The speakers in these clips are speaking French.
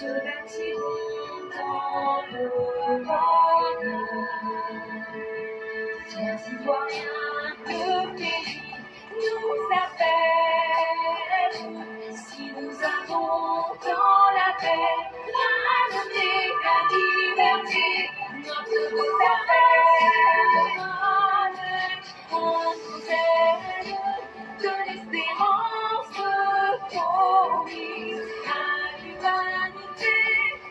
bâtirons dans le bonheur. Chers citoyens, le pays nous appelle. Si nous avons dans la paix, la beauté, la liberté, notre beau appelle. On nous aide de l'espérance promise à l'humanité.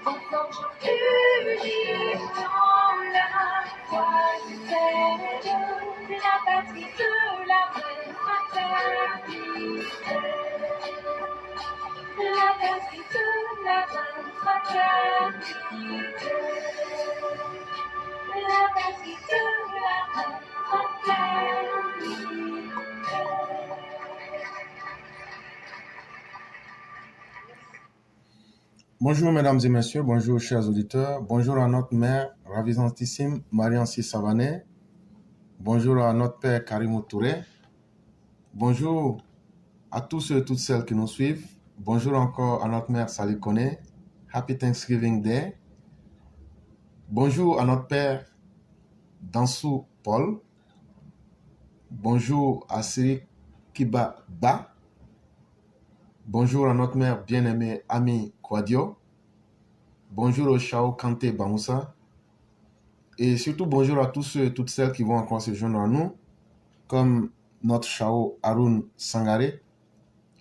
Ensemble unis dans la foi du Seigneur, la patrie de la vraie fraternité. La patrie de la vraie fraternité. La patrie de la vraie fraternité. Bonjour mesdames et messieurs, bonjour chers auditeurs, bonjour à notre mère ravissantissime Marie-Ancy Savané, bonjour à notre père Karimou Touré, bonjour à tous ceux et toutes celles qui nous suivent, bonjour encore à notre mère Sali Kone, Happy Thanksgiving Day, bonjour à notre père Dansou Paul, bonjour à Siri Kiba Ba, bonjour à notre mère bien-aimée Ami Kwadio, bonjour au Chao Kanté Bamoussa, et surtout bonjour à tous ceux et toutes celles qui vont encore se joindre à nous, comme notre Chao Arun Sangare,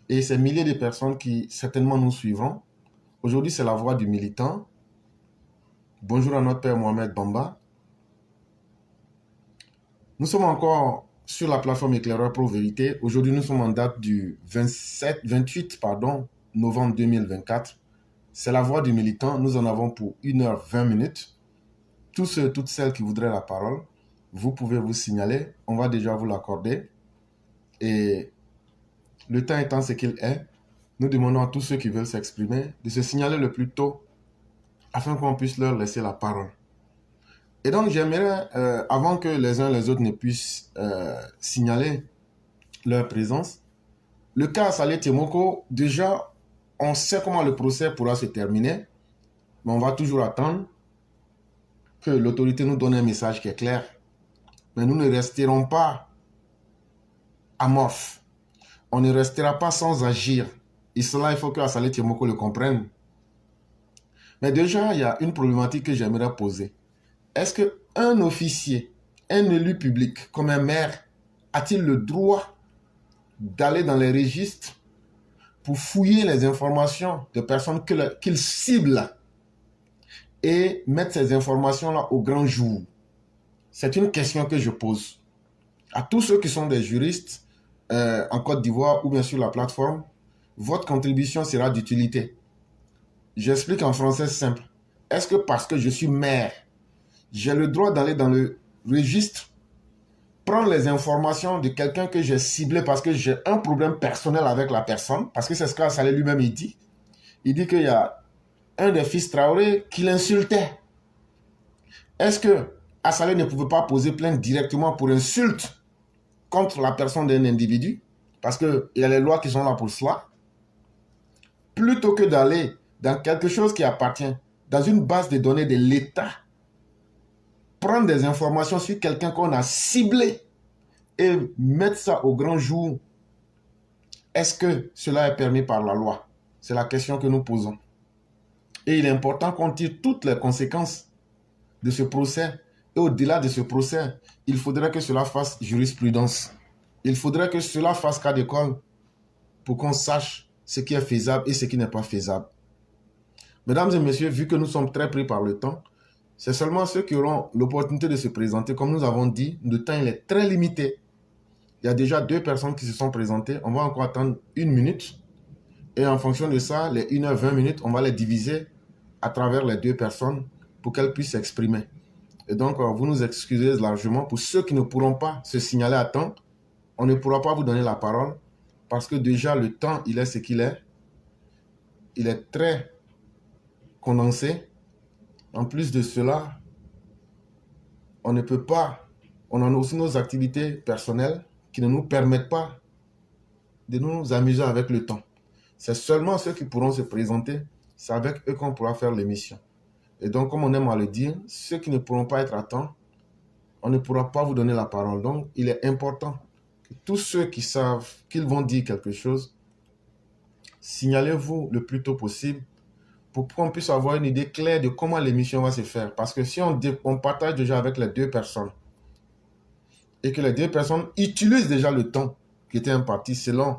et ces milliers de personnes qui certainement nous suivront. Aujourd'hui, c'est la voix du militant. Bonjour à notre père Mohamed Bamba. Nous sommes encore sur la plateforme Éclaireur Pro Vérité. Aujourd'hui, nous sommes en date du 28 novembre 2024. C'est la voix du militant. Nous en avons pour 1h20. Tous ceux et toutes celles qui voudraient la parole, vous pouvez vous signaler. On va déjà vous l'accorder. Et le temps étant ce qu'il est, nous demandons à tous ceux qui veulent s'exprimer de se signaler le plus tôt afin qu'on puisse leur laisser la parole. Et donc, j'aimerais, avant que les uns et les autres ne puissent signaler leur présence, le cas Saleh Tiemoko, déjà, on sait comment le procès pourra se terminer, mais on va toujours attendre que l'autorité nous donne un message qui est clair. Mais nous ne resterons pas amorphes. On ne restera pas sans agir. Et cela, il faut que Saleh Tiemoko le comprenne. Mais déjà, il y a une problématique que j'aimerais poser. Est-ce qu'un officier, un élu public, comme un maire, a-t-il le droit d'aller dans les registres pour fouiller les informations de personnes qu'il cible et mettre ces informations-là au grand jour? C'est une question que je pose à tous ceux qui sont des juristes en Côte d'Ivoire ou bien sur la plateforme. Votre contribution sera d'utilité. J'explique en français simple. Est-ce que parce que je suis maire, j'ai le droit d'aller dans le registre, prendre les informations de quelqu'un que j'ai ciblé parce que j'ai un problème personnel avec la personne, parce que c'est ce qu'Assalé lui-même il dit. Il dit qu'il y a un des fils Traoré qui l'insultait. Est-ce que Assalé ne pouvait pas poser plainte directement pour insulte contre la personne d'un individu? Parce qu'il y a les lois qui sont là pour cela. Plutôt que d'aller dans quelque chose qui appartient, dans une base de données de l'État, prendre des informations sur quelqu'un qu'on a ciblé et mettre ça au grand jour, est-ce que cela est permis par la loi? C'est la question que nous posons. Et il est important qu'on tire toutes les conséquences de ce procès. Et au-delà de ce procès, il faudrait que cela fasse jurisprudence. Il faudrait que cela fasse cas d'école pour qu'on sache ce qui est faisable et ce qui n'est pas faisable. Mesdames et messieurs, vu que nous sommes très pris par le temps, c'est seulement ceux qui auront l'opportunité de se présenter. Comme nous avons dit, le temps il est très limité. Il y a déjà 2 personnes qui se sont présentées. On va encore attendre 1 minute. Et en fonction de ça, les 1h20, on va les diviser à travers les 2 personnes pour qu'elles puissent s'exprimer. Et donc, vous nous excusez largement. Pour ceux qui ne pourront pas se signaler à temps, on ne pourra pas vous donner la parole parce que déjà le temps, il est ce qu'il est. Il est très condensé. En plus de cela, on ne peut pas, on a aussi nos activités personnelles qui ne nous permettent pas de nous amuser avec le temps. C'est seulement ceux qui pourront se présenter c'est avec eux qu'on pourra faire l'émission. Et donc, comme on aime à le dire, ceux qui ne pourront pas être à temps, on ne pourra pas vous donner la parole. Donc, il est important que tous ceux qui savent qu'ils vont dire quelque chose, signalez-vous le plus tôt possible pour qu'on puisse avoir une idée claire de comment l'émission va se faire. Parce que si on partage déjà avec les deux personnes et que les deux personnes utilisent déjà le temps qui était imparti selon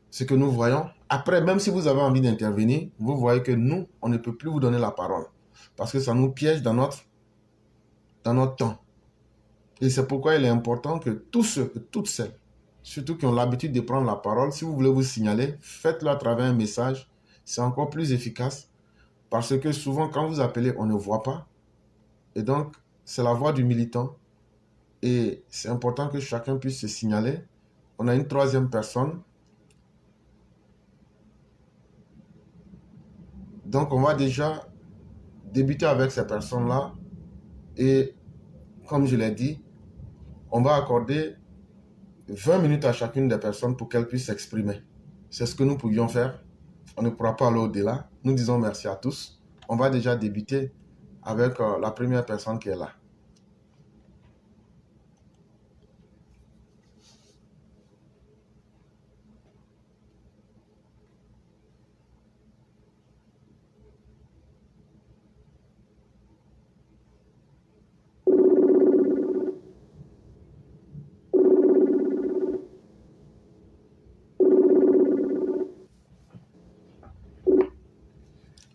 ce que nous voyons, après, même si vous avez envie d'intervenir, vous voyez que nous, on ne peut plus vous donner la parole. Parce que ça nous piège dans notre temps. Et c'est pourquoi il est important que tous ceux et toutes celles, surtout qui ont l'habitude de prendre la parole, si vous voulez vous signaler, faites-le à travers un message. C'est encore plus efficace parce que souvent, quand vous appelez, on ne voit pas. Et donc, c'est la voix du militant. Et c'est important que chacun puisse se signaler. On a une troisième personne. Donc, on va déjà débuter avec ces personnes-là. Et comme je l'ai dit, on va accorder 20 minutes à chacune des personnes pour qu'elles puissent s'exprimer. C'est ce que nous pouvions faire. On ne pourra pas aller au-delà. Nous disons merci à tous. On va déjà débuter avec la première personne qui est là.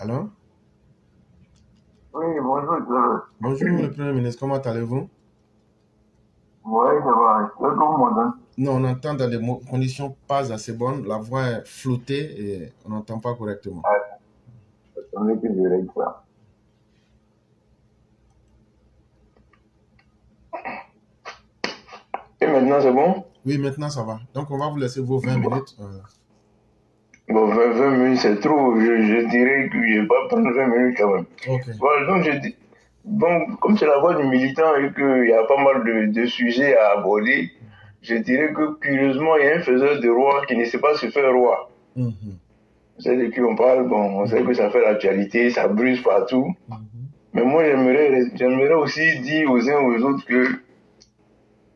Alors? Oui, bonjour. Bonjour, le Premier ministre. Comment allez-vous? Oui, ça va. C'est comme Non, on entend dans des conditions pas assez bonnes. La voix est floutée et on n'entend pas correctement. Attendez que je règle ça. Et maintenant, c'est bon? Oui, maintenant ça va. Donc, on va vous laisser vos 20 minutes. Bon, 20 minutes, c'est trop. Je dirais que je ne vais pas prendre 20 minutes quand même. Ok. Voilà, donc je dis. Bon, comme c'est la voix du militant et qu'il y a pas mal de sujets à aborder, je dirais que curieusement, il y a un faiseur de roi qui ne sait pas se faire roi. Mhm. Vous savez de qui on parle, bon, on sait que ça fait l'actualité, ça brûle partout. Mhm. Mais moi, j'aimerais aussi dire aux uns aux autres que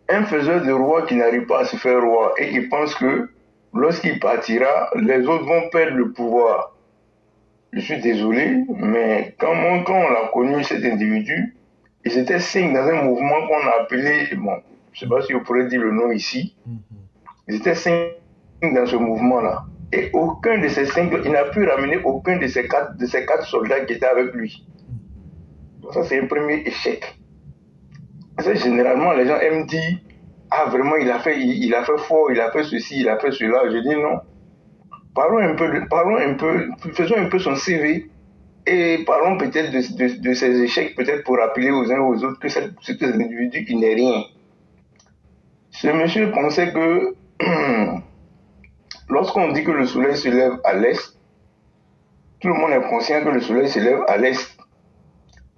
un faiseur de roi qui n'arrive pas à se faire roi et qui pense que lorsqu'il partira, les autres vont perdre le pouvoir. Je suis désolé, mais quand on a connu cet individu, ils étaient cinq dans un mouvement qu'on a appelé, bon, je ne sais pas si vous pourrez dire le nom ici, ils étaient cinq dans ce mouvement-là. Et aucun de ces cinq, il n'a pu ramener aucun de ces quatre soldats qui étaient avec lui. Donc ça, c'est un premier échec. Généralement, les gens aiment dire, ah vraiment, il a fait fort, il a fait ceci, il a fait cela. Je dis non. Parlons un peu, faisons un peu son CV et parlons peut-être de ses échecs, peut-être pour rappeler aux uns aux autres que cet individu, il n'est rien. Ce monsieur pensait que lorsqu'on dit que le soleil se lève à l'est, tout le monde est conscient que le soleil se lève à l'est.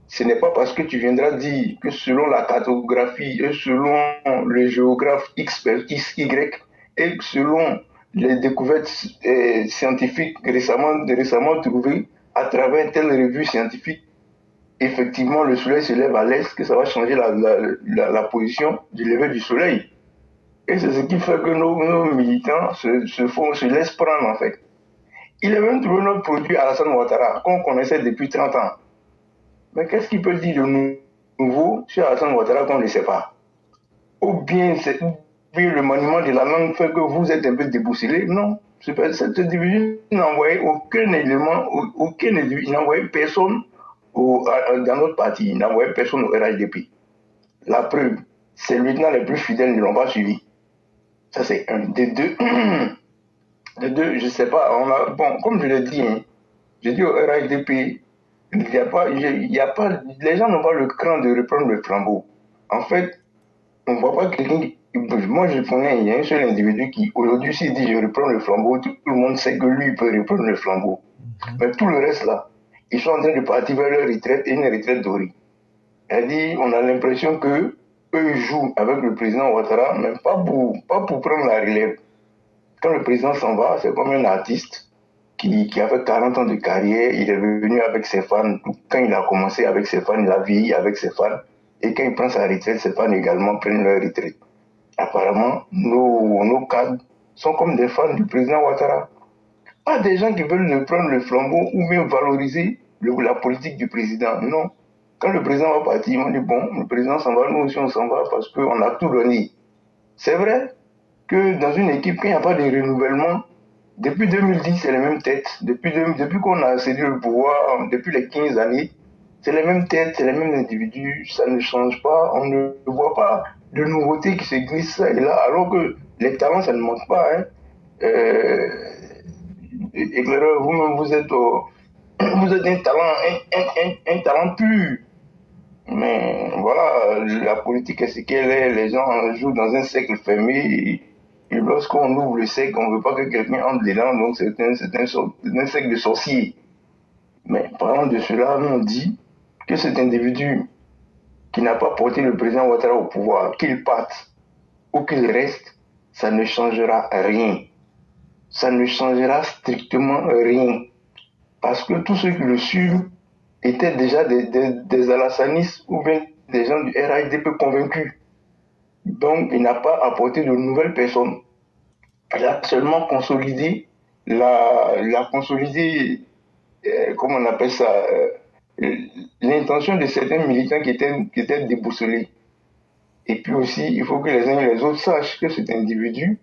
Ce n'est pas parce que tu viendras dire que selon la cartographie et selon le géographe X, Y et selon les découvertes scientifiques récemment trouvées à travers telle revue scientifique, effectivement le soleil se lève à l'est, que ça va changer la position du lever du soleil. Et c'est ce qui fait que nos militants se laissent prendre en fait. Il a même trouvé notre produit Alassane Ouattara, qu'on connaissait depuis 30 ans. Mais qu'est-ce qu'il peut dire de nouveau sur Alassane Ouattara qu'on ne sait pas? Ou bien le maniement de la langue fait que vous êtes un peu déboussolé? Non. Cet individu n'a envoyé aucun élément, il n'a envoyé personne dans notre parti, il n'a envoyé personne au RHDP. La preuve, ses lieutenants les plus fidèles ne l'ont pas suivi. Ça, c'est un. Des deux, je ne sais pas. Bon, comme je l'ai dit, j'ai dit au RHDP, les gens n'ont pas le cran de reprendre le flambeau. En fait, on ne voit pas quelqu'un. Moi, je connais, il y a un seul individu qui, aujourd'hui, s'il dit je reprends le flambeau, tout le monde sait que lui peut reprendre le flambeau. Mais tout le reste là, ils sont en train de partir vers leur retraite et une retraite dorée. Elle dit, on a l'impression que eux jouent avec le président Ouattara, mais pas pour prendre la relève. Quand le président s'en va, c'est comme un artiste. qui avait 40 ans de carrière, il est venu avec ses fans. Quand il a commencé avec ses fans, il a vieilli avec ses fans. Et quand il prend sa retraite, ses fans également prennent leur retraite. Apparemment, nos cadres sont comme des fans du président Ouattara. Pas des gens qui veulent prendre le flambeau ou même valoriser la politique du président. Non. Quand le président va partir, ils m'ont dit, bon, le président s'en va, nous aussi on s'en va parce qu'on a tout donné. C'est vrai que dans une équipe, quand il n'y a pas de renouvellement, depuis 2010, c'est les mêmes têtes. Depuis qu'on a cédé le pouvoir, depuis les 15 années, c'est les mêmes têtes, c'est les mêmes individus, ça ne change pas, on ne voit pas de nouveautés qui se glissent ça et là, alors que les talents, ça ne manque pas. Hein. Éclaireur, vous-même, vous êtes un talent pur. Mais voilà, la politique est ce qu'elle est, les gens jouent dans un cercle fermé. Et lorsqu'on ouvre le cercle, on ne veut pas que quelqu'un entre dedans, donc c'est un cercle de sorciers. Mais parlant de cela, nous on dit que cet individu qui n'a pas porté le président Ouattara au pouvoir, qu'il parte ou qu'il reste, ça ne changera rien. Ça ne changera strictement rien. Parce que tous ceux qui le suivent étaient déjà des alassanistes ou bien des gens du RHDP convaincus. Donc, il n'a pas apporté de nouvelles personnes. Il a seulement consolidé comment on appelle ça, l'intention de certains militants qui étaient déboussolés. Et puis aussi, il faut que les uns et les autres sachent que cet individu,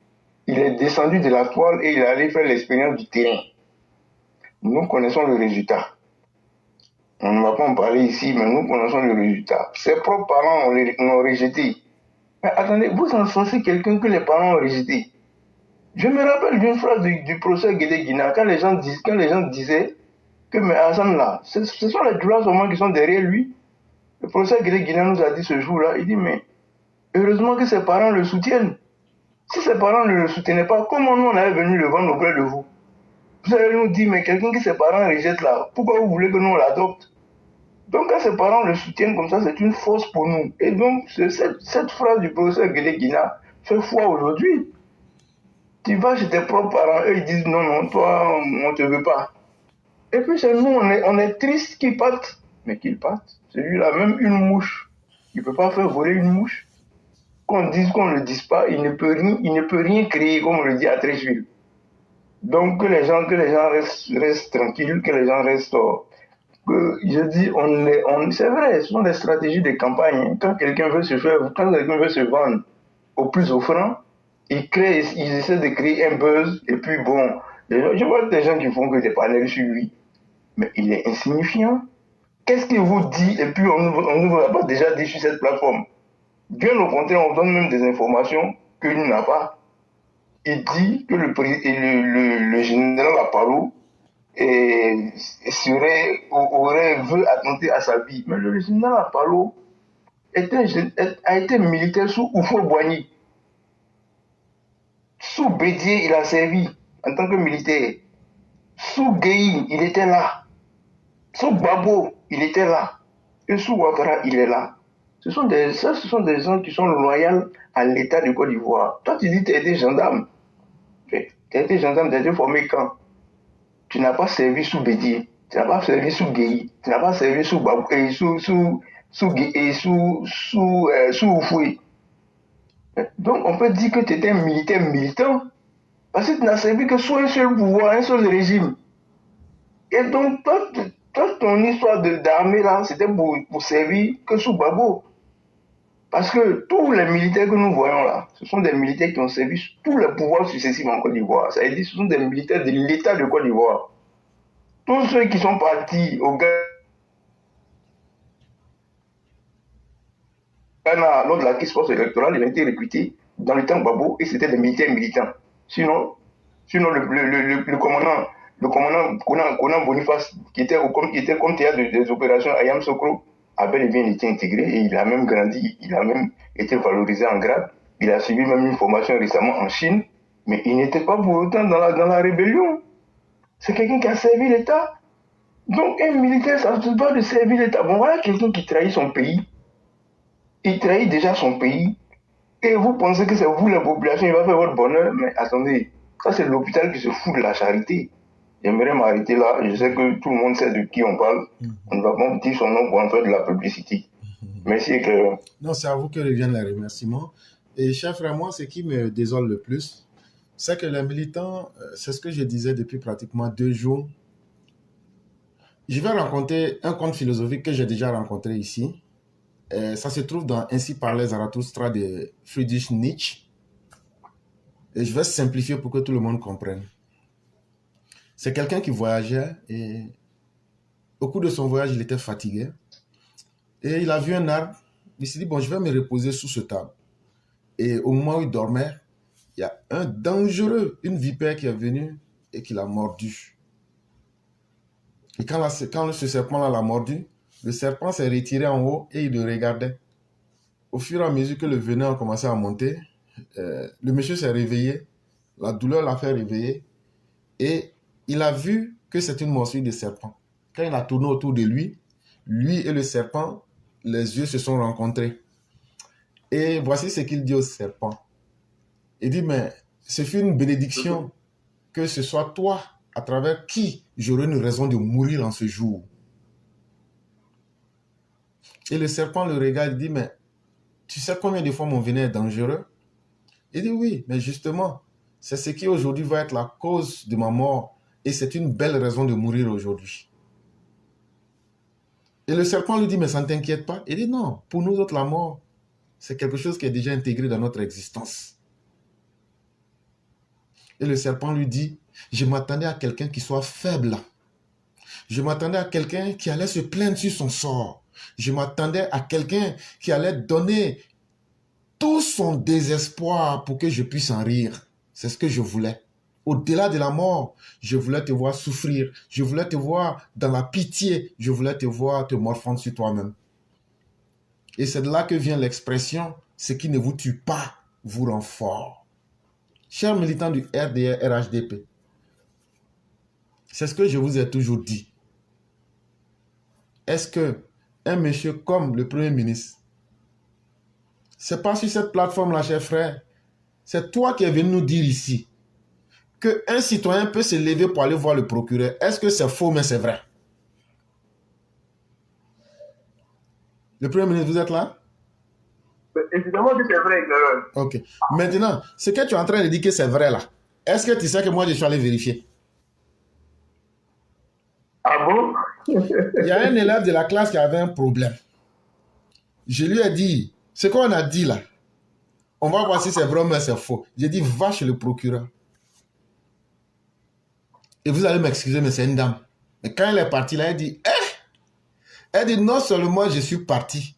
il est descendu de la toile et il est allé faire l'expérience du terrain. Nous connaissons le résultat. On ne va pas en parler ici, mais nous connaissons le résultat. Ses propres parents l'ont rejeté. Mais attendez, vous encensez quelqu'un que les parents ont rejeté. Je me rappelle d'une phrase du procès Guédé Guina, quand les gens disaient que mais Hassan là, ce sont les Djoula seulement qui sont derrière lui. Le procès Guédé Guina nous a dit ce jour-là, il dit mais heureusement que ses parents le soutiennent. Si ses parents ne le soutenaient pas, comment nous on avait venu le vendre auprès de vous? Vous allez nous dire, mais quelqu'un que ses parents rejettent là, pourquoi vous voulez que nous on l'adopte? Donc quand ses parents le soutiennent comme ça, c'est une force pour nous. Et donc cette phrase du professeur Guédé Guina fait foi aujourd'hui. Tu vas chez tes propres parents, eux ils disent non, toi on ne te veut pas. Et puis chez nous, on est triste qu'ils partent. Mais qu'ils partent. Celui-là, même une mouche, il ne peut pas faire voler une mouche. Qu'on dise, qu'on ne le dise pas, il ne peut rien créer, comme on le dit à Trécheville. Donc que les gens restent tranquilles, que les gens restent... je dis, c'est vrai, ce sont des stratégies de campagne. Quand quelqu'un veut se vendre au plus offrant, ils essaient de créer un buzz, et puis bon, je vois des gens qui font que des panels sur lui, mais il est insignifiant. Qu'est-ce qu'il vous dit, et puis on ne vous a pas déjà dit sur cette plateforme? Bien au contraire, on donne même des informations que lui n'a pas. Il dit que le général Aparo veut attenter à sa vie. Mais le général Aparo a été militaire sous Oufo-Boigny. Sous Bédier, il a servi en tant que militaire. Sous Gueye, il était là. Sous Babo, il était là. Et sous Ouattara, il est là. Ce sont des gens qui sont loyaux à l'État de Côte d'Ivoire. Toi, tu dis que tu as été gendarme. Tu as été gendarme, tu as été formé quand? Tu n'as pas servi sous Bédier, tu n'as pas servi sous Gueye, tu n'as pas servi sous Babou et sous Oufoué. Donc on peut dire que tu étais un militaire militant parce que tu n'as servi que sous un seul pouvoir, un seul régime. Et donc toute ton histoire d'armée là, c'était pour servir que sous Babo. Parce que tous les militaires que nous voyons là, ce sont des militaires qui ont servi tous les pouvoirs successifs en Côte d'Ivoire. Ça veut dire que ce sont des militaires de l'État de Côte d'Ivoire. Tous ceux qui sont partis au Ghana lors de la crise post-électorale, ils ont été recrutés dans le temps Babo et c'était des militaires militants. Sinon le commandant Conan Boniface, qui était comme théâtre des opérations à Yamsoukro, a bel et bien été intégré et il a même grandi, il a même été valorisé en grade. Il a suivi même une formation récemment en Chine, mais il n'était pas pour autant dans la rébellion. C'est quelqu'un qui a servi l'État. Donc un militaire, ça ne se doit de servir l'État. Bon, voilà quelqu'un qui trahit son pays. Il trahit déjà son pays. Et vous pensez que c'est vous, la population, il va faire votre bonheur. Mais attendez, ça c'est l'hôpital qui se fout de la charité. j'aimerais m'arrêter là. Je sais que tout le monde sait de qui on parle. On ne va pas dire son nom pour en faire de la publicité. Merci, éclaireur. Non, c'est à vous que reviennent les remerciements. Et cher frère, moi, ce qui me désole le plus, c'est que les militants, c'est ce que je disais depuis pratiquement 2 jours. Je vais rencontrer un conte philosophique que j'ai déjà rencontré ici. Ça se trouve dans Ainsi parlait Zarathustra de Friedrich Nietzsche. Et je vais simplifier pour que tout le monde comprenne. C'est quelqu'un qui voyageait et au cours de son voyage, il était fatigué. Et il a vu un arbre. Il s'est dit, bon, je vais me reposer sous cet arbre. Et au moment où il dormait, il y a un dangereux, une vipère qui est venue et qui l'a mordu. Et quand ce serpent-là l'a mordu, le serpent s'est retiré en haut et il le regardait. Au fur et à mesure que le venin a commencé à monter, le monsieur s'est réveillé, la douleur l'a fait réveiller et il a vu que c'est une morsure de serpent. Quand il a tourné autour de lui, lui et le serpent, les yeux se sont rencontrés. Et voici ce qu'il dit au serpent. Il dit, mais ce fut une bénédiction que ce soit toi à travers qui j'aurais une raison de mourir en ce jour. Et le serpent le regarde et dit, mais tu sais combien de fois mon venin est dangereux? Il dit, oui, mais justement, c'est ce qui aujourd'hui va être la cause de ma mort et c'est une belle raison de mourir aujourd'hui. Et le serpent lui dit, mais ça ne t'inquiète pas? Il dit, non, pour nous autres, la mort, c'est quelque chose qui est déjà intégré dans notre existence. Et le serpent lui dit, je m'attendais à quelqu'un qui soit faible. Je m'attendais à quelqu'un qui allait se plaindre sur son sort. Je m'attendais à quelqu'un qui allait donner tout son désespoir pour que je puisse en rire. C'est ce que je voulais. Au-delà de la mort, je voulais te voir souffrir. Je voulais te voir dans la pitié. Je voulais te voir te morfondre sur toi-même. Et c'est de là que vient l'expression, ce qui ne vous tue pas vous rend fort. Chers militants du RDR RHDP, c'est ce que je vous ai toujours dit. Est-ce que un monsieur comme le Premier ministre, c'est pas sur cette plateforme-là, cher frère, c'est toi qui es venu nous dire ici qu'un citoyen peut se lever pour aller voir le procureur. Est-ce que c'est faux, mais c'est vrai? Le Premier ministre, vous êtes là? Évidemment que c'est vrai, éclaireur. Ok. Maintenant, ce que tu es en train de dire que c'est vrai là, est-ce que tu sais que moi je suis allé vérifier? Ah bon? Il y a un élève de la classe qui avait un problème. Je lui ai dit, ce qu'on a dit là, on va voir si c'est vrai ou c'est faux. J'ai dit, va chez le procureur. Et vous allez m'excuser, mais c'est une dame. Mais quand elle est partie là, elle dit, elle dit, non seulement je suis parti,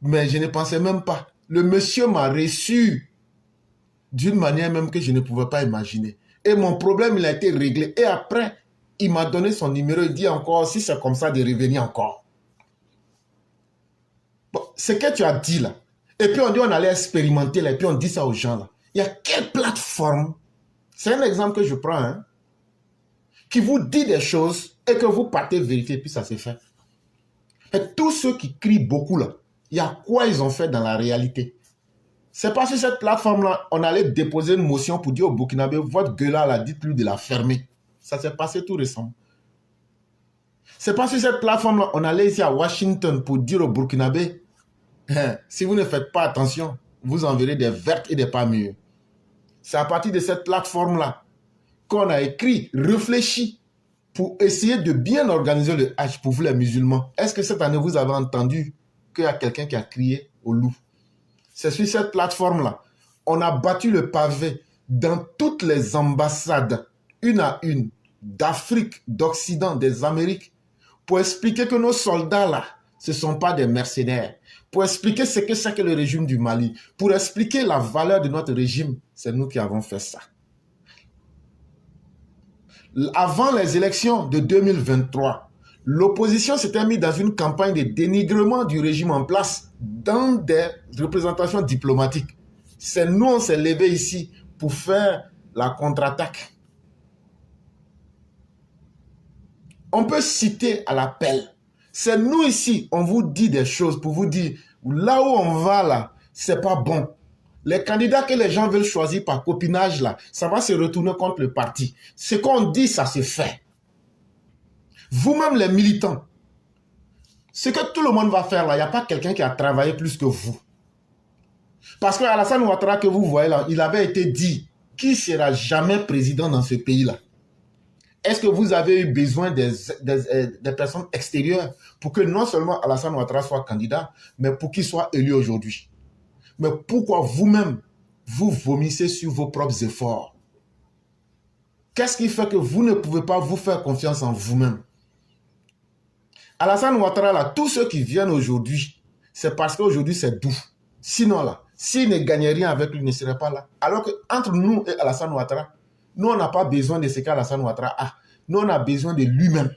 mais je ne pensais même pas. Le monsieur m'a reçu d'une manière même que je ne pouvais pas imaginer. Et mon problème, il a été réglé. Et après, il m'a donné son numéro. Il dit encore, si c'est comme ça, de revenir encore. Bon, ce que tu as dit là. Et puis on dit, on allait expérimenter là. Et puis on dit ça aux gens là. Il y a quelle plateforme? C'est un exemple que je prends, hein, qui vous dit des choses et que vous partez vérifier. Puis ça s'est fait. Et tous ceux qui crient beaucoup là, il y a quoi ils ont fait dans la réalité? C'est pas sur cette plateforme-là, on allait déposer une motion pour dire au Burkinabé, votre gueule là, dites-lui de la fermer. Ça s'est passé tout récemment. C'est pas sur cette plateforme-là, on allait ici à Washington pour dire au Burkinabé, si vous ne faites pas attention, vous en verrez des vertes et des pas mûres. C'est à partir de cette plateforme-là qu'on a écrit, réfléchi, pour essayer de bien organiser le Hajj pour vous les musulmans. Est-ce que cette année, vous avez entendu qu'il y a quelqu'un qui a crié au loup? C'est sur cette plateforme-là. On a battu le pavé dans toutes les ambassades, une à une, d'Afrique, d'Occident, des Amériques, pour expliquer que nos soldats, là, ce ne sont pas des mercenaires. Pour expliquer ce que c'est que le régime du Mali. Pour expliquer la valeur de notre régime, c'est nous qui avons fait ça. Avant les élections de 2023, l'opposition s'était mise dans une campagne de dénigrement du régime en place dans des représentations diplomatiques. C'est nous, on s'est levé ici pour faire la contre-attaque. On peut citer à l'appel. C'est nous ici, on vous dit des choses pour vous dire, là où on va là, c'est pas bon. Les candidats que les gens veulent choisir par copinage, là, ça va se retourner contre le parti. Ce qu'on dit, ça se fait. Vous-même, les militants, ce que tout le monde va faire là, il n'y a pas quelqu'un qui a travaillé plus que vous. Parce que Alassane Ouattara que vous voyez là, il avait été dit qu'il ne sera jamais président dans ce pays-là. Est-ce que vous avez eu besoin des personnes extérieures pour que non seulement Alassane Ouattara soit candidat, mais pour qu'il soit élu aujourd'hui? Mais pourquoi vous-même, vous vomissez sur vos propres efforts? Qu'est-ce qui fait que vous ne pouvez pas vous faire confiance en vous-même? Alassane Ouattara, là, tous ceux qui viennent aujourd'hui, c'est parce qu'aujourd'hui c'est doux. Sinon, là, s'il ne gagnait rien avec lui, il ne serait pas là. Alors qu'entre nous et Alassane Ouattara, nous, on n'a pas besoin de ce qu'Alassane Ouattara a. Nous, on a besoin de lui-même,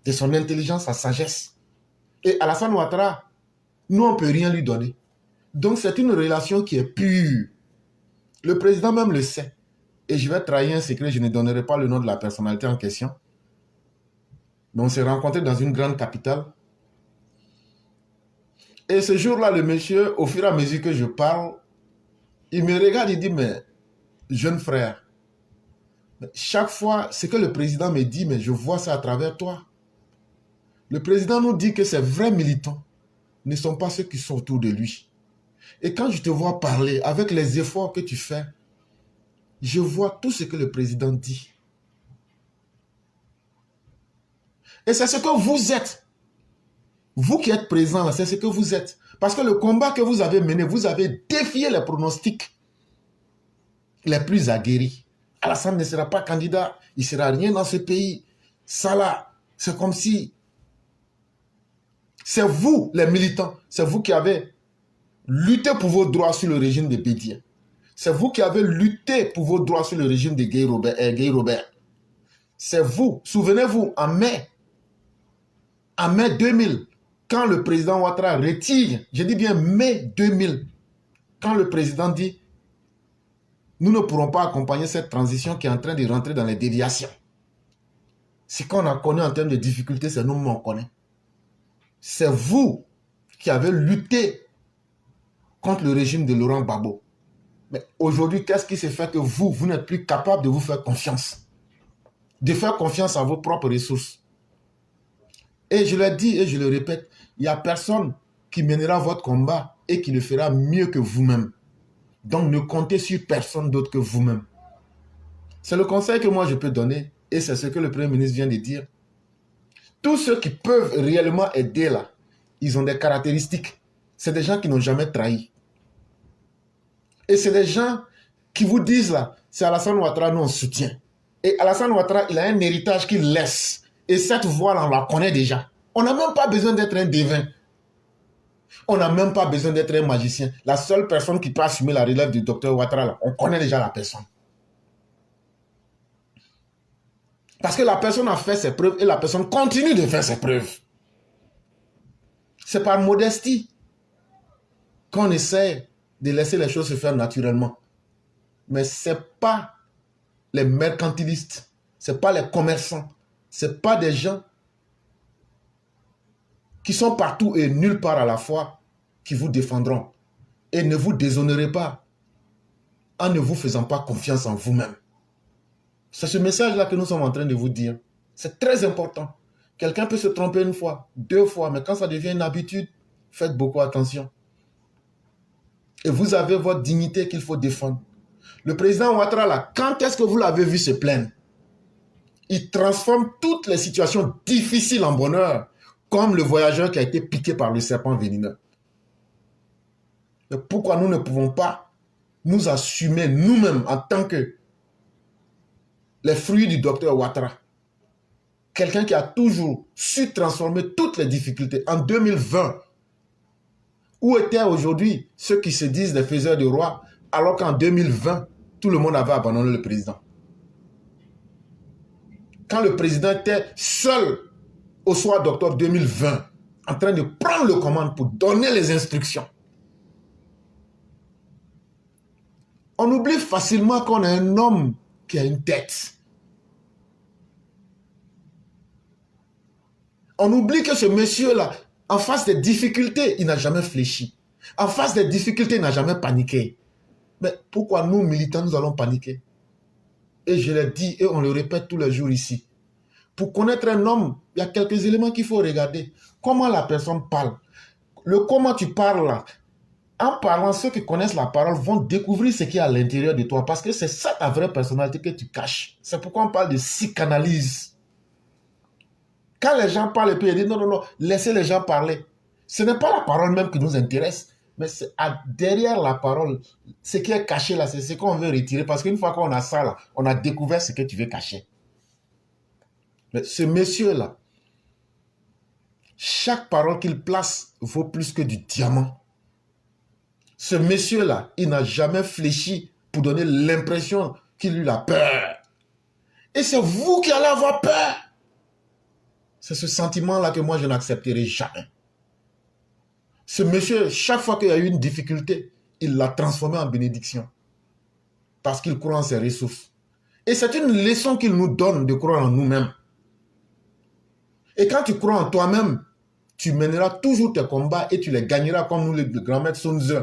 de son intelligence, sa sagesse. Et Alassane Ouattara, nous, on ne peut rien lui donner. Donc, c'est une relation qui est pure. Le président même le sait. Et je vais trahir un secret, je ne donnerai pas le nom de la personnalité en question. Mais on s'est rencontrés dans une grande capitale. Et ce jour-là, le monsieur, au fur et à mesure que je parle, il me regarde, il dit, mais jeune frère, chaque fois, ce que le président me dit, mais je vois ça à travers toi. Le président nous dit que ces vrais militants ne sont pas ceux qui sont autour de lui. Et quand je te vois parler, avec les efforts que tu fais, je vois tout ce que le président dit. Et c'est ce que vous êtes. Vous qui êtes présents, c'est ce que vous êtes. Parce que le combat que vous avez mené, vous avez défié les pronostics les plus aguerris. Alassane ne sera pas candidat, il ne sera rien dans ce pays. Ça là, c'est comme si... C'est vous, les militants, c'est vous qui avez lutté pour vos droits sur le régime de Bédier. C'est vous qui avez lutté pour vos droits sur le régime de Guy Robert. C'est vous, souvenez-vous, en mai 2000, quand le président Ouattara retire, je dis bien mai 2000, quand le président dit nous ne pourrons pas accompagner cette transition qui est en train de rentrer dans les déviations. Ce qu'on a connu en termes de difficultés, c'est nous-mêmes on connaît. C'est vous qui avez lutté contre le régime de Laurent Gbagbo. Mais aujourd'hui, qu'est-ce qui se fait que vous n'êtes plus capable de vous faire confiance? De faire confiance à vos propres ressources. Et je le dis et je le répète, il n'y a personne qui mènera votre combat et qui le fera mieux que vous-même. Donc ne comptez sur personne d'autre que vous-même. C'est le conseil que moi je peux donner et c'est ce que le Premier ministre vient de dire. Tous ceux qui peuvent réellement aider là, ils ont des caractéristiques. C'est des gens qui n'ont jamais trahi. Et c'est des gens qui vous disent là, c'est Alassane Ouattara, nous on soutient. Et Alassane Ouattara, il a un héritage qu'il laisse. Et cette voie-là, on la connaît déjà. On n'a même pas besoin d'être un devin. On n'a même pas besoin d'être un magicien. La seule personne qui peut assumer la relève du docteur Ouattara, là, on connaît déjà la personne. Parce que la personne a fait ses preuves et la personne continue de faire ses preuves. C'est par modestie qu'on essaie de laisser les choses se faire naturellement. Mais ce n'est pas les mercantilistes, ce n'est pas les commerçants, ce n'est pas des gens qui sont partout et nulle part à la fois qui vous défendront. Et ne vous déshonorez pas en ne vous faisant pas confiance en vous-même. C'est ce message-là que nous sommes en train de vous dire. C'est très important. Quelqu'un peut se tromper une fois, deux fois, mais quand ça devient une habitude, faites beaucoup attention. Et vous avez votre dignité qu'il faut défendre. Le président Ouattara, là, quand est-ce que vous l'avez vu se plaindre? Il transforme toutes les situations difficiles en bonheur, comme le voyageur qui a été piqué par le serpent venimeux. Mais pourquoi nous ne pouvons pas nous assumer nous-mêmes en tant que les fruits du docteur Ouattara? Quelqu'un qui a toujours su transformer toutes les difficultés. En 2020, où étaient aujourd'hui ceux qui se disent des faiseurs de rois, alors qu'en 2020, tout le monde avait abandonné le président? Quand le président était seul au soir d'octobre 2020, en train de prendre le commande pour donner les instructions. On oublie facilement qu'on a un homme qui a une tête. On oublie que ce monsieur-là, en face des difficultés, il n'a jamais fléchi. En face des difficultés, il n'a jamais paniqué. Mais pourquoi nous, militants, nous allons paniquer? Et je l'ai dit et on le répète tous les jours ici. Pour connaître un homme, il y a quelques éléments qu'il faut regarder. Comment la personne parle. Le comment tu parles là. En parlant, ceux qui connaissent la parole vont découvrir ce qui est à l'intérieur de toi. Parce que c'est ça ta vraie personnalité que tu caches. C'est pourquoi on parle de psychanalyse. Quand les gens parlent et puis ils disent non, non, non, laissez les gens parler. Ce n'est pas la parole même qui nous intéresse. Mais c'est derrière la parole, ce qui est caché là, c'est ce qu'on veut retirer. Parce qu'une fois qu'on a ça là, on a découvert ce que tu veux cacher. Mais ce monsieur-là, chaque parole qu'il place vaut plus que du diamant. Ce monsieur-là, il n'a jamais fléchi pour donner l'impression qu'il eut la peur. Et c'est vous qui allez avoir peur. C'est ce sentiment-là que moi, je n'accepterai jamais. Ce monsieur, chaque fois qu'il y a eu une difficulté, il l'a transformé en bénédiction. Parce qu'il croit en ses ressources. Et c'est une leçon qu'il nous donne de croire en nous-mêmes. Et quand tu crois en toi-même, tu mèneras toujours tes combats et tu les gagneras comme nous, le grand maître Sun Tzu.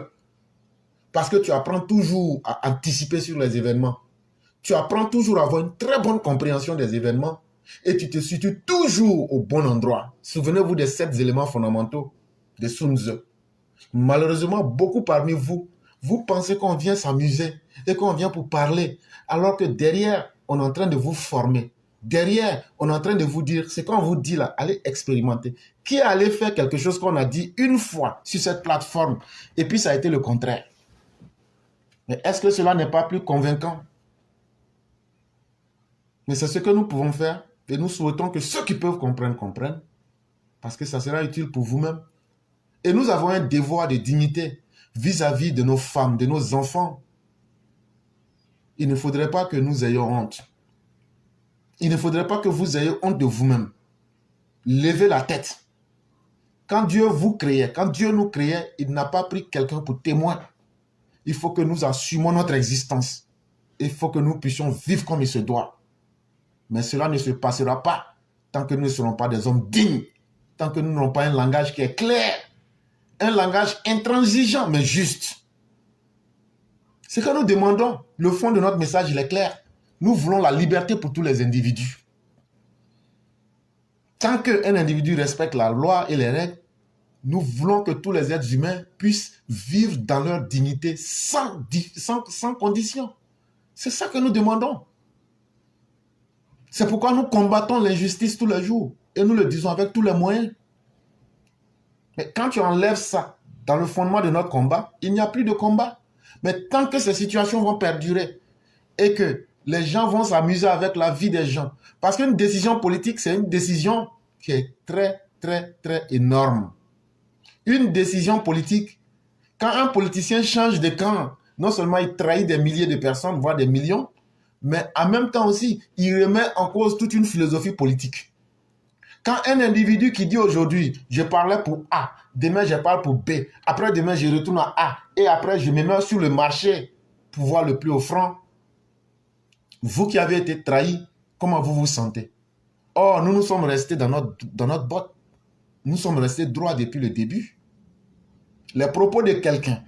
Parce que tu apprends toujours à anticiper sur les événements. Tu apprends toujours à avoir une très bonne compréhension des événements et tu te situes toujours au bon endroit. Souvenez-vous des 7 éléments fondamentaux de Sun Tzu. Malheureusement, beaucoup parmi vous, vous pensez qu'on vient s'amuser et qu'on vient pour parler, alors que derrière, on est en train de vous former. Derrière, on est en train de vous dire, ce qu'on vous dit là, allez expérimenter. Qui est allé faire quelque chose qu'on a dit une fois sur cette plateforme et puis ça a été le contraire? Mais est-ce que cela n'est pas plus convaincant? Mais c'est ce que nous pouvons faire et nous souhaitons que ceux qui peuvent comprendre, comprennent parce que ça sera utile pour vous-même. Et nous avons un devoir de dignité vis-à-vis de nos femmes, de nos enfants. Il ne faudrait pas que nous ayons honte. Il ne faudrait pas que vous ayez honte de vous-même. Levez la tête. Quand Dieu vous créait, quand Dieu nous créait, il n'a pas pris quelqu'un pour témoin. Il faut que nous assumons notre existence. Il faut que nous puissions vivre comme il se doit. Mais cela ne se passera pas tant que nous ne serons pas des hommes dignes, tant que nous n'aurons pas un langage qui est clair, un langage intransigeant mais juste. Ce que nous demandons, le fond de notre message, il est clair. Nous voulons la liberté pour tous les individus. Tant qu'un individu respecte la loi et les règles, nous voulons que tous les êtres humains puissent vivre dans leur dignité sans condition. C'est ça que nous demandons. C'est pourquoi nous combattons l'injustice tous les jours. Et nous le disons avec tous les moyens. Mais quand tu enlèves ça dans le fondement de notre combat, il n'y a plus de combat. Mais tant que ces situations vont perdurer et que les gens vont s'amuser avec la vie des gens, parce qu'une décision politique, c'est une décision qui est très, très, très énorme. Une décision politique, quand un politicien change de camp, non seulement il trahit des milliers de personnes, voire des millions, mais en même temps aussi, il remet en cause toute une philosophie politique. Quand un individu qui dit aujourd'hui, je parlais pour A, demain je parle pour B, après demain je retourne à A, et après je me mets sur le marché pour voir le plus offrant, vous qui avez été trahi, comment vous vous sentez? Or, nous sommes restés dans notre botte. Nous sommes restés droits depuis le début. Les propos de quelqu'un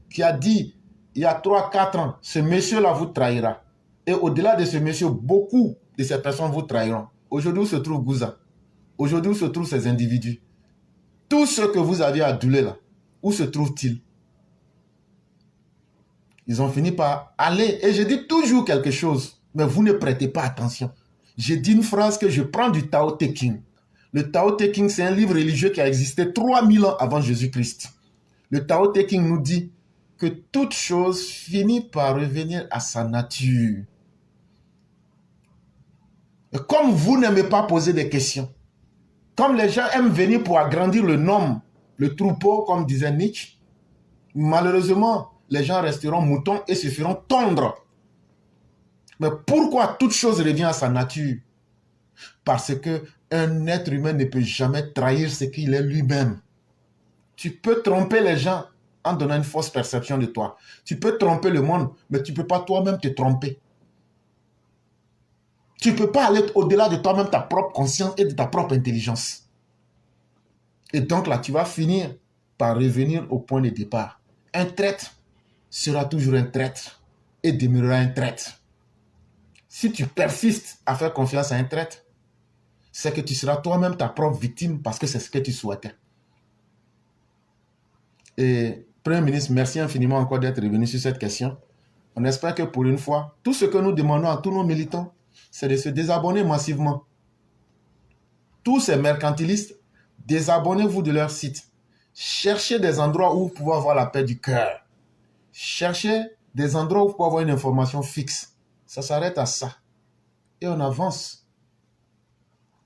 qui a dit, il y a 3-4 ans, ce monsieur-là vous trahira. Et au-delà de ce monsieur, beaucoup de ces personnes vous trahiront. Aujourd'hui, où se trouve Gouza? Aujourd'hui, où se trouvent ces individus? Tous ceux que vous aviez adulés là, où se trouvent-ils? Ils ont fini par aller. Et je dis toujours quelque chose, mais vous ne prêtez pas attention. J'ai dit une phrase que je prends du Tao Te Ching. Le Tao Te Ching, c'est un livre religieux qui a existé 3000 ans avant Jésus-Christ. Le Tao Te Ching nous dit que toute chose finit par revenir à sa nature. Et comme vous n'aimez pas poser des questions, comme les gens aiment venir pour agrandir le nombre, le troupeau, comme disait Nietzsche, malheureusement, les gens resteront moutons et se feront tondre. Mais pourquoi toute chose revient à sa nature? Parce qu'un être humain ne peut jamais trahir ce qu'il est lui-même. Tu peux tromper les gens en donnant une fausse perception de toi. Tu peux tromper le monde, mais tu ne peux pas toi-même te tromper. Tu ne peux pas aller au-delà de toi-même, ta propre conscience et de ta propre intelligence. Et donc là, tu vas finir par revenir au point de départ. Un traître sera toujours un traître et demeurera un traître. Si tu persistes à faire confiance à un traître, c'est que tu seras toi-même ta propre victime parce que c'est ce que tu souhaitais. Et Premier ministre, merci infiniment encore d'être revenu sur cette question. On espère que pour une fois, tout ce que nous demandons à tous nos militants, c'est de se désabonner massivement. Tous ces mercantilistes, désabonnez-vous de leur site. Cherchez des endroits où vous pouvez avoir la paix du cœur. Cherchez des endroits où vous pouvez avoir une information fixe. Ça s'arrête à ça. Et on avance.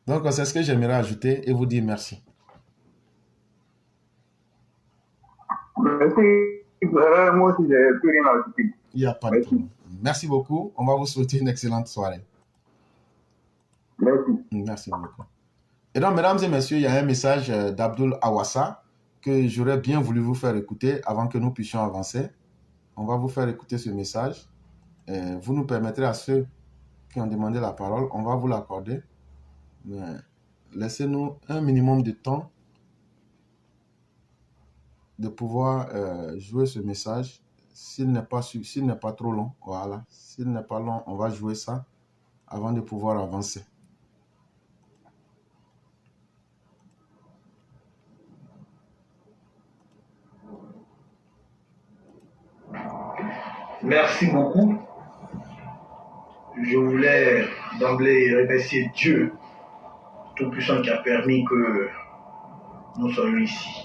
Donc, c'est ce que j'aimerais ajouter et vous dire merci. Merci. Moi aussi, j'ai plus rien à ajouter. Il n'y a pas de problème. Merci beaucoup. On va vous souhaiter une excellente soirée. Merci. Merci beaucoup. Et donc, mesdames et messieurs, il y a un message d'Abdul Awassa que j'aurais bien voulu vous faire écouter avant que nous puissions avancer. On va vous faire écouter ce message. Vous nous permettrez à ceux qui ont demandé la parole, on va vous l'accorder. Mais laissez-nous un minimum de temps de pouvoir jouer ce message. S'il n'est pas trop long, voilà. S'il n'est pas long, on va jouer ça avant de pouvoir avancer. Merci beaucoup. Je voulais d'emblée remercier Dieu Tout-Puissant qui a permis que nous soyons ici.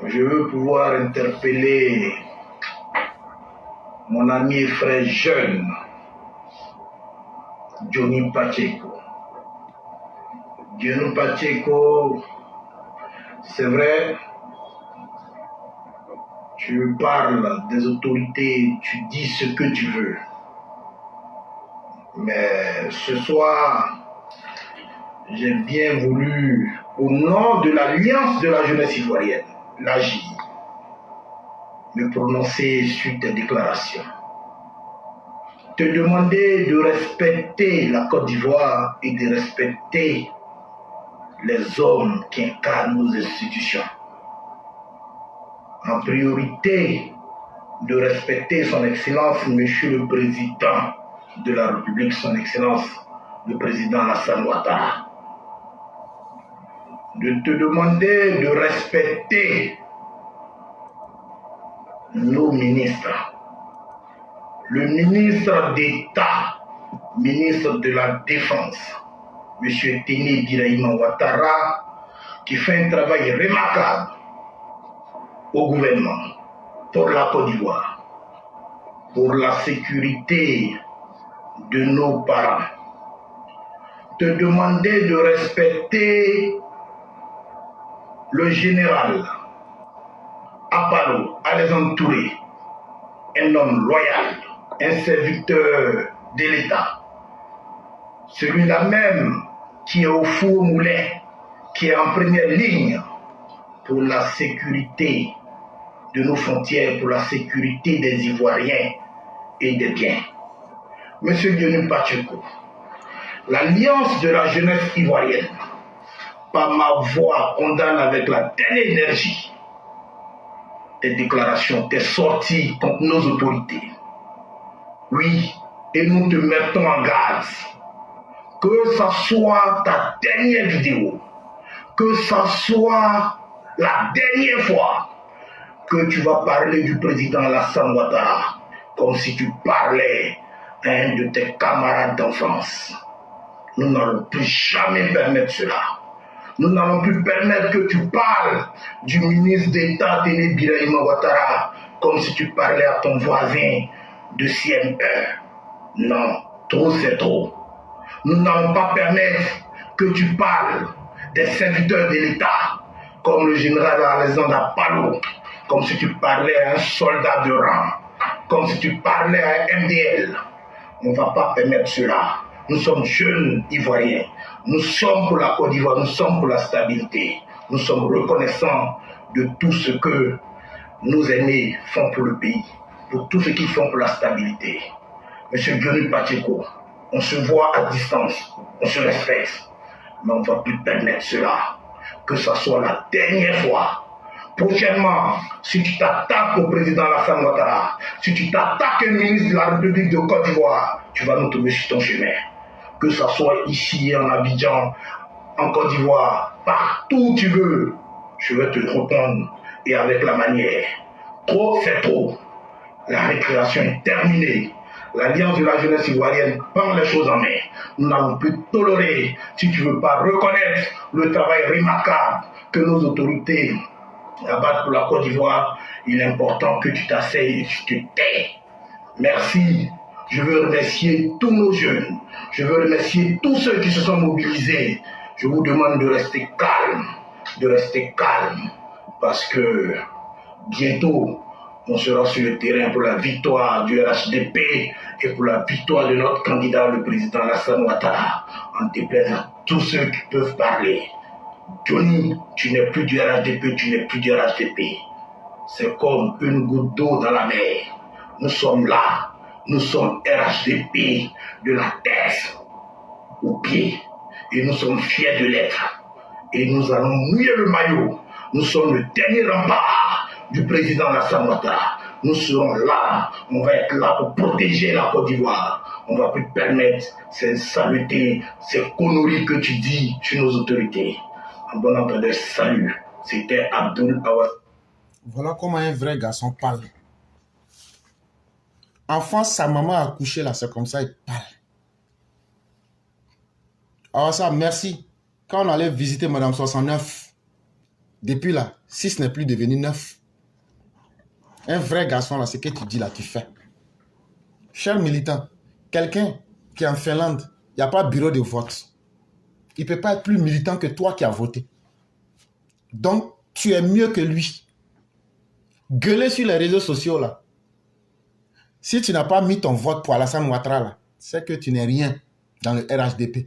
Je veux pouvoir interpeller mon ami et frère jeune, Johnny Pacheco. Johnny Pacheco, c'est vrai, tu parles des autorités, tu dis ce que tu veux. Mais ce soir, j'ai bien voulu, au nom de l'Alliance de la jeunesse ivoirienne, l'AGI, me prononcer sur tes déclarations. Te demander de respecter la Côte d'Ivoire et de respecter les hommes qui incarnent nos institutions. En priorité, de respecter son Excellence, Monsieur le Président de la République, son Excellence, le Président Alassane Ouattara. De te demander de respecter nos ministres. Le ministre d'État, ministre de la Défense, M. Téné Birahima Ouattara, qui fait un travail remarquable au gouvernement pour la Côte d'Ivoire, pour la sécurité de nos parents. Te demander de respecter le général Apalo Alexandre Touré, un homme loyal, un serviteur de l'État, celui-là même qui est au four au moulin, qui est en première ligne pour la sécurité de nos frontières, pour la sécurité des Ivoiriens et des biens. Monsieur Johnny Pacheco, l'Alliance de la jeunesse ivoirienne, par ma voix, condamne avec la dernière énergie tes déclarations, tes sorties contre nos autorités. Oui, et nous te mettons en garde. Que ça soit ta dernière vidéo, que ça soit la dernière fois que tu vas parler du président Alassane Ouattara, comme si tu parlais à un de tes camarades d'enfance. Nous n'allons plus jamais permettre cela. Nous n'allons plus permettre que tu parles du ministre d'État Téné Birahima Ouattara comme si tu parlais à ton voisin de CME. Non, trop c'est trop. Nous n'allons pas permettre que tu parles des serviteurs de l'État comme le général Alexandre Apalo, comme si tu parlais à un soldat de rang, comme si tu parlais à un MDL. On ne va pas permettre cela. Nous sommes jeunes Ivoiriens. Nous sommes pour la Côte d'Ivoire, nous sommes pour la stabilité. Nous sommes reconnaissants de tout ce que nos aînés font pour le pays, pour tout ce qu'ils font pour la stabilité. Monsieur Johnny Pacheco, on se voit à distance, on se respecte, mais on ne va plus permettre cela. Que ce soit la dernière fois Prochainement, si tu t'attaques au président Alassane Ouattara, si tu t'attaques au ministre de la République de Côte d'Ivoire, tu vas nous trouver sur ton chemin. Que ce soit ici en Abidjan, en Côte d'Ivoire, partout où tu veux, je vais te répondre et avec la manière. Trop, c'est trop. La récréation est terminée. L'Alliance de la jeunesse ivoirienne prend les choses en main. Nous n'allons plus tolérer, si tu ne veux pas reconnaître le travail remarquable que nos autorités abattent pour la Côte d'Ivoire, il est important que tu t'asseyes et tu te tais. Merci. Je veux remercier tous nos jeunes. Je veux remercier tous ceux qui se sont mobilisés. Je vous demande de rester calme, parce que bientôt, on sera sur le terrain pour la victoire du RHDP et pour la victoire de notre candidat, le président Alassane Ouattara, en déplaise à tous ceux qui peuvent parler. Johnny, tu n'es plus du RHDP, tu n'es plus du RHDP. C'est comme une goutte d'eau dans la mer. Nous sommes là, nous sommes RHDP de la tête aux pieds et nous sommes fiers de l'être. Et nous allons mouiller le maillot. Nous sommes le dernier rempart du président Alassane Ouattara. Nous serons là, on va être là pour protéger la Côte d'Ivoire. On ne va plus permettre ces saletés, ces conneries que tu dis sur nos autorités. En bon entendeur, salut. C'était Abdoul Awas. Voilà comment un vrai garçon parle. Enfant, sa maman a accouché là, c'est comme ça, il parle. Alors ça, merci. Quand on allait visiter Madame 69, depuis là, 6 n'est plus devenu 9. Un vrai garçon là, ce que tu dis là, tu fais. Cher militant, quelqu'un qui est en Finlande, il n'y a pas de bureau de vote. Il ne peut pas être plus militant que toi qui as voté. Donc, tu es mieux que lui. Gueuler sur les réseaux sociaux là. Si tu n'as pas mis ton vote pour Alassane Ouattara là, c'est que tu n'es rien dans le RHDP.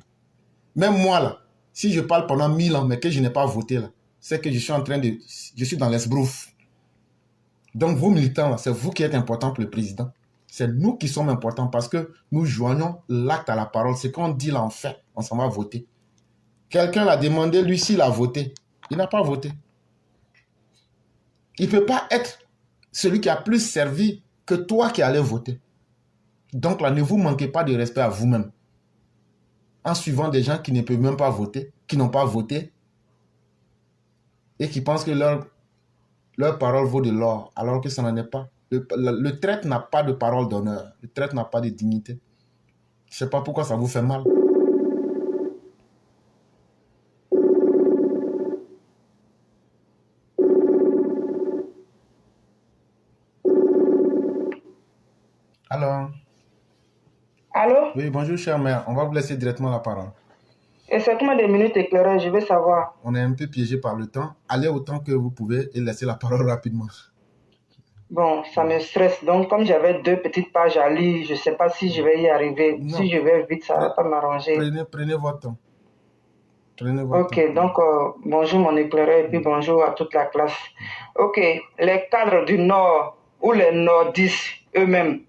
Même moi là, si je parle pendant 1000 ans mais que je n'ai pas voté là, c'est que je suis dans l'esbrouf. Donc vous militants là, c'est vous qui êtes important pour le président. C'est nous qui sommes importants parce que nous joignons l'acte à la parole. Ce qu'on dit là, on fait, on s'en va voter. Quelqu'un l'a demandé, lui, s'il a voté. Il n'a pas voté. Il ne peut pas être celui qui a plus servi que toi qui allais voter. Donc là, ne vous manquez pas de respect à vous-même. En suivant des gens qui ne peuvent même pas voter, qui n'ont pas voté, et qui pensent que leur parole vaut de l'or, alors que ça n'en est pas. Le traître n'a pas de parole d'honneur. Le traître n'a pas de dignité. Je ne sais pas pourquoi ça vous fait mal. Alors. Allô? Oui, bonjour, chère mère. On va vous laisser directement la parole. Et c'est combien de minutes éclairées? Je veux savoir. On est un peu piégé par le temps. Allez autant que vous pouvez et laissez la parole rapidement. Bon, ça me stresse. Donc, comme j'avais 2 petites pages à lire, je ne sais pas si je vais y arriver. Non. Si je vais vite, ça ne va pas m'arranger. Prenez votre temps. Prenez votre temps. Ok, donc bonjour mon éclaireur et puis bonjour à toute la classe. Ok, les cadres du Nord ou les nordistes eux-mêmes,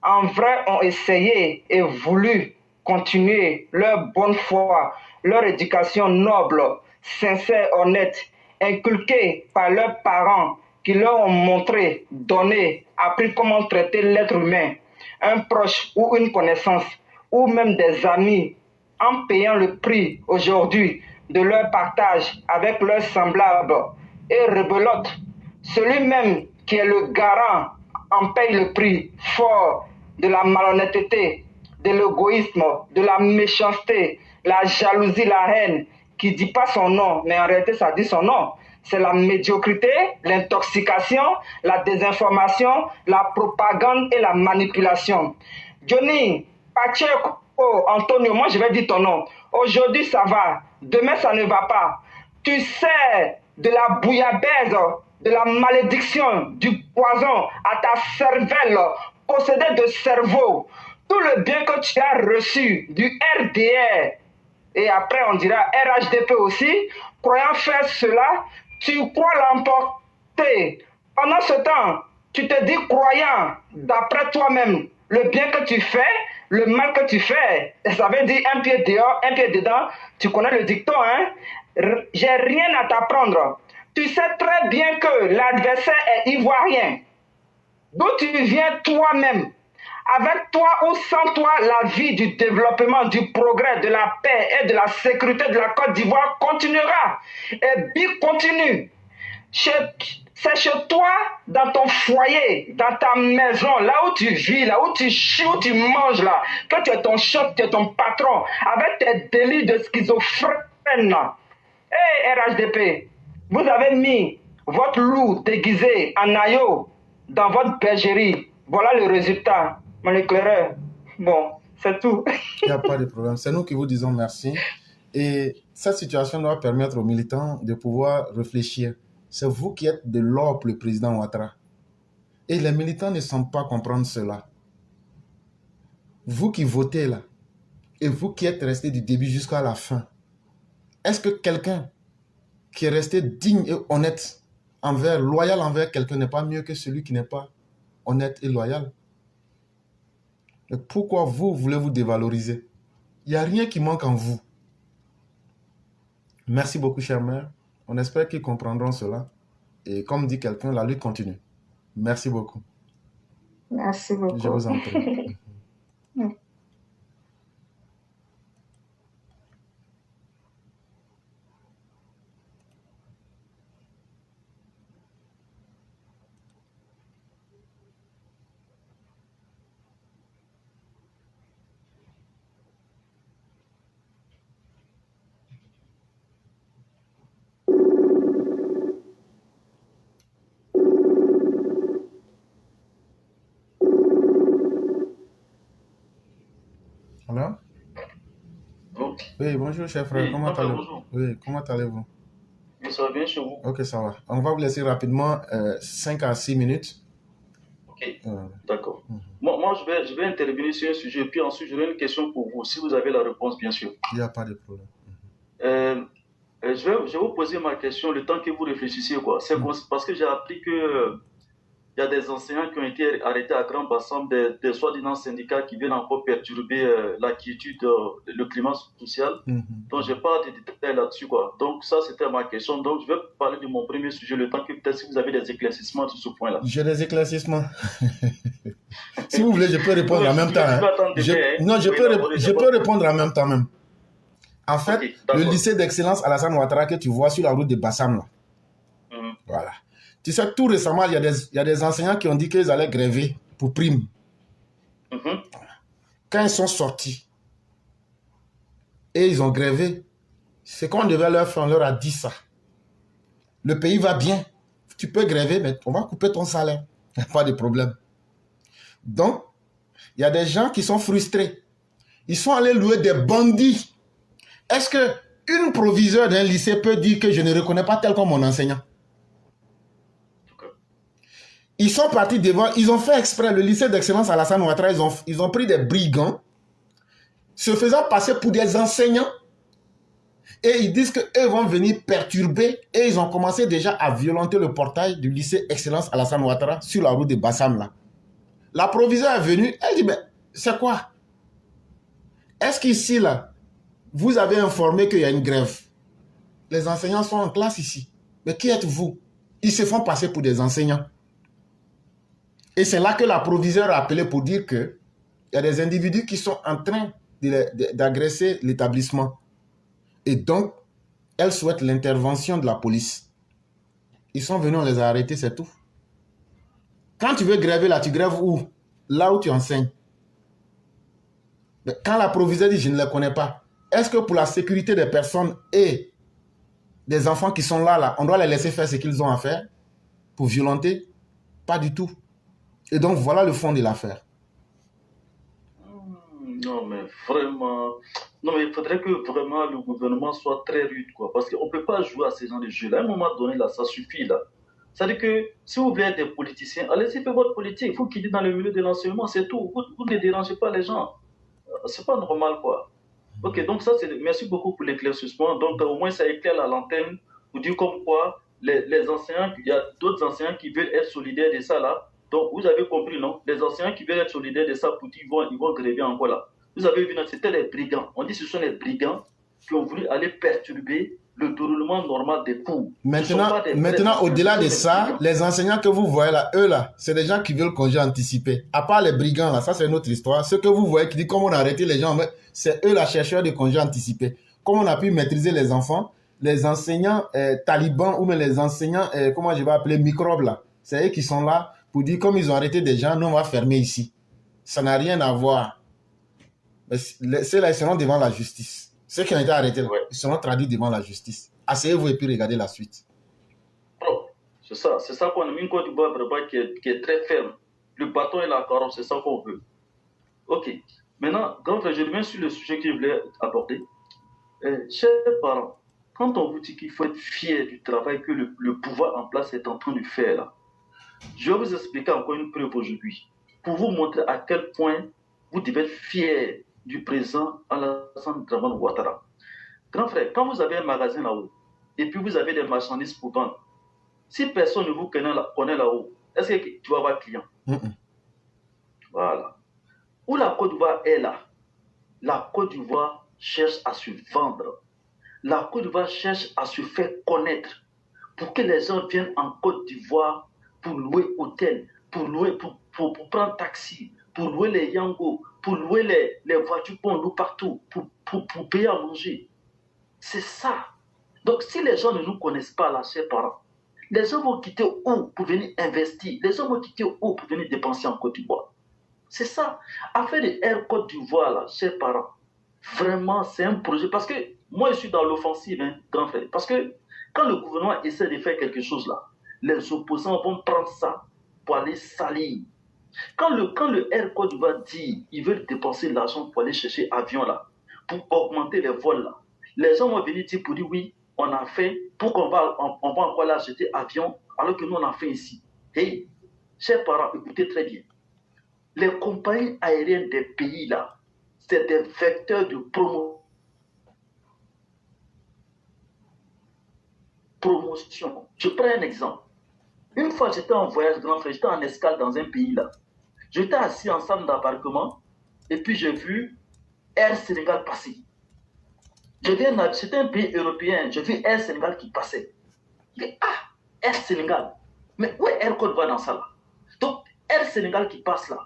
en vrai, ont essayé et voulu continuer leur bonne foi, leur éducation noble, sincère, honnête, inculquée par leurs parents qui leur ont montré, donné, appris comment traiter l'être humain, un proche ou une connaissance, ou même des amis, en payant le prix aujourd'hui de leur partage avec leurs semblables et rebelote. Celui-même qui est le garant en paye le prix fort de la malhonnêteté, de l'égoïsme, de la méchanceté, la jalousie, la haine, qui ne dit pas son nom, mais en réalité ça dit son nom. C'est la médiocrité, l'intoxication, la désinformation, la propagande et la manipulation. Johnny, Pacheco, Antonio, moi je vais dire ton nom. Aujourd'hui ça va, demain ça ne va pas. Tu sais de la bouillabaisse, de la malédiction, du poison à ta cervelle, possédée de cerveau. Tout le bien que tu as reçu du RDR, et après on dira RHDP aussi, croyant faire cela, tu crois l'emporter. Pendant ce temps, tu te dis croyant d'après toi-même le bien que tu fais, le mal que tu fais. Et ça veut dire un pied dehors, un pied dedans. Tu connais le dicton, hein? J'ai rien à t'apprendre. Tu sais très bien que l'adversaire est ivoirien. D'où tu viens toi-même. Avec toi ou sans toi, la vie du développement, du progrès, de la paix et de la sécurité de la Côte d'Ivoire continuera. Et BIC continue. C'est chez toi, dans ton foyer, dans ta maison, là où tu vis, là où tu chies, où tu manges, là, que tu es ton chef, tu es ton patron, avec tes délits de schizophrène. Hey, RHDP, vous avez mis votre loup déguisé en aïeau dans votre bergerie. Voilà le résultat, mon éclaireur. Bon, c'est tout. Il n'y a pas de problème. C'est nous qui vous disons merci. Et cette situation doit permettre aux militants de pouvoir réfléchir. C'est vous qui êtes de l'or pour le président Ouattara. Et les militants ne semblent pas comprendre cela. Vous qui votez là, et vous qui êtes restés du début jusqu'à la fin, est-ce que quelqu'un qui est resté digne et honnête, loyal envers quelqu'un n'est pas mieux que celui qui n'est pas honnête et loyal? Et pourquoi vous voulez vous dévaloriser? Il n'y a rien qui manque en vous. Merci beaucoup, chère mère. On espère qu'ils comprendront cela. Et comme dit quelqu'un, la lutte continue. Merci beaucoup. Merci beaucoup. Je vous en prie. Alors? Bon. Oui, bonjour, cher frère. Oui, comment enfin, allez-vous? bonjour. Oui, comment allez-vous? Oui, ça va bien chez vous? Ok, ça va. On va vous laisser rapidement 5 à 6 minutes. Ok, d'accord. Moi je vais intervenir sur un sujet, puis ensuite j'aurai une question pour vous, si vous avez la réponse, bien sûr. Il n'y a pas de problème. Je vais vous poser ma question le temps que vous réfléchissiez, quoi. C'est parce que j'ai appris que il y a des enseignants qui ont été arrêtés à Grand Bassam, des soi-disant syndicats qui viennent encore perturber la quiétude, le climat social. Donc, je n'ai pas de détails là-dessus, quoi. Donc, ça, c'était ma question. Donc, je vais parler de mon premier sujet, le temps que peut-être si vous avez des éclaircissements sur ce point-là. J'ai des éclaircissements. Si vous voulez, je peux répondre en même temps. Je peux répondre en même temps même. En fait, okay, le lycée d'excellence Alassane Ouattara que tu vois sur la route de Bassam, là. Voilà. Tu sais, tout récemment, il y a des enseignants qui ont dit qu'ils allaient gréver pour prime. Quand ils sont sortis et ils ont grévé, ce qu'on devait leur faire, on leur a dit ça. Le pays va bien. Tu peux gréver, mais on va couper ton salaire. Il n'y a pas de problème. Donc, il y a des gens qui sont frustrés. Ils sont allés louer des bandits. Est-ce qu'une proviseure d'un lycée peut dire que je ne reconnais pas tel comme mon enseignant? Ils sont partis devant, ils ont fait exprès, le lycée d'excellence Alassane Ouattara, ils ont pris des brigands, se faisant passer pour des enseignants, et ils disent qu'eux vont venir perturber, et ils ont commencé déjà à violenter le portail du lycée Excellence Alassane Ouattara sur la route de Bassam là. La proviseure est venue, elle dit, mais c'est quoi? Est-ce qu'ici là, vous avez informé qu'il y a une grève? Les enseignants sont en classe ici. Mais qui êtes-vous? Ils se font passer pour des enseignants. Et c'est là que la proviseure a appelé pour dire qu'il y a des individus qui sont en train d'agresser l'établissement. Et donc, elle souhaite l'intervention de la police. Ils sont venus, on les a arrêtés, c'est tout. Quand tu veux gréver là, tu grèves où? Là où tu enseignes. Mais quand la proviseure dit « je ne les connais pas », est-ce que pour la sécurité des personnes et des enfants qui sont là, on doit les laisser faire ce qu'ils ont à faire pour violenter? Pas du tout. Et donc, voilà le fond de l'affaire. Non, mais vraiment... Non, mais il faudrait que vraiment le gouvernement soit très rude, quoi. Parce qu'on ne peut pas jouer à ces gens de jeux. Là, à un moment donné, là, ça suffit, là. C'est-à-dire que si vous voulez être des politiciens, allez-y, faites votre politique. Il faut qu'il y ait dans le milieu de l'enseignement, c'est tout. Vous ne dérangez pas les gens. C'est pas normal, quoi. Ok, donc ça, c'est... Merci beaucoup pour l'éclaircissement. Donc, au moins, ça éclaire la lanterne pour dire comme quoi les enseignants, il y a d'autres enseignants qui veulent être solidaires de ça, là. Donc, vous avez compris, non? Les enseignants qui veulent être solidaires de ça, pour qu'ils vont gréver encore là. Vous avez vu, c'était les brigands. On dit que ce sont les brigands qui ont voulu aller perturber le déroulement normal des cours. Maintenant, au-delà de ça, les enseignants que vous voyez là, eux là, c'est des gens qui veulent congé anticipé. À part les brigands là, ça c'est une autre histoire. Ceux que vous voyez qui disent comment on a arrêté les gens, c'est eux là, chercheurs de congé anticipé. Comment on a pu maîtriser les enfants, les enseignants talibans ou même les enseignants, comment je vais appeler, microbes là. C'est eux qui sont là pour dire comme ils ont arrêté des gens, nous on va fermer ici. Ça n'a rien à voir. Ceux-là, ils seront devant la justice. Ceux qui ont été arrêtés, Ouais. ils seront traduits devant la justice. Asseyez-vous et puis regardez la suite. Bon, c'est ça qu'on a mis une Côte d'Ivoire vraiment qui est très ferme. Le bâton et la carotte, c'est ça qu'on veut. Ok. Maintenant, grand frère, je reviens sur le sujet que je voulais aborder. Chers parents, quand on vous dit qu'il faut être fier du travail que le pouvoir en place est en train de faire là, je vais vous expliquer encore une preuve aujourd'hui pour vous montrer à quel point vous devez être fier du président Alassane Dramane Ouattara. Grand frère, quand vous avez un magasin là-haut et puis vous avez des marchandises pour vendre, si personne ne vous connaît là-haut, est-ce que tu vas avoir client? Voilà. Où la Côte d'Ivoire est là, la Côte d'Ivoire cherche à se vendre. La Côte d'Ivoire cherche à se faire connaître pour que les gens viennent en Côte d'Ivoire pour louer hôtel, pour prendre taxi, pour louer les Yango, pour louer les voitures qu'on loue partout, pour payer à manger. C'est ça. Donc, si les gens ne nous connaissent pas, là, chers parents, les gens vont quitter où pour venir investir? Les gens vont quitter où pour venir dépenser en Côte d'Ivoire? C'est ça. Affaire de Air Côte d'Ivoire, là, chers parents, vraiment, c'est un projet. Parce que moi, je suis dans l'offensive, hein, grand frère. Parce que quand le gouvernement essaie de faire quelque chose là, les opposants vont prendre ça pour aller salir. Quand le Air Côte d'Ivoire dit qu'ils veulent dépenser l'argent pour aller chercher avion là, pour augmenter les vols là, les gens vont venir dire pour dire oui, on a fait, pour qu'on va encore aller acheter avion, alors que nous on a fait ici. Hey, chers parents, écoutez très bien. Les compagnies aériennes des pays là, c'est des vecteurs de promotion. Je prends un exemple. Une fois, j'étais en voyage grand frère, j'étais en escale dans un pays là. J'étais assis en salle d'embarquement et puis j'ai vu Air Sénégal passer. C'était un pays européen, j'ai vu Air Sénégal qui passait. Je dis, ah, Air Sénégal. Mais où est Air Côte d'Ivoire dans ça là? Donc, Air Sénégal qui passe là.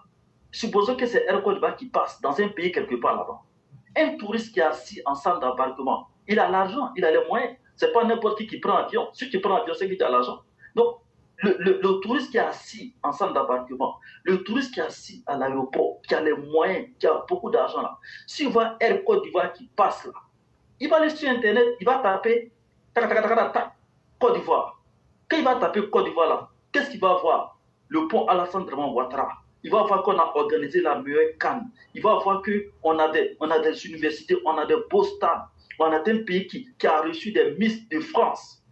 Supposons que c'est Air Côte d'Ivoire qui passe dans un pays quelque part là-bas. Un touriste qui est assis en salle d'embarquement, il a l'argent, il a les moyens. C'est pas n'importe qui prend avion. Si tu prends avion, c'est qui a l'argent. Donc, le touriste qui est assis en salle d'embarquement, le touriste qui est assis à l'aéroport, qui a les moyens, qui a beaucoup d'argent là, s'il voit Air Côte d'Ivoire qui passe là, il va aller sur Internet, il va taper Côte d'Ivoire. Quand il va taper Côte d'Ivoire là, qu'est-ce qu'il va voir? Le pont Alassane Dramane Ouattara. Il va voir qu'on a organisé la meilleure canne. Il va voir qu'on a des universités, on a des beaux stades. On a un pays qui a reçu des Miss de France.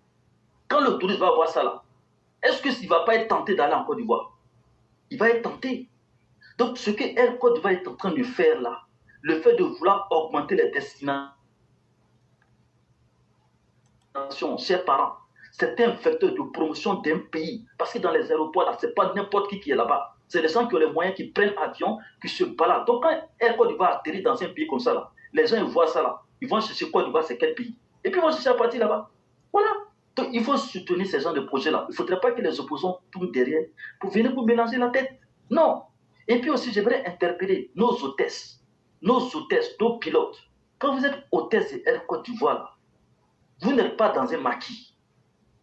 Quand le touriste va voir ça là, est-ce qu'il ne va pas être tenté d'aller en Côte d'Ivoire? Il va être tenté. Donc, ce que Air Côte d'Ivoire est en train de faire là, le fait de vouloir augmenter les destinations, chers parents, c'est un vecteur de promotion d'un pays. Parce que dans les aéroports, là, ce n'est pas n'importe qui est là-bas. C'est les gens qui ont les moyens, qui prennent avion, qui se baladent. Donc, quand Air Côte d'Ivoire atterrit dans un pays comme ça, là, les gens ils voient ça là. Ils vont chercher Côte d'Ivoire, c'est quel pays? Et puis ils vont chercher à partir là-bas. Voilà. Donc, il faut soutenir ces gens de projets-là. Il ne faudrait pas que les opposants tournent derrière pour venir vous mélanger la tête. Non. Et puis aussi, j'aimerais interpeller nos hôtesses, nos pilotes. Quand vous êtes hôtesse de Air Côte d'Ivoire, là, vous n'êtes pas dans un maquis.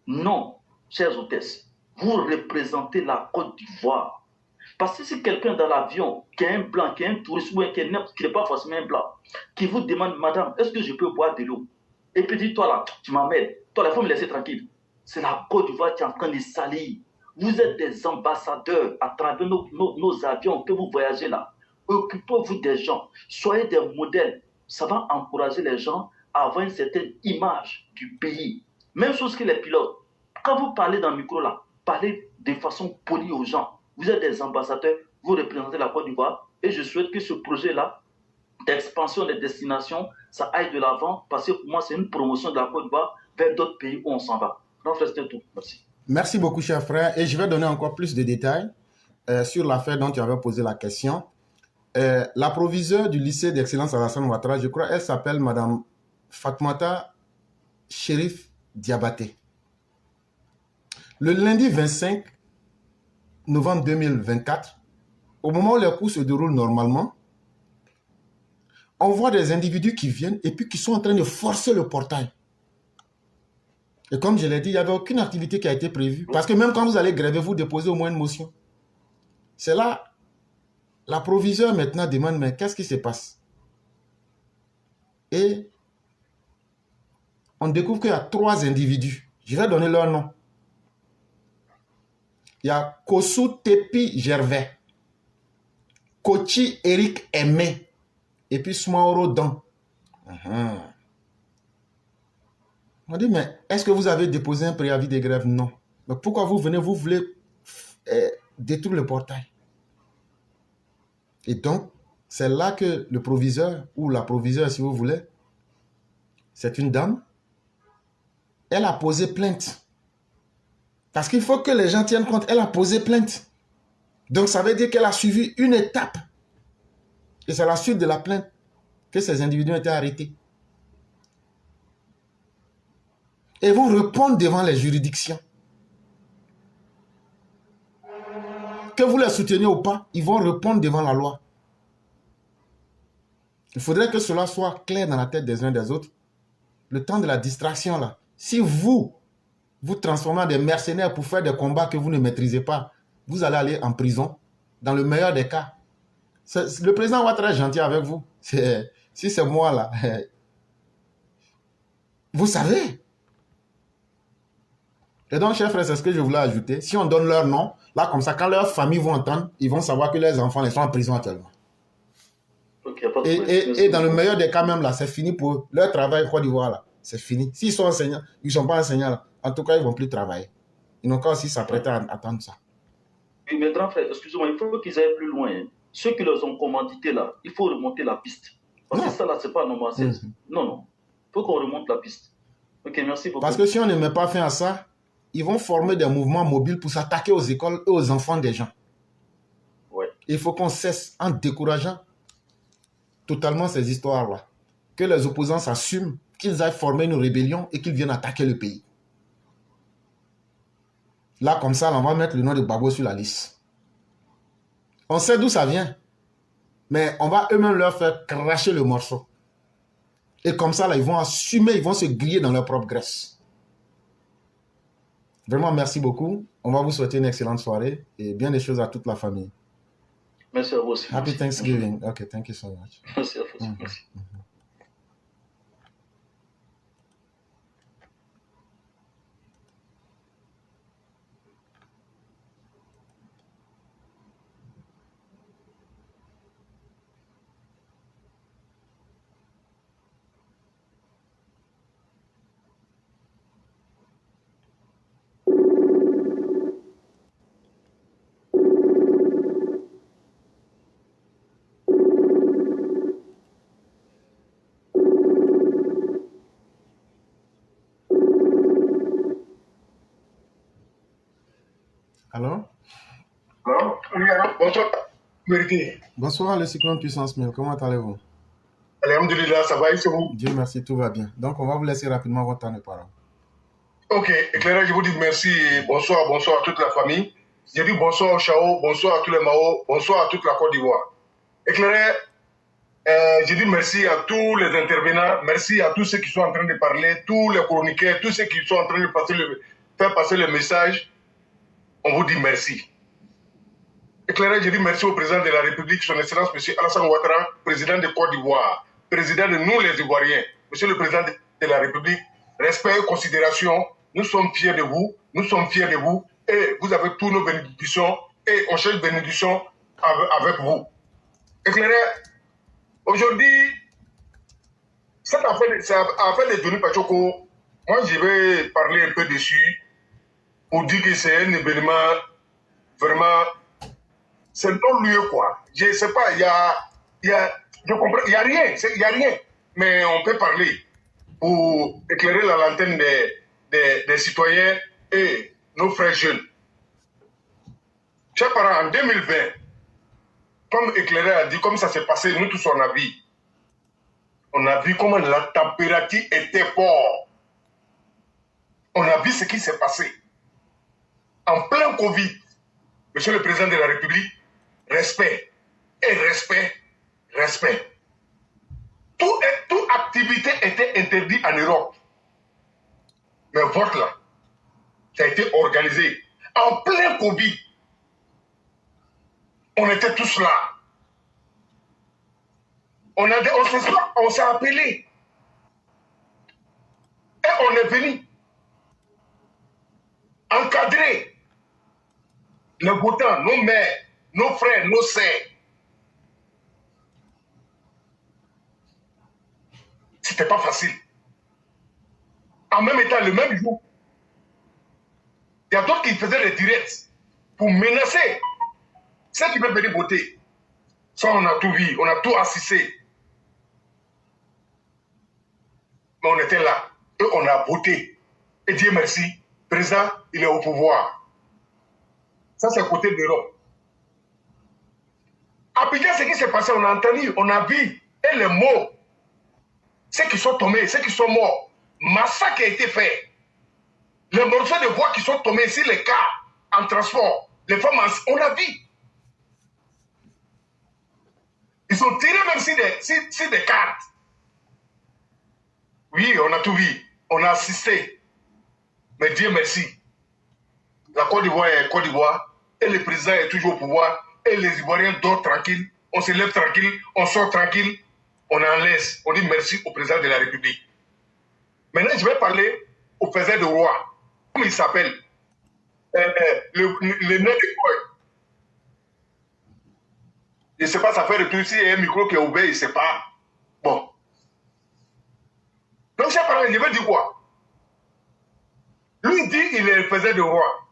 Non, chers hôtesses, vous représentez la Côte d'Ivoire. Parce que si quelqu'un dans l'avion, qui est un blanc, qui est un touriste ou qui n'est pas forcément un blanc, qui vous demande, madame, est-ce que je peux boire de l'eau? Et puis dit, toi là, tu m'emmènes, toi là, il faut me laisser tranquille. C'est la Côte d'Ivoire qui est en train de salir. Vous êtes des ambassadeurs à travers nos avions que vous voyagez là. Occupez-vous des gens, soyez des modèles. Ça va encourager les gens à avoir une certaine image du pays. Même chose que les pilotes. Quand vous parlez dans le micro là, parlez de façon polie aux gens. Vous êtes des ambassadeurs, vous représentez la Côte d'Ivoire et je souhaite que ce projet-là d'expansion des destinations, ça aille de l'avant parce que pour moi, c'est une promotion de la Côte d'Ivoire vers d'autres pays où on s'en va. Donc, c'est tout. Merci. Merci beaucoup, cher frère. Et je vais donner encore plus de détails sur l'affaire dont tu avais posé la question. La proviseure du lycée d'excellence Alassane Ouattara, je crois, elle s'appelle Madame Fatmata Chérif Diabaté. Le lundi 25 novembre 2024, au moment où les cours se déroulent normalement, on voit des individus qui viennent et puis qui sont en train de forcer le portail. Et comme je l'ai dit, il n'y avait aucune activité qui a été prévue. Parce que même quand vous allez gréver, vous déposez au moins une motion. C'est là, la proviseure maintenant demande, mais qu'est-ce qui se passe? Et on découvre qu'il y a 3 individus. Je vais donner leur nom. Il y a Kossou Tepi Gervais, Kochi Eric Aimé, et puis Smaoro Dan. On dit, mais est-ce que vous avez déposé un préavis de grève? Non. Mais pourquoi vous venez, vous voulez détruire le portail? Et donc, c'est là que le proviseur, ou la proviseure si vous voulez, c'est une dame, elle a posé plainte. Parce qu'il faut que les gens tiennent compte, elle a posé plainte. Donc ça veut dire qu'elle a suivi une étape. Et c'est la suite de la plainte que ces individus ont été arrêtés. Et vont répondre devant les juridictions. Que vous les souteniez ou pas, ils vont répondre devant la loi. Il faudrait que cela soit clair dans la tête des uns des autres. Le temps de la distraction là. Si vous transformez en des mercenaires pour faire des combats que vous ne maîtrisez pas, vous allez aller en prison. Dans le meilleur des cas. Le président va être très gentil avec vous. Si c'est moi là. Vous savez. Et donc, chers frères, c'est ce que je voulais ajouter. Si on donne leur nom, là, comme ça, quand leurs familles vont entendre, ils vont savoir que leurs enfants ils sont en prison actuellement. Okay, et dans le meilleur des cas, même là, c'est fini pour eux. Leur travail en Côte d'Ivoire, là, c'est fini. S'ils sont enseignants, ils ne sont pas enseignants, là. En tout cas, ils ne vont plus travailler. Ils n'ont qu'à aussi s'apprêter à attendre ça. Oui, mais grand frère, excusez-moi, il faut qu'ils aillent plus loin. Hein. Ceux qui les ont commandités, là, il faut remonter la piste. Parce que ça, là, c'est pas normal. Non. Il faut qu'on remonte la piste. Ok, merci beaucoup. Parce que si on ne met pas fin à ça, ils vont former des mouvements mobiles pour s'attaquer aux écoles et aux enfants des gens. Ouais. Il faut qu'on cesse en décourageant totalement ces histoires-là. Que les opposants s'assument qu'ils aillent former une rébellion et qu'ils viennent attaquer le pays. Là, comme ça, on va mettre le nom de Babo sur la liste. On sait d'où ça vient. Mais on va eux-mêmes leur faire cracher le morceau. Et comme ça, là, ils vont assumer, ils vont se griller dans leur propre graisse. Vraiment, merci beaucoup. On va vous souhaiter une excellente soirée et bien des choses à toute la famille. Merci à vous aussi. Happy Thanksgiving. Okay, thank you so much. Merci à vous. Merci. Alors? Oui, alors, bonsoir, Mérité. Bonsoir, le cyclone puissance 1000. Comment allez-vous? Alhamdulillah, ça va, et c'est vous? Dieu merci, tout va bien. Donc, on va vous laisser rapidement votre temps de parole. Ok, éclairage, je vous dis merci et bonsoir à toute la famille. Je dis bonsoir au Chao, bonsoir à tous les Mao, bonsoir à toute la Côte d'Ivoire. Éclairage, je dis merci à tous les intervenants, merci à tous ceux qui sont en train de parler, tous les chroniqueurs, tous ceux qui sont en train de faire passer le message. On vous dit merci. Éclairage, je dis merci au président de la République, son Excellence M. Alassane Ouattara, président de Côte d'Ivoire, président de nous les Ivoiriens. Monsieur le président de la République, respect et considération, nous sommes fiers de vous, et vous avez tous nos bénédictions, et on cherche bénédiction avec vous. Éclairage, aujourd'hui, cette affaire de Johnny Pachoko, moi je vais parler un peu dessus, pour dire que c'est un événement vraiment, c'est non-lieu quoi. Je sais pas, je comprends, il y a rien, mais on peut parler pour éclairer la lanterne des citoyens et nos frères jeunes. Chers parents, en 2020, comme éclairé a dit, comme ça s'est passé, nous tous on a vu comment la température était forte. On a vu ce qui s'est passé. En plein Covid, Monsieur le Président de la République, respect. Et respect, respect. Toute activité était interdite en Europe. Mais vote là, ça a été organisé. En plein Covid, on était tous là. On s'est appelé. Et on est venu encadrer les votants, nos mères, nos frères, nos sœurs. C'était pas facile. En même temps, le même jour, il y a d'autres qui faisaient des directs pour menacer ceux qui veulent venir voter. Ça, on a tout vu, on a tout assisté. Mais on était là. Et on a voté. Et Dieu merci, le président, il est au pouvoir. Ça, c'est côté de l'Europe. À Abidjan, ce qui s'est passé, on a entendu, on a vu. Et les mots, ceux qui sont tombés, ceux qui sont morts, massacre a été fait. Les morceaux de bois qui sont tombés sur les cars en transport, les femmes, on a vu. Ils ont tiré même sur des cartes. Oui, on a tout vu. On a assisté. Mais Dieu merci. La Côte d'Ivoire est Côte d'Ivoire. Et le président est toujours au pouvoir. Et les Ivoiriens dorment tranquilles. On se lève tranquille. On sort tranquille. On en laisse. On dit merci au président de la République. Maintenant, je vais parler au président de roi. Comment il s'appelle? Le nez de quoi? Je ne sais pas, ça fait retour ici. Il y a un micro qui est ouvert, il ne sait pas. Bon. Donc, je vais dire quoi? Lui dit qu'il est le président de roi.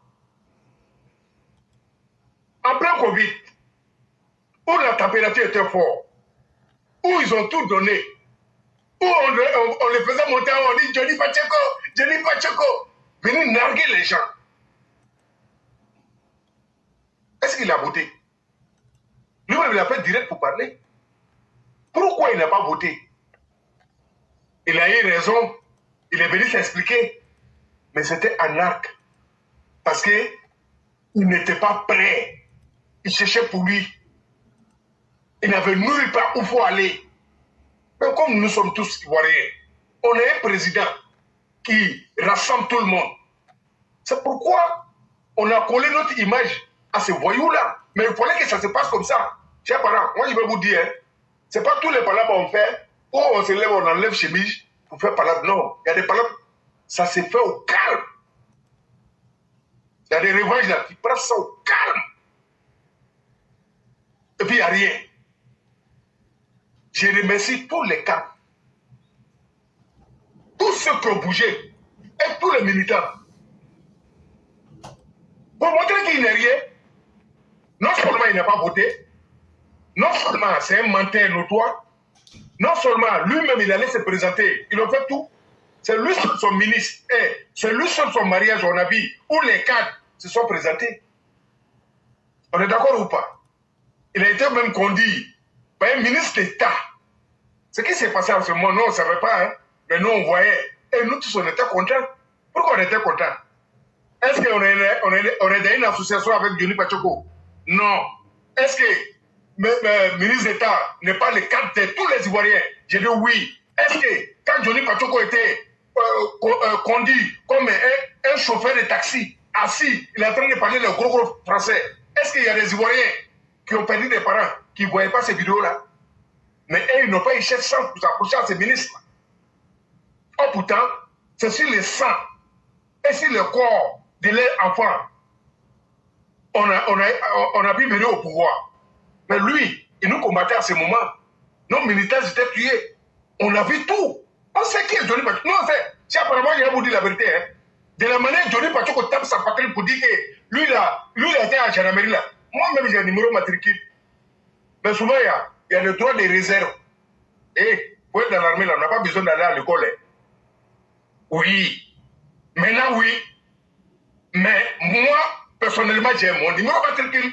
En plein Covid, où la température était forte, où ils ont tout donné, où on les faisait monter, on dit Johnny Pacheco, venez narguer les gens. Est-ce qu'il a voté? Lui-même, il a fait direct pour parler. Pourquoi il n'a pas voté? Il a eu raison, il est venu s'expliquer, mais c'était un arc. Parce qu'il n'était pas prêt. Il cherchait pour lui. Il n'avait nulle part où il faut aller. Mais comme nous sommes tous Ivoiriens, on est un président qui rassemble tout le monde. C'est pourquoi on a collé notre image à ces voyous-là. Mais il fallait que ça se passe comme ça. Chers parents, moi je vais vous dire, c'est pas tous les palabres qu'on fait, où on se lève, on enlève chemise pour faire palabres. Non, il y a des palabres, ça se fait au calme. Il y a des revanches là qui prennent ça au calme. Et puis il n'y a rien. Je remercie tous les cas, tous ceux qui ont bougé, et tous les militants. Pour montrer qu'il n'est rien, non seulement il n'a pas voté, non seulement c'est un menteur notoire, non seulement lui-même il allait se présenter, il a fait tout. C'est lui seul son ministre, et c'est lui seul son mariage, on a vu, où les cadres se sont présentés. On est d'accord ou pas? Il a été même conduit par un ministre d'État. Ce qui s'est passé en ce moment, nous on ne savait pas, hein? Mais nous on voyait, et nous tous on était contents. Pourquoi on était contents? Est-ce qu'on est dans une association avec Johnny Pacheco? Non. Est-ce que le ministre d'État n'est pas le cadre de tous les Ivoiriens? J'ai dit oui. Est-ce que quand Johnny Pacheco était conduit comme un chauffeur de taxi, assis, il est en train de parler le gros français, est-ce qu'il y a des Ivoiriens qui ont perdu des parents, qui ne voyaient pas ces vidéos-là? Mais eux, ils n'ont pas eu cette chance pour s'approcher à ces ministres. Oh, pourtant, c'est sur le sang et sur le corps de leurs enfants. On a pu venir au pouvoir. Mais lui, il nous combattait à ce moment. Nos militaires étaient tués. On a vu tout. On sait qui est Johnny Pacheco. Non, c'est apparemment, il a vous dit la vérité. Hein. De la manière dont Johnny Pacheco tape sa patrie pour dire que lui, il était à Gendarmerie là. Moi-même, j'ai un numéro matricule. Mais souvent, il y a le droit de réserve. Et pour être dans l'armée, là, on n'a pas besoin d'aller à l'école. Hein. Oui. Maintenant, oui. Mais moi, personnellement, j'ai mon numéro matricule.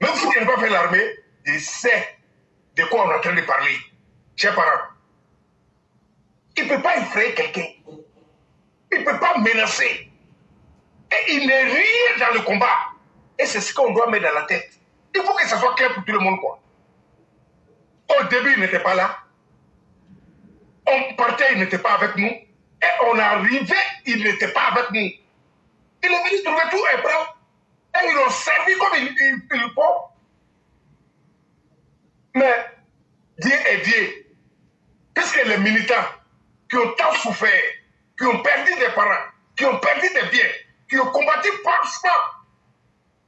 Même si je n'ai pas fait l'armée, je sais de quoi on est en train de parler. Chers parents, il ne peut pas effrayer quelqu'un. Il ne peut pas menacer. Et il n'est rien dans le combat. Et c'est ce qu'on doit mettre dans la tête. Il faut que ça soit clair pour tout le monde, quoi. Au début, il n'était pas là. On partait, il n'était pas avec nous. Et on arrivait, il n'était pas avec nous. Il est venu trouver tout et prêt. Et ils l'ont servi comme il faut. Mais Dieu est Dieu. Puisque les militants qui ont tant souffert, qui ont perdu des parents, qui ont perdu des biens, qui ont combattu franchement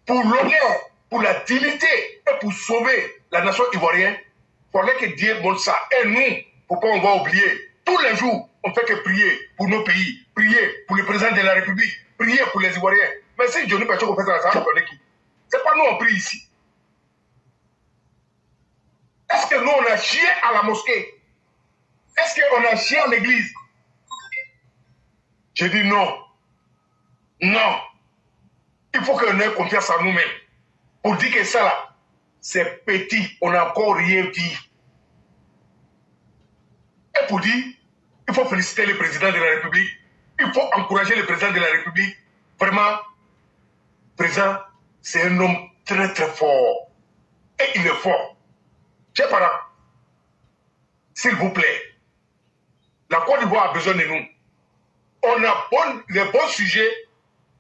pour l'honneur, pour la dignité et pour sauver la nation ivoirienne, il fallait que Dieu montre ça. Et nous, pourquoi on va oublier? Tous les jours, on ne fait que prier pour nos pays, prier pour le président de la République, prier pour les Ivoiriens. Mais si Johnny Pachoko fait ça, ça va connaître qui? C'est pas nous on prie ici. Est-ce que nous on a chié à la mosquée? Est-ce qu'on a chié en église? Je dis non. Non. Il faut qu'on ait confiance en nous-mêmes. Pour dire que ça là, c'est petit, on n'a encore rien dit. Et pour dire, il faut féliciter le président de la République, il faut encourager le président de la République. Vraiment, le président, c'est un homme très très fort. Et il est fort. Chers parents, s'il vous plaît, la Côte d'Ivoire a besoin de nous. On a les bons sujets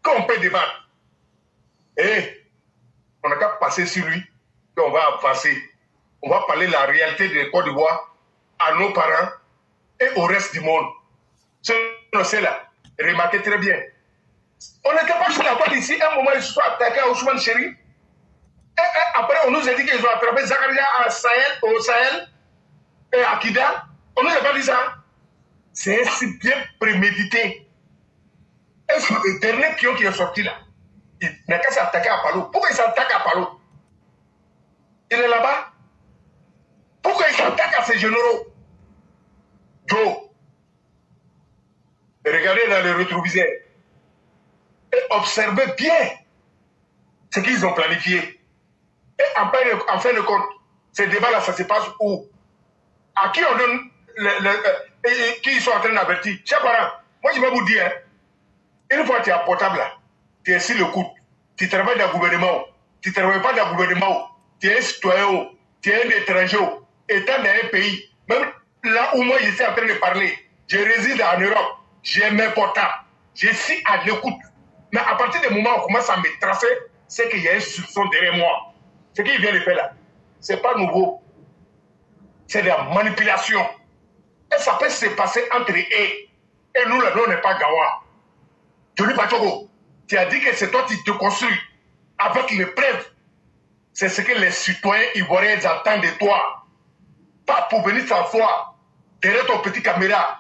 qu'on peut débattre. Et on n'a qu'à passer sur lui, et on va avancer. On va parler de la réalité de la Côte d'Ivoire à nos parents et au reste du monde. C'est là, remarquez très bien. On n'était pas sur la Côte ici, à un moment ils se sont attaqués à Ousmane Chéri. Et après on nous a dit qu'ils ont attrapé Zakaria au Sahel et à Kida. On nous a pas dit ça. C'est ainsi bien prémédité. Et c'est le dernier pion qui est sorti là. Il n'a qu'à s'attaquer à Palo. Pourquoi il s'attaque à Palo? Il est là-bas. Pourquoi il s'attaque à ces généraux? Joe, regardez dans le rétroviseur et observez bien ce qu'ils ont planifié. Et en fin de compte, ces débats-là, ça se passe où? À qui on donne qui ils sont en train d'avertir? Chers parents, moi je vais vous dire, une fois tu es à portable là, tu es sur le coude, tu travailles dans le gouvernement, tu ne travailles pas dans le gouvernement, tu es un citoyen, tu es un étranger, étant dans un pays, même là où moi je suis en train de parler, je réside en Europe, j'ai mes portables, je suis à l'écoute. Mais à partir du moment où on commence à me tracer, c'est qu'il y a un soupçon derrière moi. Ce qu'il vient de faire là, ce n'est pas nouveau. C'est de la manipulation. Et ça peut se passer entre eux. Et nous, là, on n'est pas Gawa. Johnny Pachoko, tu as dit que c'est toi qui te construis avec les preuves. C'est ce que les citoyens ivoiriens attendent de toi. Pas pour venir s'asseoir derrière ton petit caméra,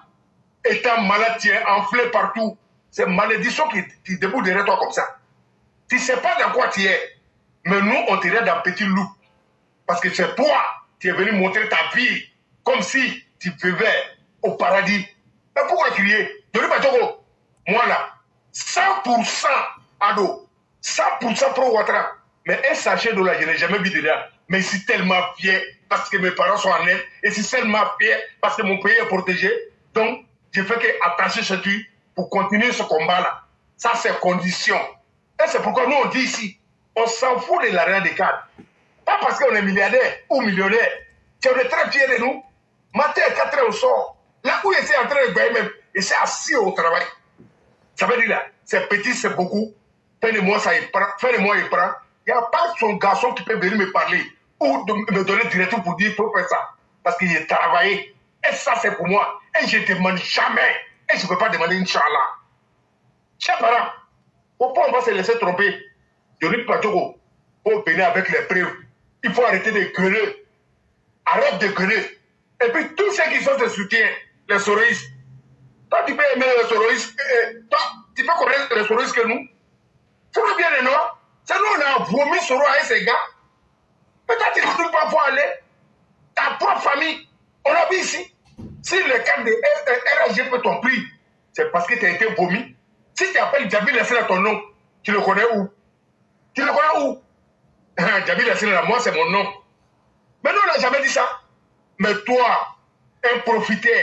étant malade, tu es enflé partout. C'est malédiction qui debout derrière toi comme ça. Tu ne sais pas dans quoi tu es. Mais nous, on t'irait dans petit loup. Parce que c'est toi qui es venu montrer ta vie comme si tu vivais au paradis. Mais pourquoi crier? Johnny Pachoko, moi là, 100% ado, 100% pro Ouattara. Mais un sachet de là, je n'ai jamais vu dedans. Mais je suis tellement fier parce que mes parents sont en aide. Et je suis tellement fier parce que mon pays est protégé. Donc, je fais qu'attacher ce truc pour continuer ce combat-là. Ça, c'est condition. Et c'est pourquoi nous, on dit ici, on s'en fout de l'argent des cadres. Pas parce qu'on est milliardaire ou millionnaire. Tu es très fier de nous. Matin à 4 heures au sort. Là où il est en train de gagner même, il s'est assis au travail. Ça veut dire là, c'est petit, c'est beaucoup. Fin de mois, ça il prend. Fin de mois, il prend. Il n'y a pas son garçon qui peut venir me parler ou me donner directement pour dire qu'il faut faire ça. Parce qu'il est travaillé. Et ça, c'est pour moi. Et je ne demande jamais. Et je ne peux pas demander Inch'Allah. Chers parents, pourquoi on va se laisser tromper? Johnny Pachoko, pour venir avec les preuves. Il faut arrêter de gueuler. Arrête de gueuler. Et puis tous ceux qui sont de soutien, les soroïstes. Toi, tu peux aimer les soroïstes. Toi, tu peux connaître les soroïstes que nous. C'est pas bien les noirs. C'est nous, on a vomi Soro avec ces gars. Peut-être qu'ils ne trouvent pas voir aller. Ta propre famille. On a vu ici. Si le cadre de RAG peut ton prix, c'est parce que tu as été vomi. Si tu appelles Djabil Lassina ton nom, tu le connais où? Tu le connais où? Djabil Lassina, moi, c'est mon nom. Mais nous, on n'a jamais dit ça. Mais toi, un profiteur,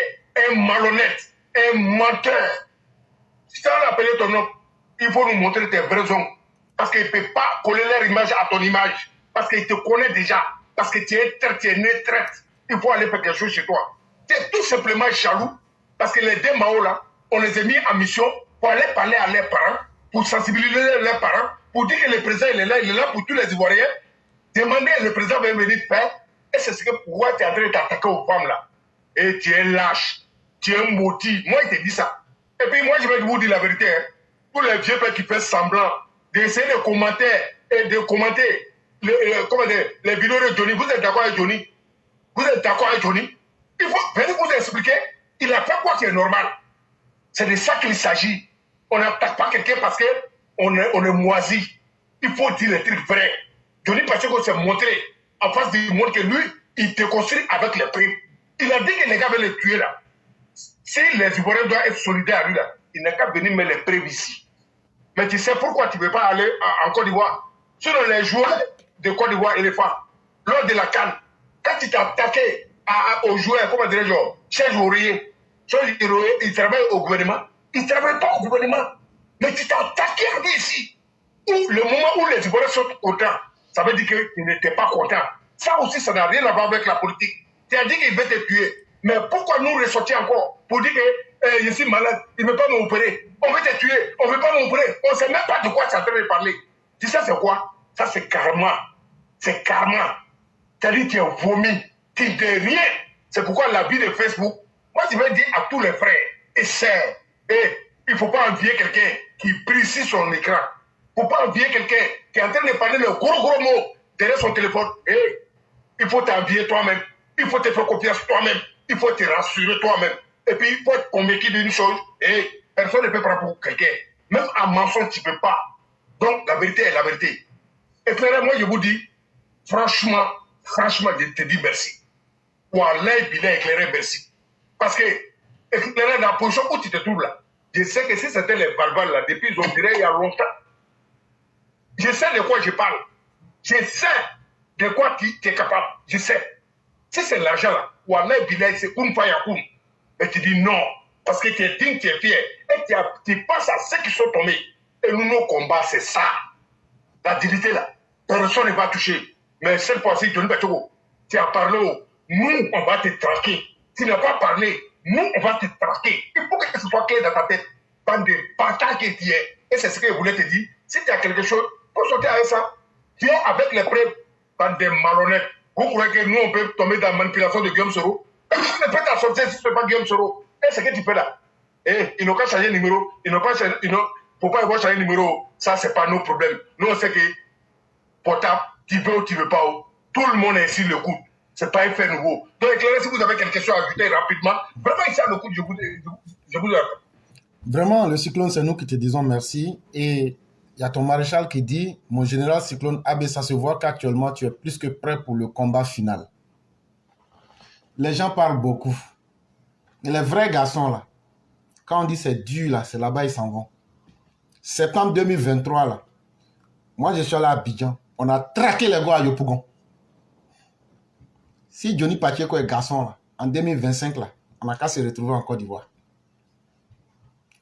un malhonnête, un menteur, Si tu as appelé ton nom, il faut nous montrer tes vrais ongles. Parce qu'il ne peut pas coller leur image à ton image. Parce qu'il te connaît déjà. Parce que tu es traite, tu es né traite. Il faut aller faire quelque chose chez toi. Tu es tout simplement jaloux. Parce que les deux Mao là, on les a mis en mission pour aller parler à leurs parents, pour sensibiliser leurs parents, pour dire que le président il est là pour tous les Ivoiriens. Demander le président va venir faire. Et c'est ce que pourquoi tu es en train de t'attaquer aux femmes là. Et tu es lâche. Tu es maudit. Moi, il te dit ça. Et puis moi, je vais vous dire la vérité. Hein. Tous les vieux pères qui font semblant d'essayer de commenter et de commenter les vidéos de Johnny. Vous êtes d'accord avec Johnny? Vous êtes d'accord avec Johnny? Il faut venir vous expliquer. Il a fait quoi qui est normal? C'est de ça qu'il s'agit. On n'attaque pas quelqu'un parce qu'on est moisi. Il faut dire les trucs vrais. Johnny Pacheco s'est montré en face du monde que lui, il te construit avec les primes. Il a dit que les gars veulent le tuer là. Si les Ivoiriens doivent être solidaires à lui là, il n'a qu'à venir mettre les primes ici. Mais tu sais pourquoi tu ne veux pas aller en Côte d'Ivoire? Sur les joueurs de Côte d'Ivoire éléphant, lors de la CAN, quand tu t'es attaqué aux joueurs, comment dirais-je, Serge Aurier, il travaille au gouvernement. Il ne travaille pas au gouvernement. Mais tu t'es attaqué à lui ici. Le moment où les Ivoiriens sont contents, ça veut dire que tu n'étais pas content. Ça aussi, ça n'a rien à voir avec la politique. Tu as dit qu'il veut te tuer. Mais pourquoi nous ressortir encore pour dire que je suis malade, il ne veut pas m'opérer. On veut te tuer, on ne veut pas m'opérer. On ne sait même pas de quoi tu es en train de parler. Tu sais c'est quoi? Ça c'est karma. C'est karma. C'est-à-dire que tu es vomi. Tu n'es rien. C'est pourquoi la vie de Facebook, moi je vais dire à tous les frères et sœurs, il ne faut pas envier quelqu'un qui brille sur son écran. Il ne faut pas envier quelqu'un qui est en train de parler le gros mots derrière son téléphone. Il faut t'envier toi-même. Il faut te faire confiance toi-même. Il faut te rassurer toi-même. Et puis, il faut être convaincu d'une chose. Personne ne peut prendre pour quelqu'un. Même en mensonge, tu ne peux pas. Donc, la vérité est la vérité. Et frère, moi, je vous dis, franchement, je te dis merci. Wallah, il a éclairé, merci. Parce que, éclairé dans la position où tu te trouves là, je sais que si c'était les barbares là, depuis, ils ont tiré il y a longtemps. Je sais de quoi je parle. Je sais de quoi tu es capable. Je sais. Si c'est l'argent là, Wallah, c'est Koun Fayakoun. Mais tu dis non, parce que tu es digne, tu es fier. Et tu passes à ceux qui sont tombés. Et nous, nos combats, c'est ça. La dignité là, personne ne va toucher. Mais cette fois-ci, Johnny Pacheco, tu as parlé, nous, on va te traquer. Tu n'as pas parlé, nous, on va te traquer. Il faut que ce soit clair dans ta tête. Bande de bâtards que tu es. Et c'est ce que je voulais te dire. Si tu as quelque chose, pour sortir avec ça, viens avec les preuves. Bande de malhonnêtes. Vous croyez que nous, on peut tomber dans la manipulation de Guillaume Soro? Tu ne peux pas sortir si ce n'est pas Guillaume Soro. Et c'est ce que tu fais là. Ils n'ont qu'à changer de numéro. Il ne faut pas avoir changé de numéro. Ça, ce n'est pas nos problèmes. Nous, on sait que portable, tu veux ou tu ne veux pas. Tout le monde est ici le coup. Ce n'est pas un fait nouveau. Donc, éclairez si vous avez quelque chose à ajouter rapidement. Vraiment, ici à le coup, je vous le rappelle. Vraiment, le cyclone, c'est nous qui te disons merci. Et il y a ton maréchal qui dit, mon général cyclone AB, ça se voit qu'actuellement, tu es plus que prêt pour le combat final. Les gens parlent beaucoup. Et les vrais garçons, là, quand on dit c'est dur, là, c'est là-bas, ils s'en vont. Septembre 2023, là, moi, je suis allé à Abidjan. On a traqué les gars à Yopougon. Si Johnny Pacheco est garçon, là, en 2025, là, on n'a qu'à se retrouver en Côte d'Ivoire.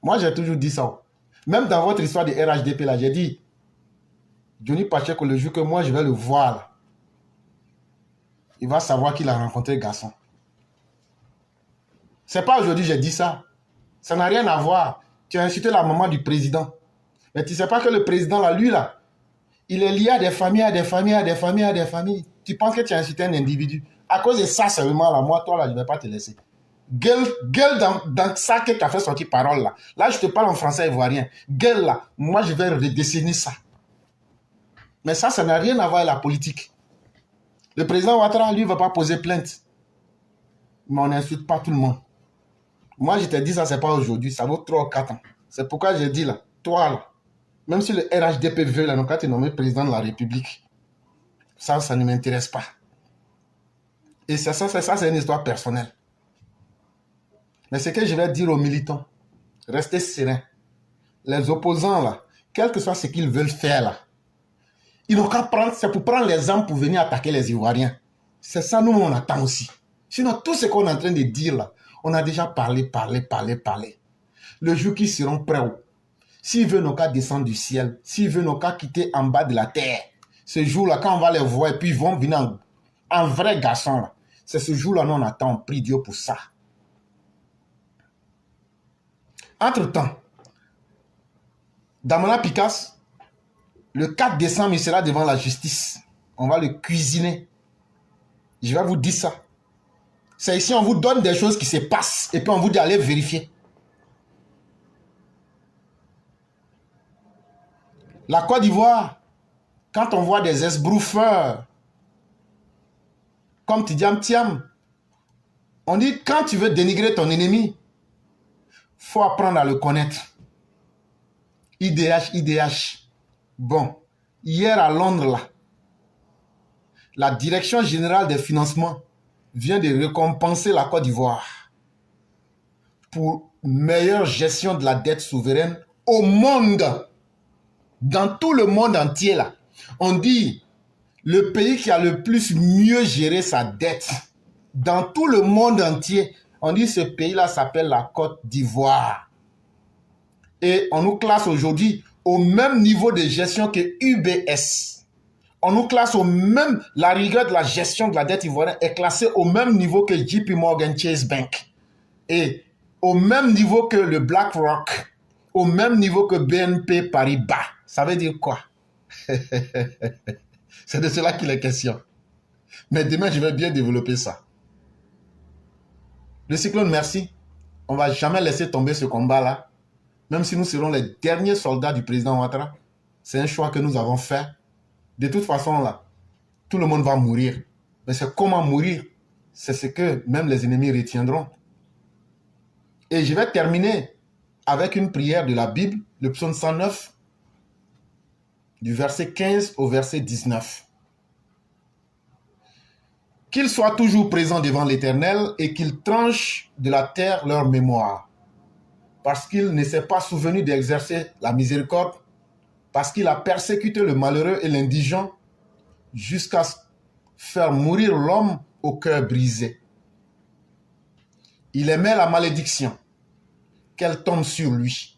Moi, j'ai toujours dit ça. Même dans votre histoire de RHDP, là, j'ai dit, Johnny Pacheco, le jour que moi, je vais le voir, là, il va savoir qu'il a rencontré le garçon. C'est pas aujourd'hui que j'ai dit ça. Ça n'a rien à voir. Tu as insulté la maman du président. Mais tu ne sais pas que le président, là, lui, là, il est lié à des familles, à des familles, à des familles, à des familles. Tu penses que tu as insulté un individu. À cause de ça seulement, là, moi, toi, là, je ne vais pas te laisser. Gueule dans ça que tu as fait sortir parole, là. Là, je te parle en français ivoirien. Gueule, là. Moi, je vais redessiner ça. Mais ça n'a rien à voir avec la politique. Le président Ouattara, lui, ne va pas poser plainte. Mais on n'insulte pas tout le monde. Moi, je t'ai dit ça, c'est pas aujourd'hui. Ça vaut 3 ou 4 ans. C'est pourquoi j'ai dit là, toi là, même si le RHDP veut là, quand tu es nommé président de la République, ça ne m'intéresse pas. Et ça, c'est une histoire personnelle. Mais ce que je vais dire aux militants, restez sereins. Les opposants là, quel que soit ce qu'ils veulent faire là, ils n'ont qu'à prendre, c'est pour prendre les armes pour venir attaquer les Ivoiriens. C'est ça, nous, on attend aussi. Sinon, tout ce qu'on est en train de dire là, on a déjà parlé. Le jour qu'ils seront prêts, S'il veut nos cas descendre du ciel, s'il veut nos cas quitter en bas de la terre, ce jour-là, quand on va les voir, et puis ils vont venir en vrai garçon, là. C'est ce jour-là, nous on attend, on prie Dieu pour ça. Entre-temps, Damana Picasse, le 4 décembre, il sera devant la justice. On va le cuisiner. Je vais vous dire ça. C'est ici, on vous donne des choses qui se passent et puis on vous dit allez vérifier. La Côte d'Ivoire, quand on voit des esbrouffeurs comme Tidiam Thiam, on dit quand tu veux dénigrer ton ennemi, faut apprendre à le connaître. IDH. Bon, hier à Londres, là, la Direction générale des financements vient de récompenser la Côte d'Ivoire pour meilleure gestion de la dette souveraine au monde. Dans tout le monde entier, là, on dit le pays qui a le plus mieux géré sa dette. Dans tout le monde entier, on dit ce pays-là s'appelle la Côte d'Ivoire. Et on nous classe aujourd'hui au même niveau de gestion que UBS. On nous classe au même, la rigueur de la gestion de la dette ivoirienne est classée au même niveau que JP Morgan Chase Bank. Et au même niveau que le BlackRock, au même niveau que BNP Paribas. Ça veut dire quoi? C'est de cela qu'il est question. Mais demain, je vais bien développer ça. Le cyclone, merci. On ne va jamais laisser tomber ce combat-là. Même si nous serons les derniers soldats du président Ouattara. C'est un choix que nous avons fait. De toute façon, là, tout le monde va mourir. Mais c'est comment mourir? C'est ce que même les ennemis retiendront. Et je vais terminer avec une prière de la Bible, le psaume 109, du verset 15 au verset 19. Qu'ils soient toujours présents devant l'Éternel et qu'ils tranchent de la terre leur mémoire. Parce qu'il ne s'est pas souvenu d'exercer la miséricorde, parce qu'il a persécuté le malheureux et l'indigent, jusqu'à faire mourir l'homme au cœur brisé. Il aimait la malédiction, qu'elle tombe sur lui.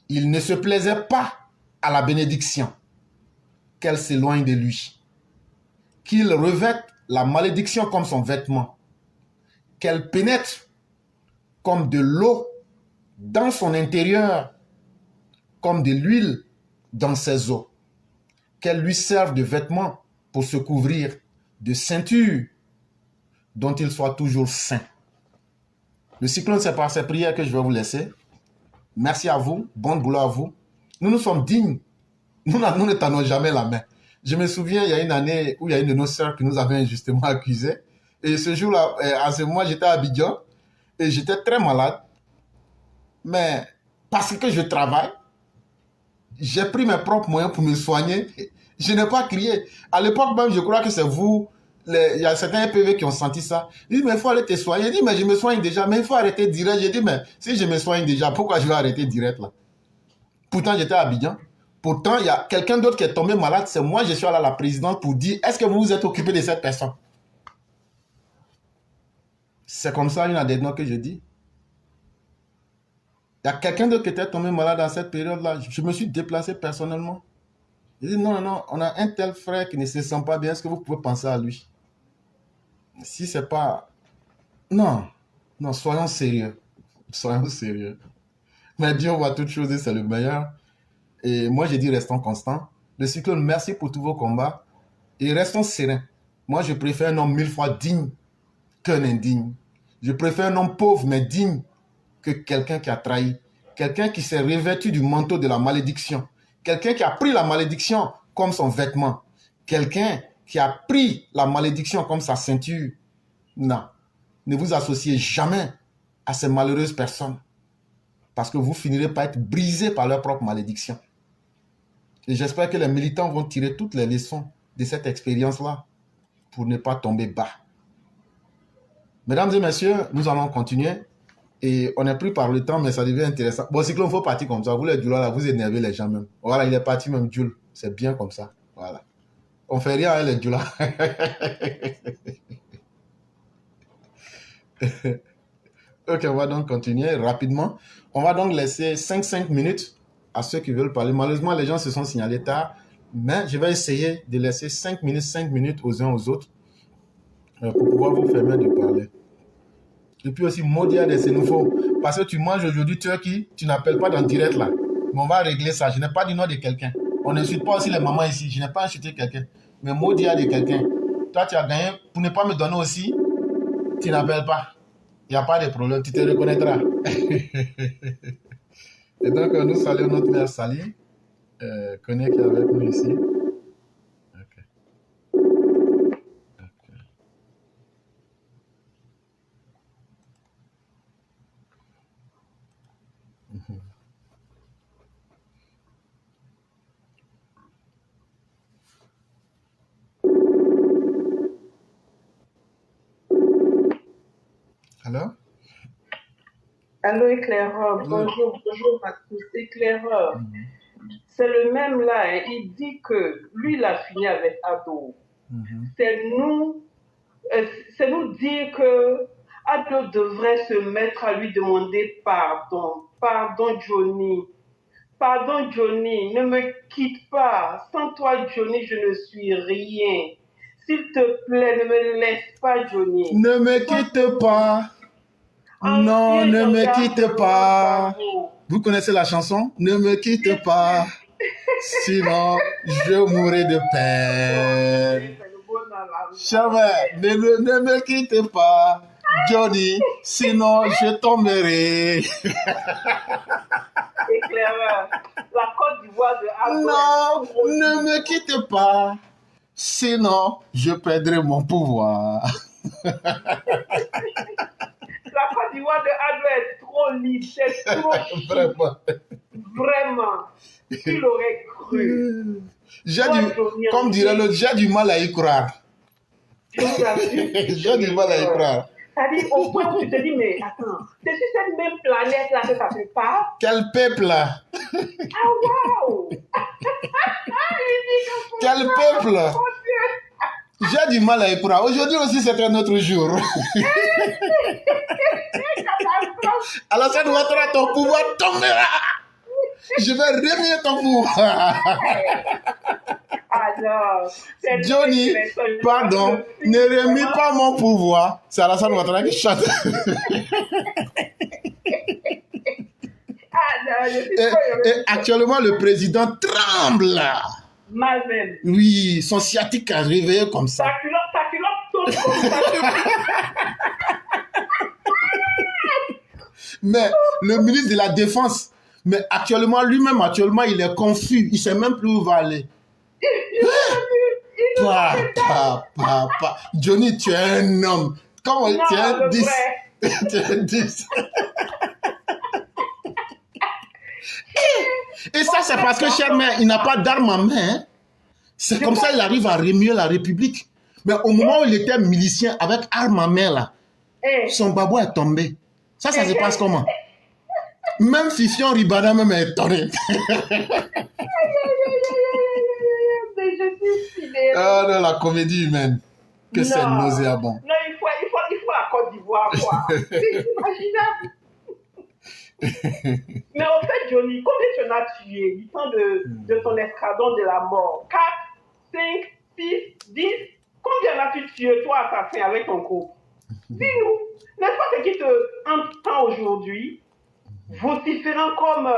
Il ne se plaisait pas à la bénédiction, qu'elle s'éloigne de lui. Qu'il revête la malédiction comme son vêtement, qu'elle pénètre comme de l'eau dans son intérieur, comme de l'huile dans ses os, qu'elle lui serve de vêtement pour se couvrir, de ceinture dont il soit toujours saint. Le cyclone, c'est par ces prières que je vais vous laisser. Merci à vous, bon boulot à vous. Nous sommes dignes, nous ne tendons jamais la main. Je me souviens, il y a une année où il y a une de nos sœurs qui nous avait injustement accusés. Et ce jour-là, à ce moment, j'étais à Abidjan et j'étais très malade. Mais parce que je travaille, j'ai pris mes propres moyens pour me soigner. Je n'ai pas crié. À l'époque même, je crois que c'est vous, il y a certains PV qui ont senti ça. Ils disent, mais il faut aller te soigner. Je dis, mais je me soigne déjà, mais il faut arrêter direct. J'ai dit, mais si je me soigne déjà, pourquoi je vais arrêter direct là? Pourtant, j'étais à Abidjan. Pourtant, il y a quelqu'un d'autre qui est tombé malade. C'est moi, je suis allé à la présidente pour dire, est-ce que vous vous êtes occupé de cette personne? C'est comme ça une anecdote que je dis. Il y a quelqu'un d'autre qui était tombé malade dans cette période-là. Je me suis déplacé personnellement. J'ai dit, non, on a un tel frère qui ne se sent pas bien. Est-ce que vous pouvez penser à lui? Si c'est pas... Non, soyons sérieux. Soyons sérieux. Mais Dieu voit toutes choses et c'est le meilleur. Et moi, j'ai dit, restons constants. Le cyclone, merci pour tous vos combats. Et restons sereins. Moi, je préfère un homme 1000 fois digne qu'un indigne. Je préfère un homme pauvre mais digne que quelqu'un qui a trahi. Quelqu'un qui s'est revêtu du manteau de la malédiction. Quelqu'un qui a pris la malédiction comme son vêtement. Quelqu'un qui a pris la malédiction comme sa ceinture. Non. Ne vous associez jamais à ces malheureuses personnes. Parce que vous finirez par être brisés par leur propre malédiction. Et j'espère que les militants vont tirer toutes les leçons de cette expérience-là pour ne pas tomber bas. Mesdames et messieurs, nous allons continuer. Et on n'est plus par le temps, mais ça devient intéressant. Bon, cyclone, il faut partir comme ça. Vous, les Djoula, là, vous énervez les gens même. Voilà, il est parti même, Djoul. C'est bien comme ça. Voilà. On fait rien avec les Djoula. Ok, on va donc continuer rapidement. On va donc laisser 5 minutes à ceux qui veulent parler. Malheureusement, les gens se sont signalés tard, mais je vais essayer de laisser 5 minutes aux uns aux autres pour pouvoir vous permettre de parler. Et puis aussi, Modia des Sénoufos, parce que tu manges aujourd'hui turkey, tu n'appelles pas dans direct là. Mais on va régler ça. Je n'ai pas dit nom de quelqu'un. On n'insulte pas aussi les mamans ici. Je n'ai pas insulté quelqu'un. Mais Modia de quelqu'un. Toi, tu as gagné. Pour ne pas me donner aussi, tu n'appelles pas. Il n'y a pas de problème. Tu te reconnaîtras. Et donc, nous saluons notre mère Sally, Koné qui est avec nous ici. Ok. Alors? Allô, éclaireur. Bonjour à tous. Éclaireur. C'est le même là. Hein. Il dit que lui, il a fini avec Ado. C'est nous dire que Ado devrait se mettre à lui demander pardon. Pardon, Johnny. Pardon, Johnny. Ne me quitte pas. Sans toi, Johnny, je ne suis rien. S'il te plaît, ne me laisse pas, Johnny. Ne me quitte pas. Non, ne me quitte pas. Vous connaissez la chanson? Ne me quitte pas, sinon je mourrai de peine. Jamais, ne me quitte pas, Johnny, sinon je tomberai. Éclaireur, la Côte d'Ivoire de Ado. Non, ne me quitte pas, sinon je perdrai mon pouvoir. La Côte d'Ivoire de Ado est trop libre, c'est trop chic. Vraiment. Vraiment. Qui l'aurait cru? Comme dirait l'autre, j'ai du mal à y croire. J'ai du mal à y croire. C'est-à-dire au point où tu te dis, mais attends, c'est sur cette même planète-là que ça se passe? Quel peuple là? Ah, waouh! Quel peuple! J'ai du mal à y croire. Aujourd'hui aussi, c'est un autre jour. Alassane Ouattara, ton pouvoir tombera. Je vais remettre ton pouvoir. Alors, Johnny, pardon, ne remis pas mon pouvoir. C'est Alassane Ouattara qui chante. Et actuellement, le président tremble. Mal-même. Oui, son sciatique a réveillé comme ça. Ta culotte tombe comme ça. Mais le ministre de la Défense, mais actuellement, lui-même, il est confus. Il ne sait même plus où il va aller. Papa. Johnny, tu es un homme. Comment tu es un 10? Tu es un 10. Et ça, c'est parce que, cher mère, il n'a pas d'arme en main. Hein. C'est comme ça qu'il arrive à remuer la République. Mais au moment où il était milicien avec arme en main, là, son babou est tombé. Ça se passe comment? Même Fifion Ribada même est étonné. Ah non, la comédie humaine. Que c'est nauséabond. Non, il faut la Côte d'Ivoire, quoi. C'est imaginable. Mais en fait, Johnny, combien tu en as tué du temps de ton escadron de la mort? 4, 5, 6, 10? Combien as-tu tué, toi, assassin, avec ton groupe? Dis-nous, n'est-ce pas ce qui te entend aujourd'hui? Vociférant comme,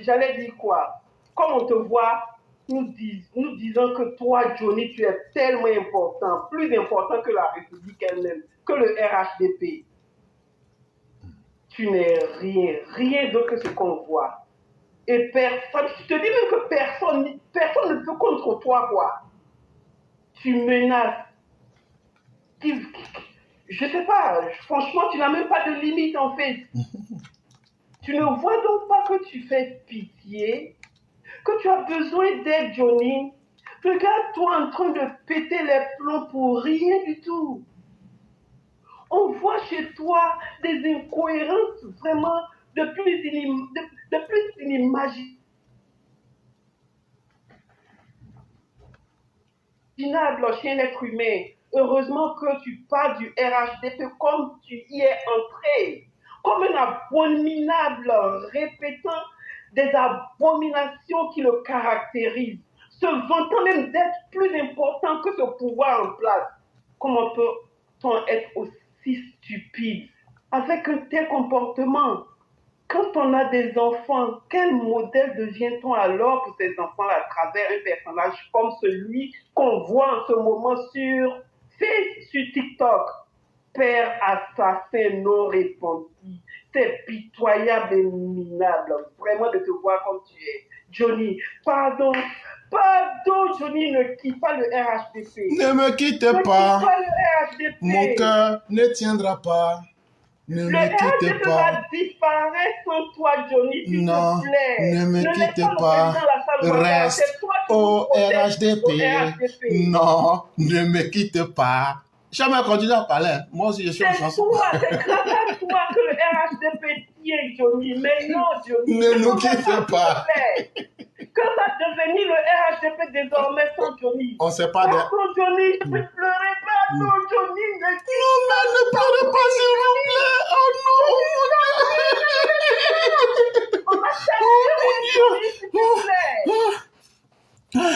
j'allais dire quoi? Comme on te voit, nous disons que toi, Johnny, tu es tellement important, plus important que la République elle-même, que le RHDP. Tu n'es rien d'autre que ce qu'on voit. Et personne, je te dis même que personne ne peut contre toi, quoi. Tu menaces. Je sais pas, franchement, tu n'as même pas de limite, en fait. Tu ne vois donc pas que tu fais pitié, que tu as besoin d'aide, Johnny. Regarde-toi en train de péter les plombs pour rien du tout. On voit chez toi des incohérences vraiment de plus inimaginables chez un être humain. heureusement que tu parles du RHDP comme tu y es entré, comme un abominable répétant des abominations qui le caractérisent, se vantant même d'être plus important que ce pouvoir en place. Comment peut-on être aussi stupide avec un tel comportement? Quand on a des enfants, quel modèle devient-on alors pour ces enfants à travers un personnage comme celui qu'on voit en ce moment sur TikTok? Père assassin non repenti, c'est pitoyable et minable, vraiment de te voir comme tu es. Johnny, pardon, Johnny, ne quitte pas le RHDP. Ne me quitte Ne pas. quitte pas le RHDP. Mon cœur ne tiendra pas. Ne Le me quitte RHDP pas. va disparaître sans toi, Johnny, s'il Non, te plaît. ne me laisse quitte le pas. président à la salle Ouattara, Reste c'est toi qui au nous protèges RHDP. au RHDP. Non, ne me quitte pas. Jamais continuer à parler. Moi aussi, je suis en C'est chanson. toi, c'est grâce à toi que le RHDP tient, Johnny. Mais non, Johnny. Ne nous quitte pas. Que va devenir le RHDP désormais sans Johnny? On ne sait pas de... Pardon, Johnny, je peux pleurer. Pardon, Johnny, ne quitte Non, mais ne pleurez pas, s'il vous plaît. Oh non, pas. On va t'aider, Johnny, s'il te plaît.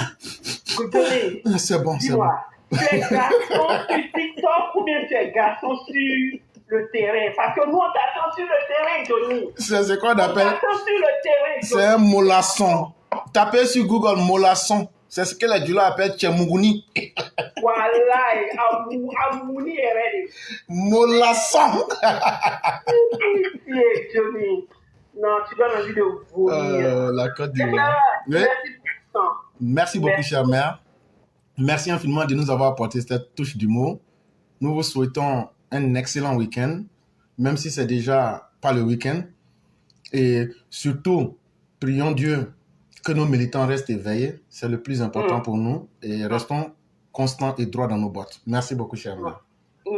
Johnny, c'est bon, c'est bon. dis-moi, tu es garçon sur TikTok ou bien tu es garçon sur le terrain? Parce que nous, on t'attend sur le terrain, Johnny. C'est quoi on On appelle... t'attend sur le terrain, C'est Johnny. un mollasson. Tapez sur Google mollasson. C'est ce que les Djula appellent Tchemougouni. Voilà, Amouni est ready. Mollasson. Pitié, Johnny. Non, tu donnes envie de vomir. La Côte d'Ivoire. Ah, Oui. merci pour le temps. Merci beaucoup, Merci. chère mère. Merci infiniment de nous avoir apporté cette touche d'humour. Nous vous souhaitons un excellent week-end, même si c'est déjà pas le week-end. Et surtout, prions Dieu que nos militants restent éveillés. C'est le plus important pour nous. Et restons constants et droits dans nos bottes. Merci beaucoup, chère mère.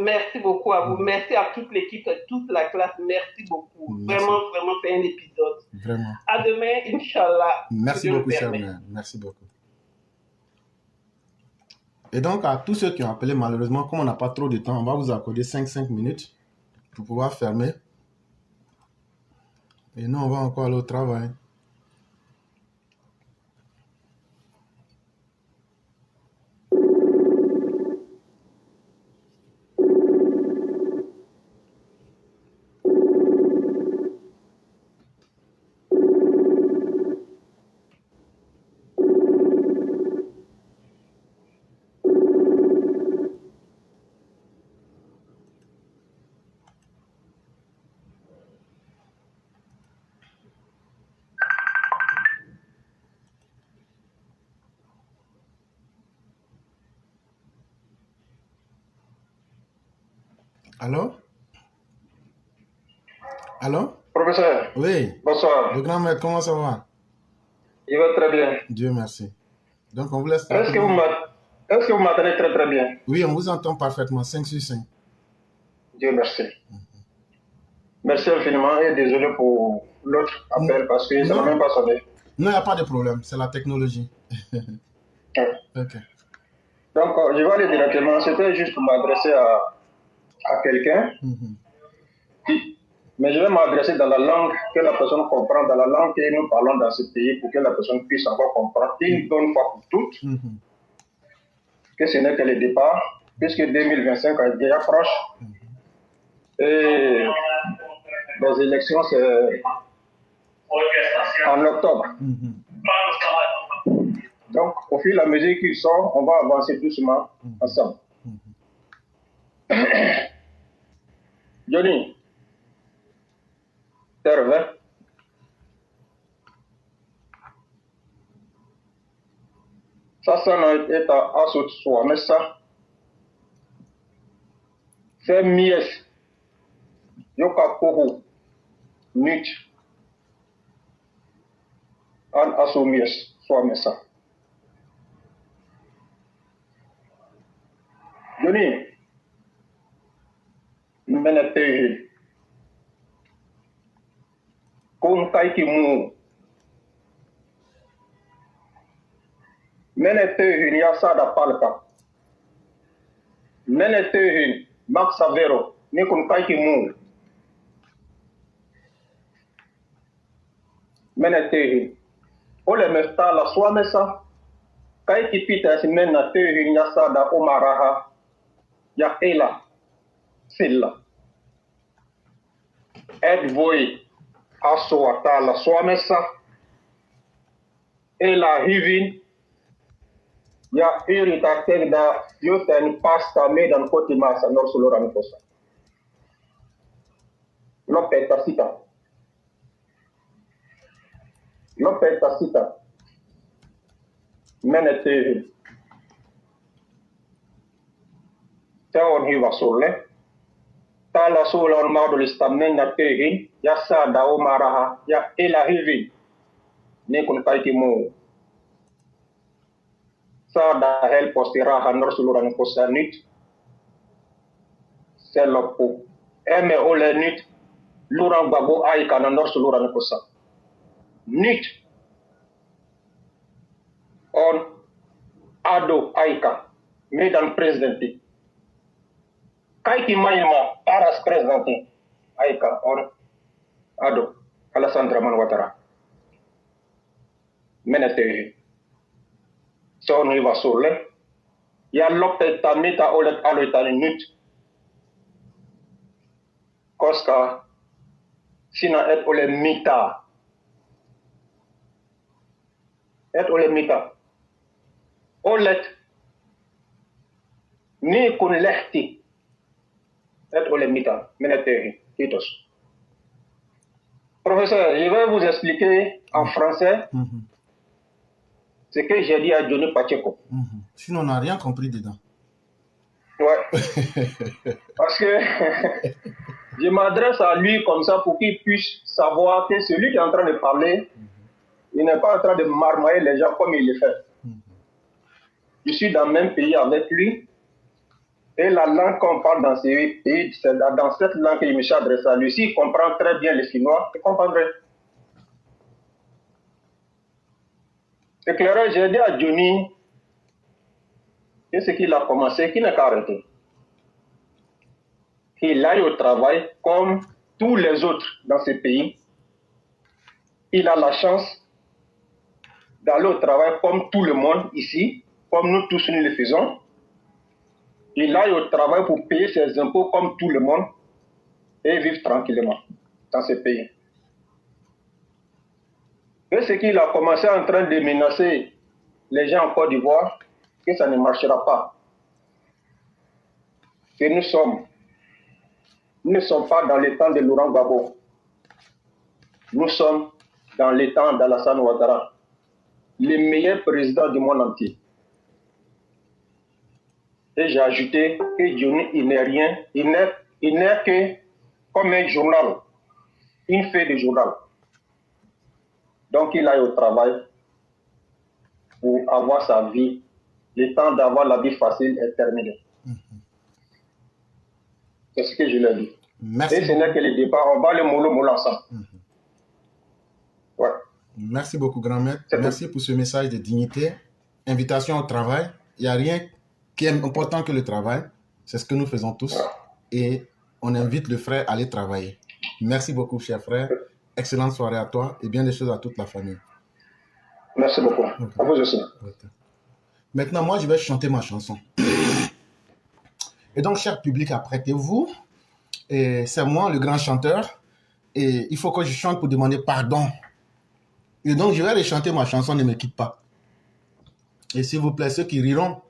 Merci beaucoup à vous. Merci à toute l'équipe, à toute la classe. Merci beaucoup. Merci. Vraiment, vraiment, c'est un épisode. Vraiment. À demain, Inch'Allah. Merci si Dieu beaucoup, le chère permet. mère. Merci beaucoup. Et donc, à tous ceux qui ont appelé, malheureusement, comme on n'a pas trop de temps, on va vous accorder 5 minutes pour pouvoir fermer. Et nous, on va encore aller au travail. Allô? Allô? Professeur, Oui. bonsoir. Le grand maître, comment ça va? Il va très bien. Dieu merci. Donc, on vous laisse... Est-ce que vous m'entendez très très bien? Oui, on vous entend parfaitement. 5 sur 5. Dieu merci. Merci infiniment et désolé pour l'autre appel parce que ça n'a même pas sonné. Non, il n'y a pas de problème. C'est la technologie. Ok. Donc, je vais aller directement. C'était juste pour m'adresser à quelqu'un. Mais je vais m'adresser dans la langue que la personne comprend, dans la langue que nous parlons dans ce pays pour que la personne puisse encore comprendre une bonne fois pour toutes que ce n'est que le départ, puisque 2025 est déjà proche. Et les élections, c'est en octobre. Donc, au fur et à mesure qu'ils sont, on va avancer doucement ensemble. Johnny, t'es revenu? Ça, est à assaut soi, mais ça, c'est mies. Yoka kohu, nut. An assaut mies, soit mais ça. Johnny, mene tehe. Kon kaiki mu. Mene tehe ni asada palka. Menetehin, Max Savero, Nikon Kaiki Mou. Menetehin. Ole Mesta la Swamesa, Kaiki Pita si Menetehin Yasada Omaraha, Ya Ela, Silla. Ed voi Asoata la Swamesa, Ela Hivin, Ya irita tegda yoten pasta medan koti masa nor soloran kosa. Lopeta sita. Lopeta sita. Menete. Teon hiva solle. Tala sola on maudolista menna tegin. Ya sada o maraha. Ya ela hivin. Nekun kaiti mo. Sada help us tiraha nor suluran kosa nit. Selopu. Eme ole nit. Luran babu aika na nor suluran kosa. Nit. On ado aika. Medan presidenti. Kaiki mayma paras presidenti. Aika on ado. Alassane Dramane Ouattara. Menete. Son hiva solle. Ya lopte tamita olet aloitani nut. Koska sina et ole mita. Et ole mita. Olet ni kun lehti. Et ole mita. Menete. Kitos. Professeur, je vais vous expliquer en français ce que j'ai dit à Johnny Pacheco. Sinon, on n'a rien compris dedans. Ouais. Parce que je m'adresse à lui comme ça pour qu'il puisse savoir que celui qui est en train de parler, il n'est pas en train de marmailler les gens comme il le fait. Je suis dans le même pays avec lui. Et la langue qu'on parle dans ce pays, c'est dans cette langue que je me suis adressé à lui. S'il comprend très bien le chinois, il comprendrait. Éclaireur, j'ai dit à Johnny que ce qu'il a commencé, qu'il n'a qu'à arrêter. Qu'il aille au travail comme tous les autres dans ce pays. Il a la chance d'aller au travail comme tout le monde ici, comme nous tous nous le faisons. Il aille au travail pour payer ses impôts comme tout le monde et vivre tranquillement dans ce pays. Et ce qu'il a commencé en train de menacer les gens en Côte d'Ivoire, que ça ne marchera pas. Que nous ne sommes pas dans le temps de Laurent Gbagbo. Nous sommes dans le temps d'Alassane Ouattara, le meilleur président du monde entier. Et j'ai ajouté que Johnny, il n'est rien, il n'est que comme un journal, une feuille de journal. Donc il aille au travail pour avoir sa vie. Le temps d'avoir la vie facile est terminé. C'est ce que je lui ai dit. Merci. Et ce n'est que le départ, on va le mollo ensemble. Ouais. Merci beaucoup, grand-maître. Merci pour ce message de dignité. Invitation au travail. Il n'y a rien qui est important que le travail. C'est ce que nous faisons tous. Et on invite le frère à aller travailler. Merci beaucoup, cher frère. Excellente soirée à toi et bien des choses à toute la famille. Merci beaucoup. À vous aussi. Maintenant, moi, je vais chanter ma chanson. Et donc, cher public, apprêtez-vous. Et c'est moi, le grand chanteur. Et il faut que je chante pour demander pardon. Et donc, je vais aller chanter ma chanson, ne me quitte pas. Et s'il vous plaît, ceux qui riront,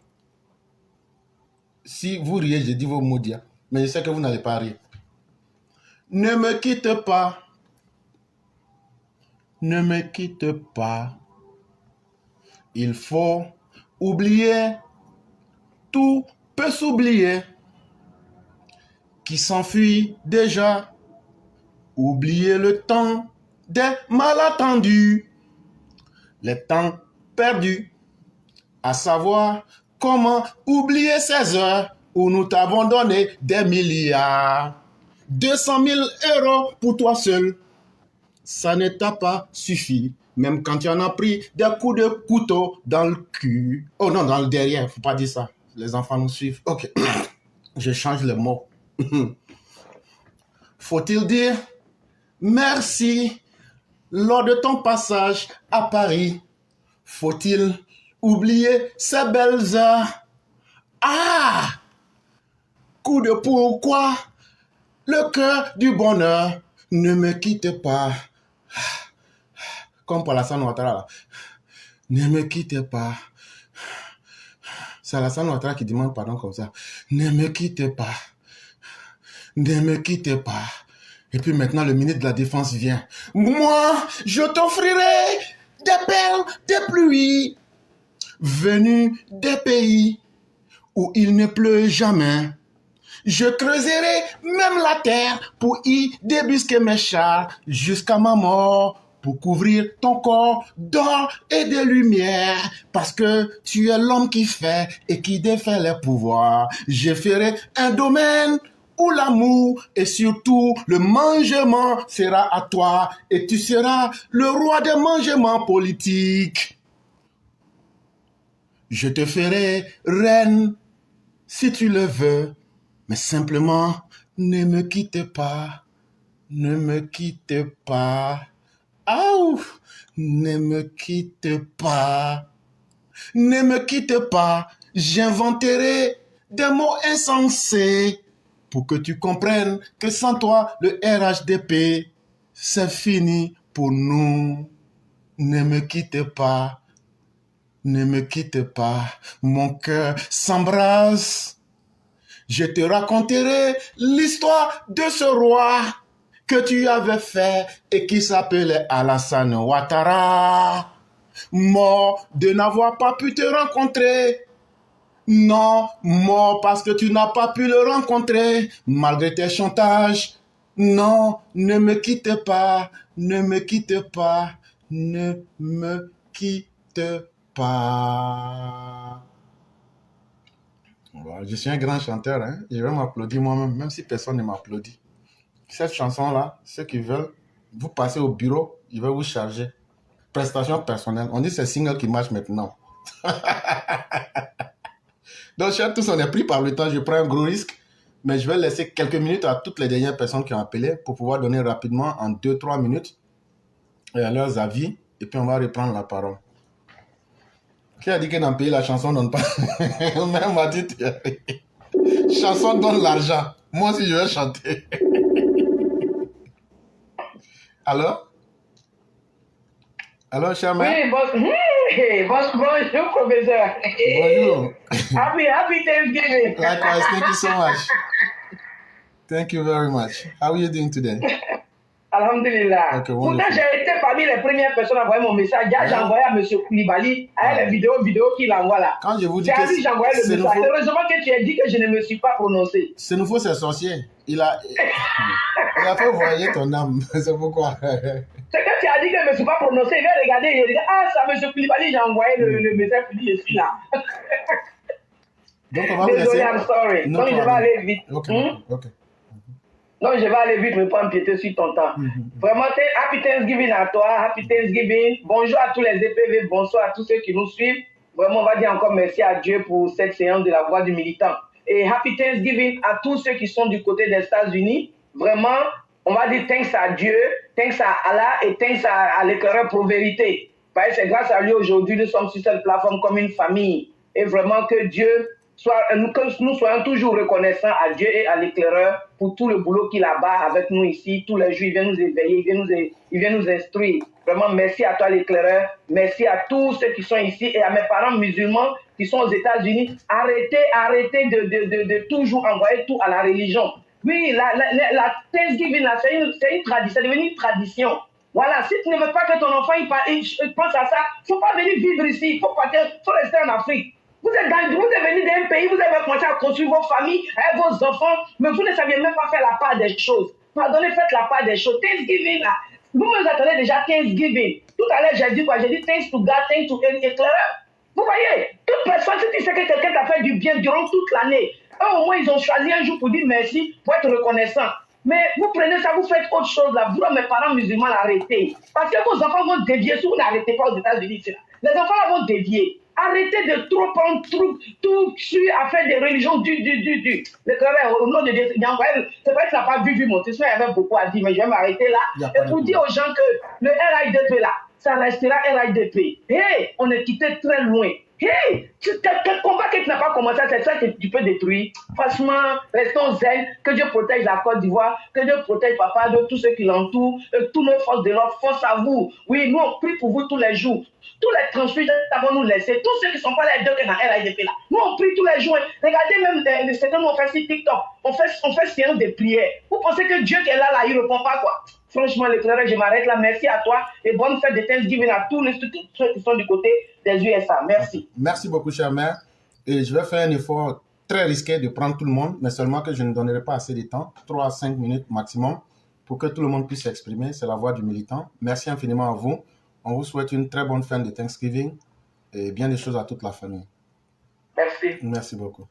si vous riez, je dis vos mots dire. Mais je sais que vous n'allez pas rire. Ne me quitte pas. Ne me quitte pas. Il faut oublier. Tout peut s'oublier. Qui s'enfuit déjà. Oublier le temps des malentendus. Les temps perdus. À savoir comment oublier ces heures où nous t'avons donné des milliards. 200 000 € pour toi seul. Ça ne t'a pas suffi. Même quand tu en as pris des coups de couteau dans le cul. Oh non, dans le derrière. Faut pas dire ça. Les enfants nous suivent. Ok. Je change le mot. Faut-il dire merci lors de ton passage à Paris? Faut-il oublier ces belles heures? Ah! Coup de pourquoi le cœur du bonheur ne me quitte pas. Comme pour Alassane Ouattara là. Ne me quitte pas. C'est Alassane Ouattara qui demande pardon comme ça. Ne me quitte pas. Ne me quitte pas. Et puis maintenant, le ministre de la Défense vient. Moi, je t'offrirai des perles, des pluies, venues des pays où il ne pleut jamais. Je creuserai même la terre pour y débusquer mes chars jusqu'à ma mort, pour couvrir ton corps d'or et de lumière, parce que tu es l'homme qui fait et qui défait les pouvoirs. Je ferai un domaine où l'amour et surtout le mangement sera à toi, et tu seras le roi des mangements politiques. Je te ferai reine si tu le veux, mais simplement ne me quitte pas, ne me quitte pas. Aouh, ne me quitte pas, ne me quitte pas, j'inventerai des mots insensés pour que tu comprennes que sans toi, le RHDP, c'est fini pour nous. Ne me quitte pas, ne me quitte pas, mon cœur s'embrase. Je te raconterai l'histoire de ce roi que tu avais fait et qui s'appelait Alassane Ouattara, mort de n'avoir pas pu te rencontrer. Non, mort parce que tu n'as pas pu le rencontrer, malgré tes chantages. Non, ne me quitte pas, ne me quitte pas, ne me quitte pas. Je suis un grand chanteur, hein? Je vais m'applaudir moi-même, même si personne ne m'applaudit. Cette chanson-là, ceux qui veulent, vous passez au bureau, je vais vous charger. Prestation personnelle. On dit que c'est single qui marche maintenant. Donc, chers tous, on est pris par le temps. Je prends un gros risque, mais je vais laisser quelques minutes à toutes les dernières personnes qui ont appelé pour pouvoir donner rapidement en 2-3 minutes leurs avis. Et puis, on va reprendre la parole. Qui a dit que dans le pays, la chanson ne donne pas? Même m'a dit, chanson donne l'argent. Moi aussi, je vais chanter. Alors? Alors, cher maître? Oui, bonjour, professeur. Bonjour. Happy Thanksgiving. Likewise, thank you so much. Thank you very much. How are you doing today? Alhamdulillah. Okay, pourtant, j'ai été parmi les premières personnes à envoyer mon message. J'ai envoyé à M. Koulibaly avec les vidéos qu'il envoie là. Quand je vous dis que j'ai envoyé le message. nouveau... Heureusement que tu as dit que je ne me suis pas prononcé. C'est nouveau, c'est sorcier. Il a fait voyer ton âme. C'est pourquoi. C'est que tu as dit que je ne me suis pas prononcé. Il va regarder et il dit, ah, c'est M. Koulibaly, j'ai envoyé le message. Il dit, je suis là. Donc, on va vous laisser. Désolé, I'm sorry. No Donc, je vais aller vite. Ok. Donc, je vais aller vite, ne pas empiéter sur ton temps. Vraiment, Happy Thanksgiving à toi, Happy Thanksgiving. Bonjour à tous les EPV, bonsoir à tous ceux qui nous suivent. Vraiment, on va dire encore merci à Dieu pour cette séance de la voix du militant. Et Happy Thanksgiving à tous ceux qui sont du côté des États-Unis. Vraiment, on va dire thanks à Dieu, thanks à Allah et thanks à l'éclaireur pour vérité. Parce que c'est grâce à lui aujourd'hui, nous sommes sur cette plateforme comme une famille. Et vraiment que Dieu que nous soyons toujours reconnaissants à Dieu et à l'éclaireur pour tout le boulot qu'il a bas avec nous ici. Tous les jours, il vient nous éveiller, il vient nous instruire. Vraiment, merci à toi l'éclaireur. Merci à tous ceux qui sont ici et à mes parents musulmans qui sont aux États-Unis. Arrêtez de toujours envoyer tout à la religion. Oui, la Thanksgiving, c'est une tradition, c'est devenu une tradition. Voilà, si tu ne veux pas que ton enfant il pense à ça, il ne faut pas venir vivre ici, il faut rester en Afrique. Vous êtes venus d'un pays, vous avez commencé à construire vos familles, avec vos enfants, mais vous ne saviez même pas faire la part des choses. Pardonnez, faites la part des choses. Thanksgiving, là. Vous me attendez déjà Thanksgiving. Tout à l'heure, j'ai dit quoi? J'ai dit thanks to God, thanks to éclaireur. Vous voyez, toute personne, si tu sais que quelqu'un t'a fait du bien durant toute l'année, au moins ils ont choisi un jour pour dire merci, pour être reconnaissant. Mais vous prenez ça, vous faites autre chose là. Vous, mes parents musulmans, l'arrêtez. Parce que vos enfants vont dévier si vous n'arrêtez pas aux États-Unis. Les enfants là vont dévier. Arrêtez de trop prendre tout sur à faire des religions du. Le clair, au nom de Dieu, c'est vrai que ça n'a pas vu mon testement, il y avait beaucoup à dire, mais je vais m'arrêter là. Et pour dire aux gens que le RIDP là, ça restera RIDP. Hey, on est quitté très loin. Hey, quel combat que tu n'as pas commencé, c'est ça que tu peux détruire. Franchement, restons zen, que Dieu protège la Côte d'Ivoire, que Dieu protège papa de tous ceux qui l'entourent, tous nos forces de l'ordre, force à vous. Oui, nous on prie pour vous tous les jours. Tous les transfuges d'abord nous laisser, tous ceux qui ne sont pas là, deux qui dans RIDP là. Nous on prie tous les jours. Regardez même certains nous on fait sur TikTok, on fait séance de prière. Vous pensez que Dieu qui est là, il ne répond pas quoi? Franchement, l'éclairage, je m'arrête là. Merci à toi et bonne fête de Thanksgiving à tous ceux qui sont du côté des USA. Merci. Merci beaucoup, chère mère. Et je vais faire un effort très risqué de prendre tout le monde, mais seulement que je ne donnerai pas assez de temps, 3 à 5 minutes maximum, pour que tout le monde puisse s'exprimer. C'est la voix du militant. Merci infiniment à vous. On vous souhaite une très bonne fin de Thanksgiving et bien des choses à toute la famille. Merci. Merci beaucoup.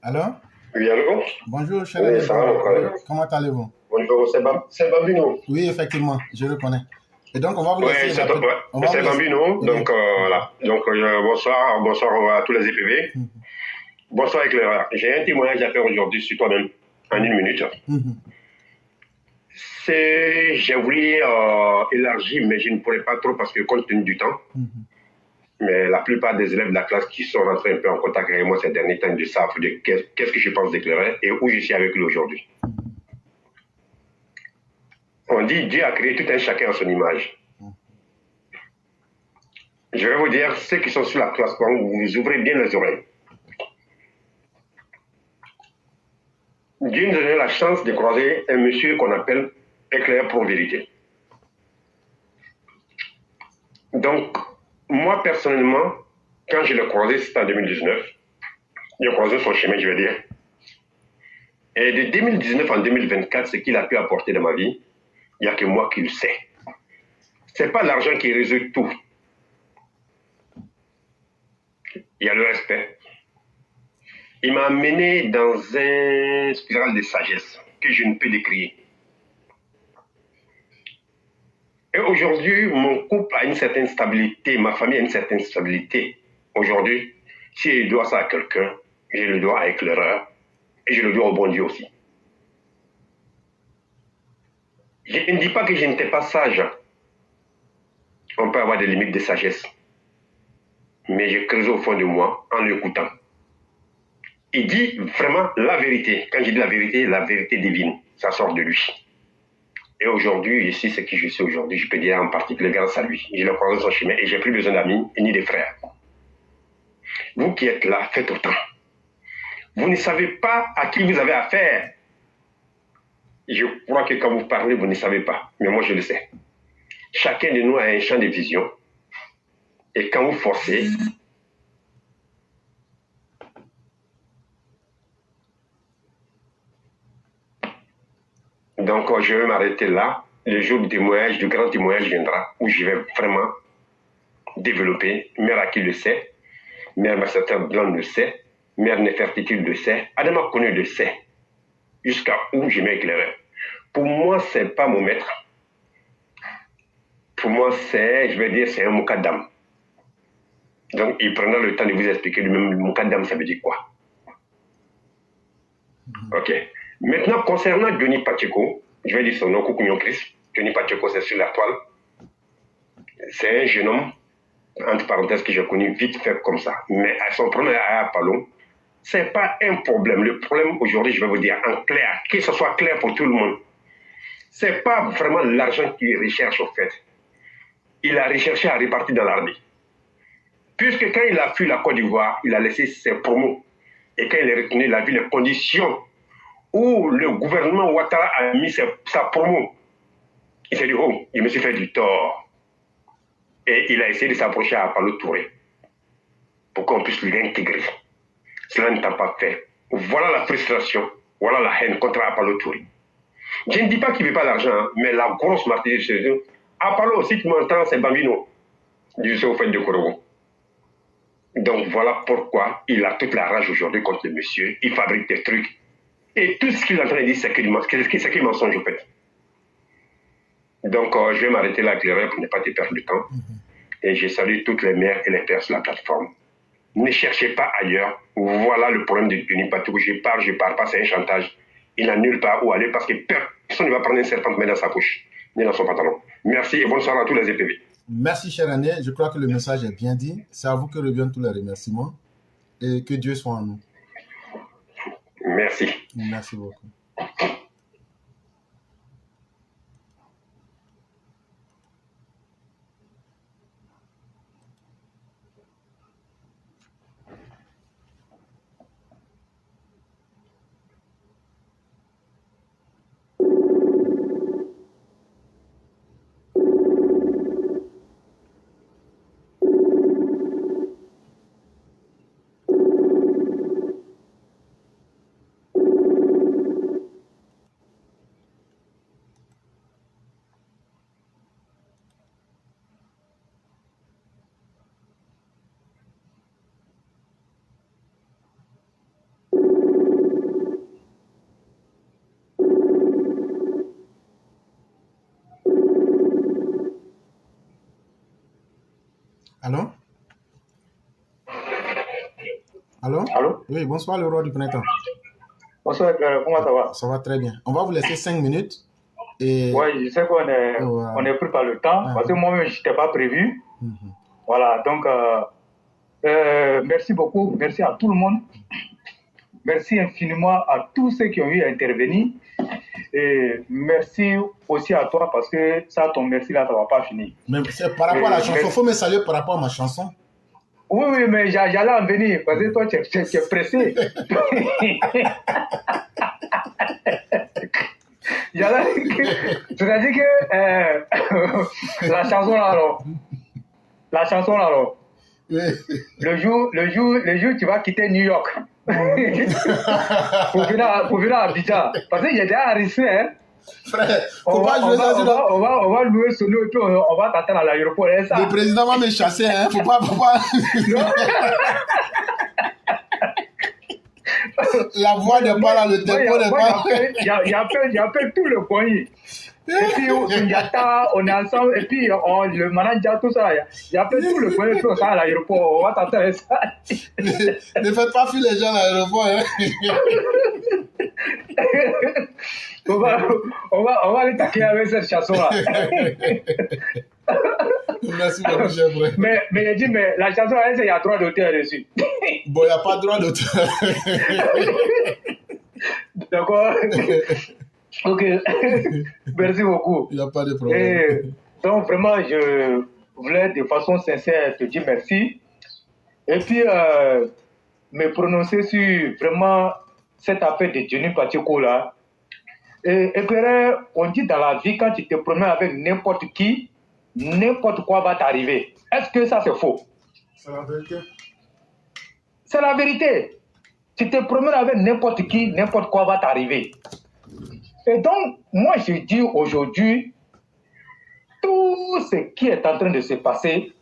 Alors? Oui, allô? Bonjour, cher Oui, ça va, mon frère. Comment allez-vous? Bonjour, c'est Bambino. Oui, effectivement, je le connais. Et donc, on va vous laisser... Oui, c'est Bambino. Oui. Donc, voilà. Donc, bonsoir à tous les EPV. Bonsoir, éclaireur. J'ai un témoignage à faire aujourd'hui sur toi-même, en 1 minute. J'ai voulu élargir, mais je ne pourrais pas trop parce que compte tenu du temps. Mais la plupart des élèves de la classe qui sont rentrés un peu en contact avec moi ces derniers temps, ils savent de qu'est-ce que je pense d'éclairer et où je suis avec lui aujourd'hui. On dit Dieu a créé tout un chacun à son image. Je vais vous dire, ceux qui sont sur la classe, vous ouvrez bien les oreilles. Dieu nous a donné la chance de croiser un monsieur qu'on appelle Éclair pour vérité. Donc, moi, personnellement, quand je l'ai croisé, c'était en 2019. J'ai croisé son chemin, je vais dire. Et de 2019 en 2024, ce qu'il a pu apporter dans ma vie, il n'y a que moi qui le sais. Ce n'est pas l'argent qui résout tout. Il y a le respect. Il m'a amené dans un spirale de sagesse que je ne peux décrire. Et aujourd'hui, mon couple a une certaine stabilité, ma famille a une certaine stabilité. Aujourd'hui, si je dois ça à quelqu'un, je le dois à Éclaireur et je le dois au bon Dieu aussi. Je ne dis pas que je n'étais pas sage. On peut avoir des limites de sagesse. Mais je creuse au fond de moi en l'écoutant. Il dit vraiment la vérité. Quand je dis la vérité divine, ça sort de lui. Et aujourd'hui, ici, ce que je suis aujourd'hui, je peux dire en particulier grâce à lui. Je l'ai croisé son chemin et j'ai plus besoin d'amis ni de frères. Vous qui êtes là, faites autant. Vous ne savez pas à qui vous avez affaire. Je crois que quand vous parlez, vous ne savez pas. Mais moi, je le sais. Chacun de nous a un champ de vision. Et quand vous forcez, donc je vais m'arrêter là. Le jour du témoignage, du grand témoignage viendra, où je vais vraiment développer. Mère Aki le sait, Mère Massata Blanc le sait, Mère Nefertiti le sait, Adama Connu le sait, jusqu'à où je m'éclairais. Pour moi, ce n'est pas mon maître. Pour moi, c'est, je vais dire, c'est un moukadam. Donc, il prendra le temps de vous expliquer lui-même le moukadam, ça veut dire quoi. Ok. Maintenant, concernant Johnny Pacheco, je vais dire son nom, Koukounion Chris. Johnny Pacheco, c'est sur la toile. C'est un jeune homme, entre parenthèses, que j'ai connu vite fait comme ça. Mais à son problème à Apollo, ce n'est pas un problème. Le problème aujourd'hui, je vais vous dire en clair, que ce soit clair pour tout le monde. Ce n'est pas vraiment l'argent qu'il recherche au fait. Il a recherché à répartir dans l'armée. Puisque quand il a fui la Côte d'Ivoire, il a laissé ses promos. Et quand il est retourné, il a vu les conditions où le gouvernement Ouattara a mis sa promo. Il s'est dit, oh, je me suis fait du tort. Et il a essayé de s'approcher à Apollo Touré pour qu'on puisse l'intégrer. Cela ne t'a pas fait. Voilà la frustration, voilà la haine contre Apollo Touré. Je ne dis pas qu'il ne veut pas l'argent, hein, mais la grosse partie de chez eux. À part aussi, tu m'entends, c'est Bambino, du fait au fait de Korogo. Donc voilà pourquoi il a toute la rage aujourd'hui contre le monsieur. Il fabrique des trucs. Et tout ce qu'il est en train de dire, c'est que mensonge, en fait. Donc je vais m'arrêter là, Claire, pour ne pas te perdre le temps. Et je salue toutes les mères et les pères sur la plateforme. Ne cherchez pas ailleurs. Voilà le problème de Denis Patou. Je pars pas, c'est un chantage. Il n'a nulle part où aller parce que personne ne va prendre un serpent de mettre dans sa poche, ni dans son pantalon. Merci et bonsoir à tous les EPV. Merci, cher René. Je crois que le message est bien dit. C'est à vous que reviennent tous les remerciements. Et que Dieu soit en nous. Merci. Merci beaucoup. Allô? Allô? Allô? Oui, bonsoir le roi du printemps. Bonsoir, comment ça va? Ça va très bien. On va vous laisser 5 minutes. Et... Oui, je sais qu'on est, on est pris par le temps, parce que moi-même, je n'étais pas prévu. Voilà, donc, merci beaucoup, merci à tout le monde. Merci infiniment à tous ceux qui ont eu à intervenir. Et merci aussi à toi, parce que ça, ton merci là, ça ne va pas finir. Mais c'est par rapport à la chanson, il faut me saluer par rapport à ma chanson. Oui, oui, mais j'allais en venir, parce que toi, tu es pressé. C'est-à-dire que la chanson là, alors, le jour tu vas quitter New York pour venir à Abidjan, parce que j'ai déjà enregistré, hein. Frère, on va louer ce nom et puis on va t'attendre à l'aéroport. Le président va me chasser, hein. Faut pas. La voix n'est pas là, le tempo n'est pas là. Il y a tout le coin. Et puis on est ensemble, et puis le manager, tout ça, il y a tout le coin, tout ça à l'aéroport. On va t'attendre ça. Ne faites pas fuir les gens à l'aéroport, hein. On va aller taquiner avec cette chanson-là. Merci beaucoup, cher frère. Mais il dit, mais la chanson, il y a droit d'auteur dessus. Bon, il n'y a pas de droit d'auteur. D'accord. Ok. Merci beaucoup. Il n'y a pas de problème. Et donc, vraiment, je voulais de façon sincère te dire merci. Et puis, me prononcer sur vraiment cette affaire de Denis Pacheco là. Et puis, on dit dans la vie, quand tu te promènes avec n'importe qui, n'importe quoi va t'arriver. Est-ce que ça c'est faux? C'est la vérité. C'est la vérité. Tu te promènes avec n'importe qui, n'importe quoi va t'arriver. Et donc, moi je dis aujourd'hui, tout ce qui est en train de se passer,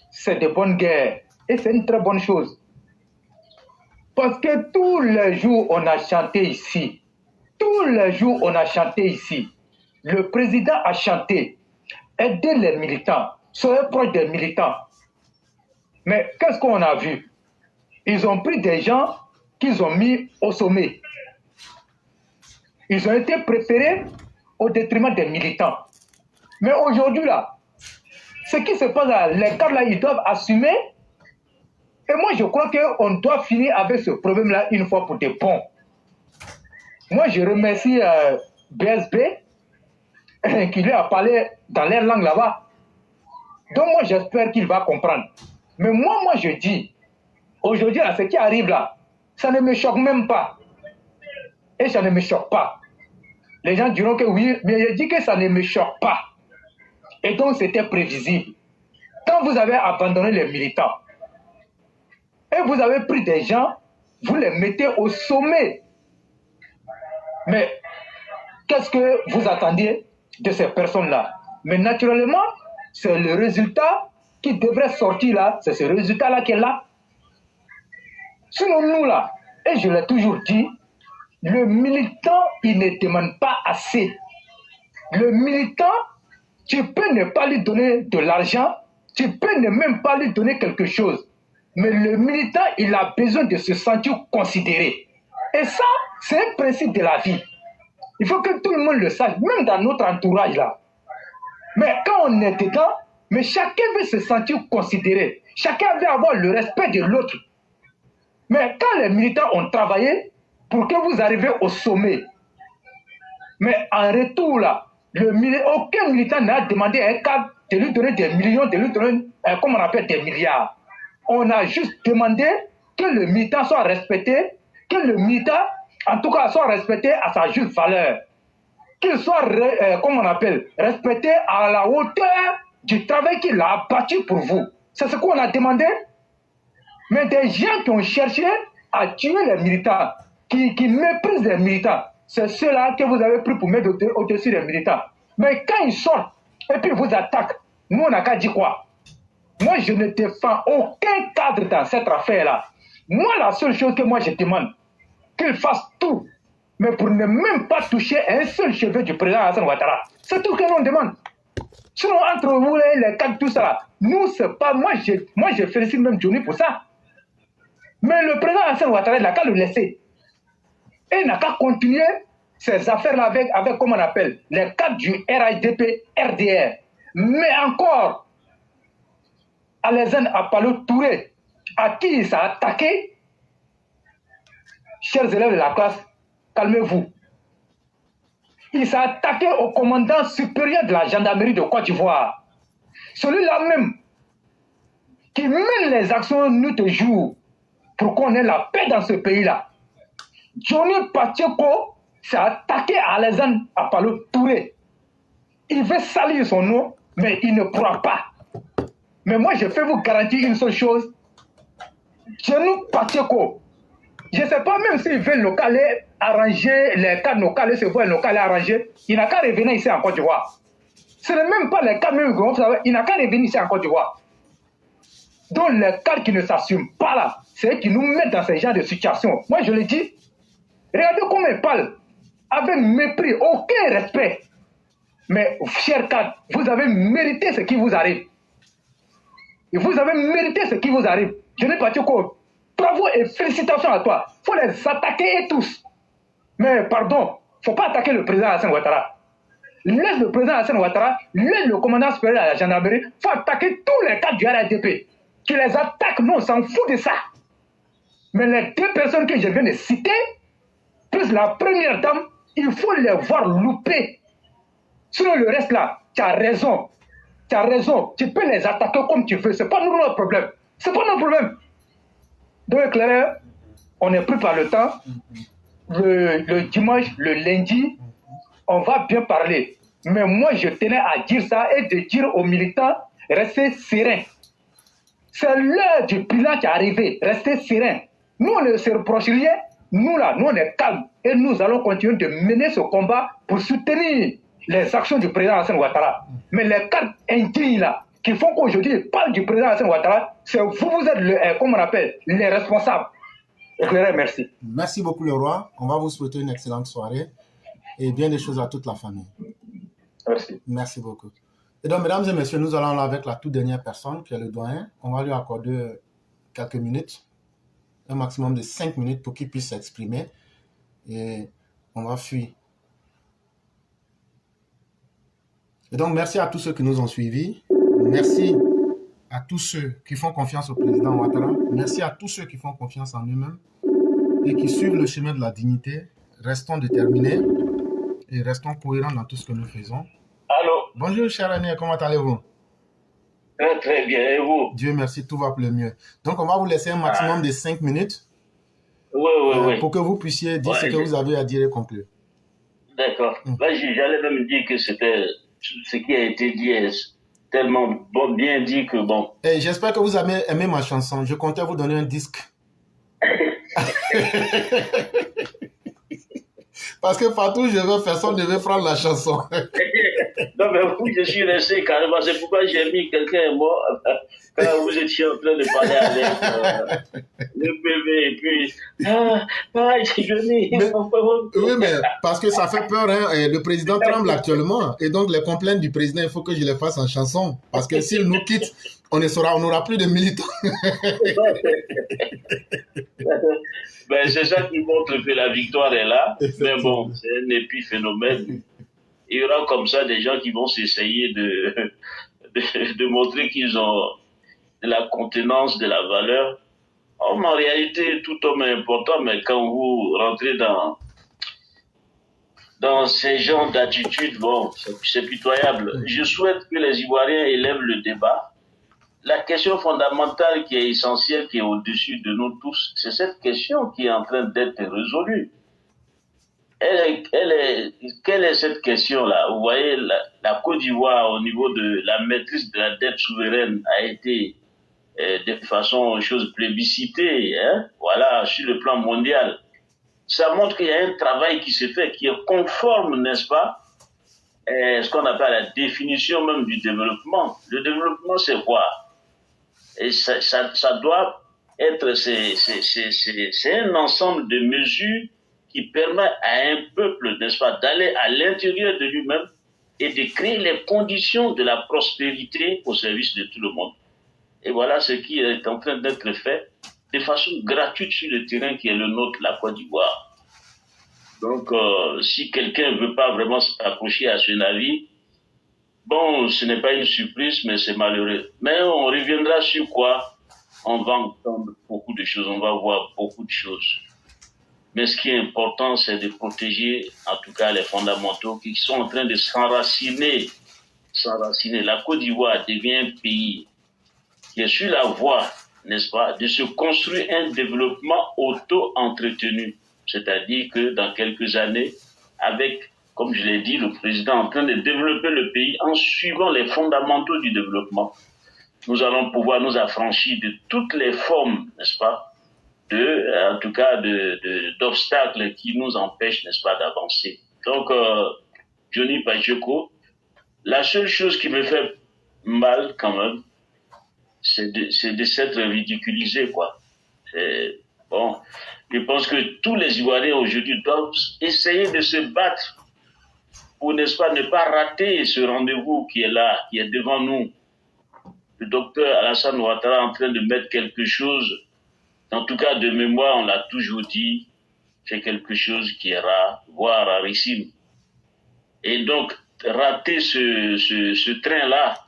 c'est de bonnes guerres. Et c'est une très bonne chose. Parce que tous les jours on a chanté ici, le président a chanté, aider les militants, soyez proches des militants. Mais qu'est-ce qu'on a vu? Ils ont pris des gens qu'ils ont mis au sommet. Ils ont été préférés au détriment des militants. Mais aujourd'hui, là, ce qui se passe là, les cadres là, ils doivent assumer. Et moi, je crois qu'on doit finir avec ce problème-là une fois pour de bon. Moi, je remercie BSB qui lui a parlé dans leur langue là-bas. Donc, moi, j'espère qu'il va comprendre. Mais moi, je dis, aujourd'hui, là, ce qui arrive là, ça ne me choque même pas. Et ça ne me choque pas. Les gens diront que oui, mais je dis que ça ne me choque pas. Et donc, c'était prévisible. Quand vous avez abandonné les militants, et vous avez pris des gens, vous les mettez au sommet. Mais qu'est-ce que vous attendiez de ces personnes-là? Mais naturellement, c'est le résultat qui devrait sortir là, c'est ce résultat-là qui est là. Sinon, nous là, et je l'ai toujours dit, le militant, il ne demande pas assez. Le militant, tu peux ne pas lui donner de l'argent, tu peux ne même pas lui donner quelque chose. Mais le militant, il a besoin de se sentir considéré. Et ça, c'est un principe de la vie. Il faut que tout le monde le sache, même dans notre entourage là. Mais quand on est dedans, mais chacun veut se sentir considéré. Chacun veut avoir le respect de l'autre. Mais quand les militants ont travaillé pour que vous arriviez au sommet, mais en retour là, aucun militant n'a demandé à un cadre de lui donner des millions, de lui donner, comme on appelle, des milliards. On a juste demandé que le militant soit respecté, que le militant, en tout cas, soit respecté à sa juste valeur. Qu'il soit, comme on appelle, respecté à la hauteur du travail qu'il a abattu pour vous. C'est ce qu'on a demandé. Mais des gens qui ont cherché à tuer les militants, qui méprisent les militants, c'est ceux-là que vous avez pris pour mettre au-dessus des militants. Mais quand ils sortent et puis vous attaquent, nous on n'a qu'à dire quoi? Moi je ne défends aucun cadre dans cette affaire-là. Moi la seule chose que moi je demande, qu'ils fassent tout, mais pour ne même pas toucher un seul cheveu du président Alassane Ouattara. C'est tout ce que nous on demande. Sinon entre vous les cadres, tout ça, nous c'est pas, moi je félicite même Johnny pour ça. Mais le président Alassane Ouattara, il n'a qu'à le laisser. Et il n'a qu'à continuer ces affaires-là avec, comment on appelle, les cadres du RIDP, RDR. Mais encore, Alassane Apalo Touré, à qui il s'est attaqué, chers élèves de la classe, calmez-vous. Il s'est attaqué au commandant supérieur de la gendarmerie de Côte d'Ivoire. Celui-là même, qui mène les actions nuit et jour pour qu'on ait la paix dans ce pays-là. Johnny Pacheco s'est attaqué à Alassane Apalo Touré. Il veut salir son nom, mais il ne pourra pas. Mais moi, je peux vous garantir une seule chose. Johnny Pacheco, je ne sais pas même s'il veut localer, arranger les cas locaux, se voir localer arranger, il n'a qu'à revenir ici en Côte d'Ivoire. Ce n'est même pas les cas même, il n'a qu'à revenir ici en Côte d'Ivoire. Donc les cas qui ne s'assument pas là, c'est eux qui nous mettent dans ce genre de situation. Moi, je le dis. Regardez comment ils parlent, avec mépris, aucun respect. Mais, chers cadres, vous avez mérité ce qui vous arrive. Et vous avez mérité ce qui vous arrive. Je n'ai pas dit quoi. Bravo et félicitations à toi. Il faut les attaquer et tous. Mais, pardon, il ne faut pas attaquer le président Alassane Ouattara. Laisse le président Alassane Ouattara, laisse le commandant supérieur de la gendarmerie. Il faut attaquer tous les cadres du RDP. Qui les attaquent, non, on s'en fout de ça. Mais les deux personnes que je viens de citer, plus la première dame, il faut les voir louper. Sinon le reste là, tu as raison. Tu as raison. Tu peux les attaquer comme tu veux. Ce n'est pas notre problème. Ce n'est pas notre problème. Donc Claire, on n'est plus par le temps. Le dimanche, le lundi, on va bien parler. Mais moi, je tenais à dire ça et de dire aux militants, restez sereins. C'est l'heure du bilan qui est arrivé. Restez sereins. Nous, on ne se reproche rien. Nous, là, nous, on est calmes. Et nous allons continuer de mener ce combat pour soutenir les actions du président Alassane Ouattara. Mais les cadres indignes, là, qui font qu'aujourd'hui, ils parlent du président Alassane Ouattara, c'est vous êtes, comme on appelle, les responsables. Éclairé, merci. Merci beaucoup, le roi. On va vous souhaiter une excellente soirée et bien des choses à toute la famille. Merci. Merci beaucoup. Et donc, mesdames et messieurs, nous allons là avec la toute dernière personne, qui est le doyen. On va lui accorder quelques minutes, un maximum de 5 minutes pour qu'il puisse s'exprimer. Et on va fuir. Et donc, merci à tous ceux qui nous ont suivis. Merci à tous ceux qui font confiance au président Ouattara. Merci à tous ceux qui font confiance en eux-mêmes et qui suivent le chemin de la dignité. Restons déterminés et restons cohérents dans tout ce que nous faisons. Allô? Bonjour, cher ami, comment allez-vous? Très, très bien, et vous? Dieu merci, tout va pour le mieux. Donc, on va vous laisser un maximum de 5 minutes oui. pour que vous puissiez dire ce que vous avez à dire et conclure. D'accord. J'allais même dire que c'était ce qui a été dit est tellement bien dit que bon. Et j'espère que vous avez aimé ma chanson. Je comptais vous donner un disque. Parce que partout où je veux, personne ne veut prendre la chanson. Non, mais oui, je suis resté carrément. C'est pourquoi j'ai mis quelqu'un est mort quand vous étiez en train de parler avec le bébé. Et puis, Oui, mais parce que ça fait peur. Hein, et le président tremble actuellement. Et donc, les complaintes du président, il faut que je les fasse en chanson. Parce que s'il nous quitte, on n'aura plus de militants. Ben, c'est ça qui montre que la victoire est là. Mais bon, c'est un épiphénomène. Il y aura comme ça des gens qui vont s'essayer de montrer qu'ils ont de la contenance, de la valeur. En réalité, tout homme est important, mais quand vous rentrez dans ces genres d'attitudes, bon, c'est pitoyable. Je souhaite que les Ivoiriens élèvent le débat. La question fondamentale qui est essentielle, qui est au-dessus de nous tous, c'est cette question qui est en train d'être résolue. Quelle est cette question-là? Vous voyez, la Côte d'Ivoire, au niveau de la maîtrise de la dette souveraine, a été de façon chose plébiscitée, hein, voilà, sur le plan mondial. Ça montre qu'il y a un travail qui se fait, qui est conforme, n'est-ce pas, ce qu'on appelle la définition même du développement. Le développement, c'est quoi? Et ça doit être, c'est un ensemble de mesures qui permet à un peuple, n'est-ce pas, d'aller à l'intérieur de lui-même et de créer les conditions de la prospérité au service de tout le monde. Et voilà ce qui est en train d'être fait de façon gratuite sur le terrain qui est le nôtre, la Côte d'Ivoire. Donc, si quelqu'un ne veut pas vraiment s'accrocher à ce navire, bon, ce n'est pas une surprise, mais c'est malheureux. Mais on reviendra sur quoi? On va entendre beaucoup de choses, on va voir beaucoup de choses. Mais ce qui est important, c'est de protéger, en tout cas, les fondamentaux qui sont en train de s'enraciner. La Côte d'Ivoire devient un pays qui est sur la voie, n'est-ce pas, de se construire un développement auto-entretenu. C'est-à-dire que dans quelques années, avec, comme je l'ai dit, le président en train de développer le pays en suivant les fondamentaux du développement, nous allons pouvoir nous affranchir de toutes les formes, n'est-ce pas, en tout cas d'obstacles qui nous empêchent, n'est-ce pas, d'avancer. Donc, Johnny Pacheco, la seule chose qui me fait mal quand même, c'est de s'être ridiculisé, quoi. Bon, je pense que tous les Ivoiriens aujourd'hui doivent essayer de se battre pour, n'est-ce pas, ne pas rater ce rendez-vous qui est là, qui est devant nous. Le docteur Alassane Ouattara est en train de mettre quelque chose, en tout cas de mémoire, on l'a toujours dit, c'est quelque chose qui est rare, voire rarissime. Et donc, rater ce train-là,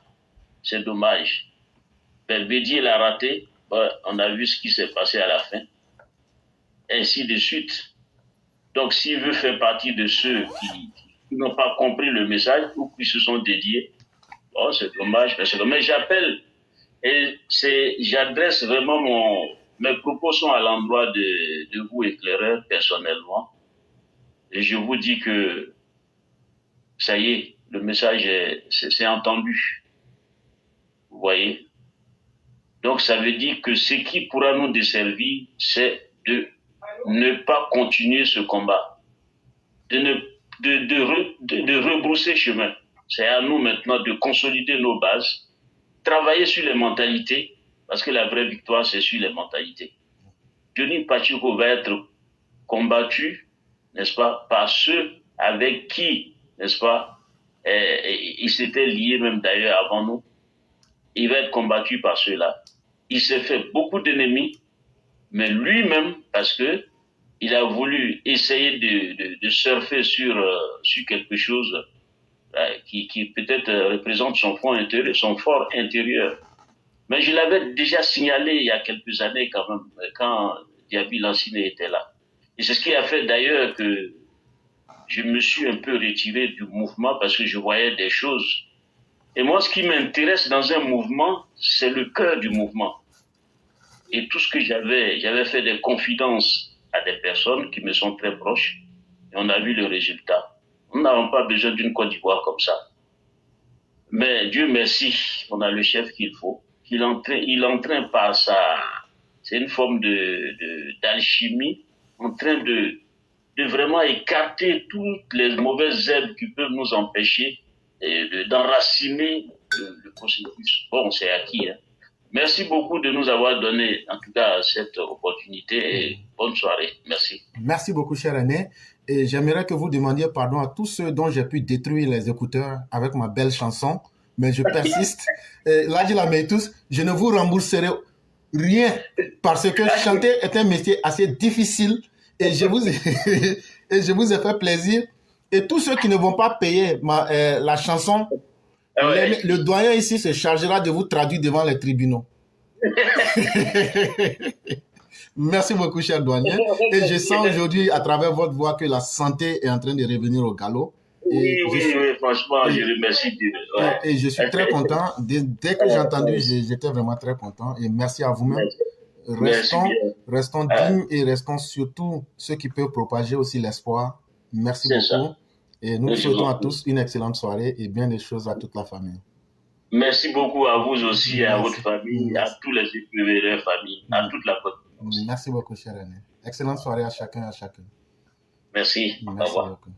c'est dommage. Bédier l'a raté, on a vu ce qui s'est passé à la fin. Ainsi de suite. Donc, s'il veut faire partie de ceux qui n'ont pas compris le message ou qui se sont dédiés, bon, c'est dommage, mais c'est dommage. J'appelle et j'adresse vraiment mes propos sont à l'endroit de vous, éclaireurs, personnellement. Et je vous dis que ça y est, le message c'est entendu. Vous voyez? Donc, ça veut dire que ce qui pourra nous desservir, c'est de ne pas continuer ce combat, de rebrousser chemin. C'est à nous maintenant de consolider nos bases, travailler sur les mentalités, parce que la vraie victoire, c'est sur les mentalités. Johnny Pacheco va être combattu, n'est-ce pas, par ceux avec qui, n'est-ce pas, il s'était lié même d'ailleurs avant nous. Il va être combattu par ceux-là. Il s'est fait beaucoup d'ennemis, mais lui-même, parce que il a voulu essayer de surfer sur quelque chose qui peut-être représente son fort intérieur. Mais je l'avais déjà signalé il y a quelques années quand même, quand Diaby Lanciné était là. Et c'est ce qui a fait d'ailleurs que je me suis un peu retiré du mouvement parce que je voyais des choses. Et moi, ce qui m'intéresse dans un mouvement, c'est le cœur du mouvement. Et tout ce que j'avais fait des confidences à des personnes qui me sont très proches, et on a vu le résultat. Nous n'avons pas besoin d'une Côte d'Ivoire comme ça. Mais Dieu merci, on a le chef qu'il faut. Il entraîne par c'est une forme d'alchimie, en train de de vraiment écarter toutes les mauvaises herbes qui peuvent nous empêcher d'enraciner le processus. Bon, c'est acquis. Hein. Merci beaucoup de nous avoir donné, en tout cas, cette opportunité et bonne soirée. Merci. Merci beaucoup, cher René. Et j'aimerais que vous demandiez pardon à tous ceux dont j'ai pu détruire les écouteurs avec ma belle chanson, mais je persiste. Là, je la mets tous. Je ne vous rembourserai rien parce que chanter est un métier assez difficile et je vous ai fait plaisir. Et tous ceux qui ne vont pas payer la chanson, le doyen ici se chargera de vous traduire devant les tribunaux. Merci beaucoup, cher douanier. Et je sens aujourd'hui, à travers votre voix, que la santé est en train de revenir au galop. Oui, franchement, je remercie Dieu. Ouais. Et je suis très content. Dès que j'ai entendu, j'étais vraiment très content. Et merci à vous-même. Restons dignes et restons surtout ceux qui peuvent propager aussi l'espoir. Merci beaucoup. Ça. Et nous souhaitons à tous une excellente soirée et bien des choses à toute la famille. Merci beaucoup à vous aussi, à votre famille, à tous les écrivains de la famille, à toute la population. Merci beaucoup, cher René. Excellente soirée à chacun et à chacune. Merci. Merci beaucoup.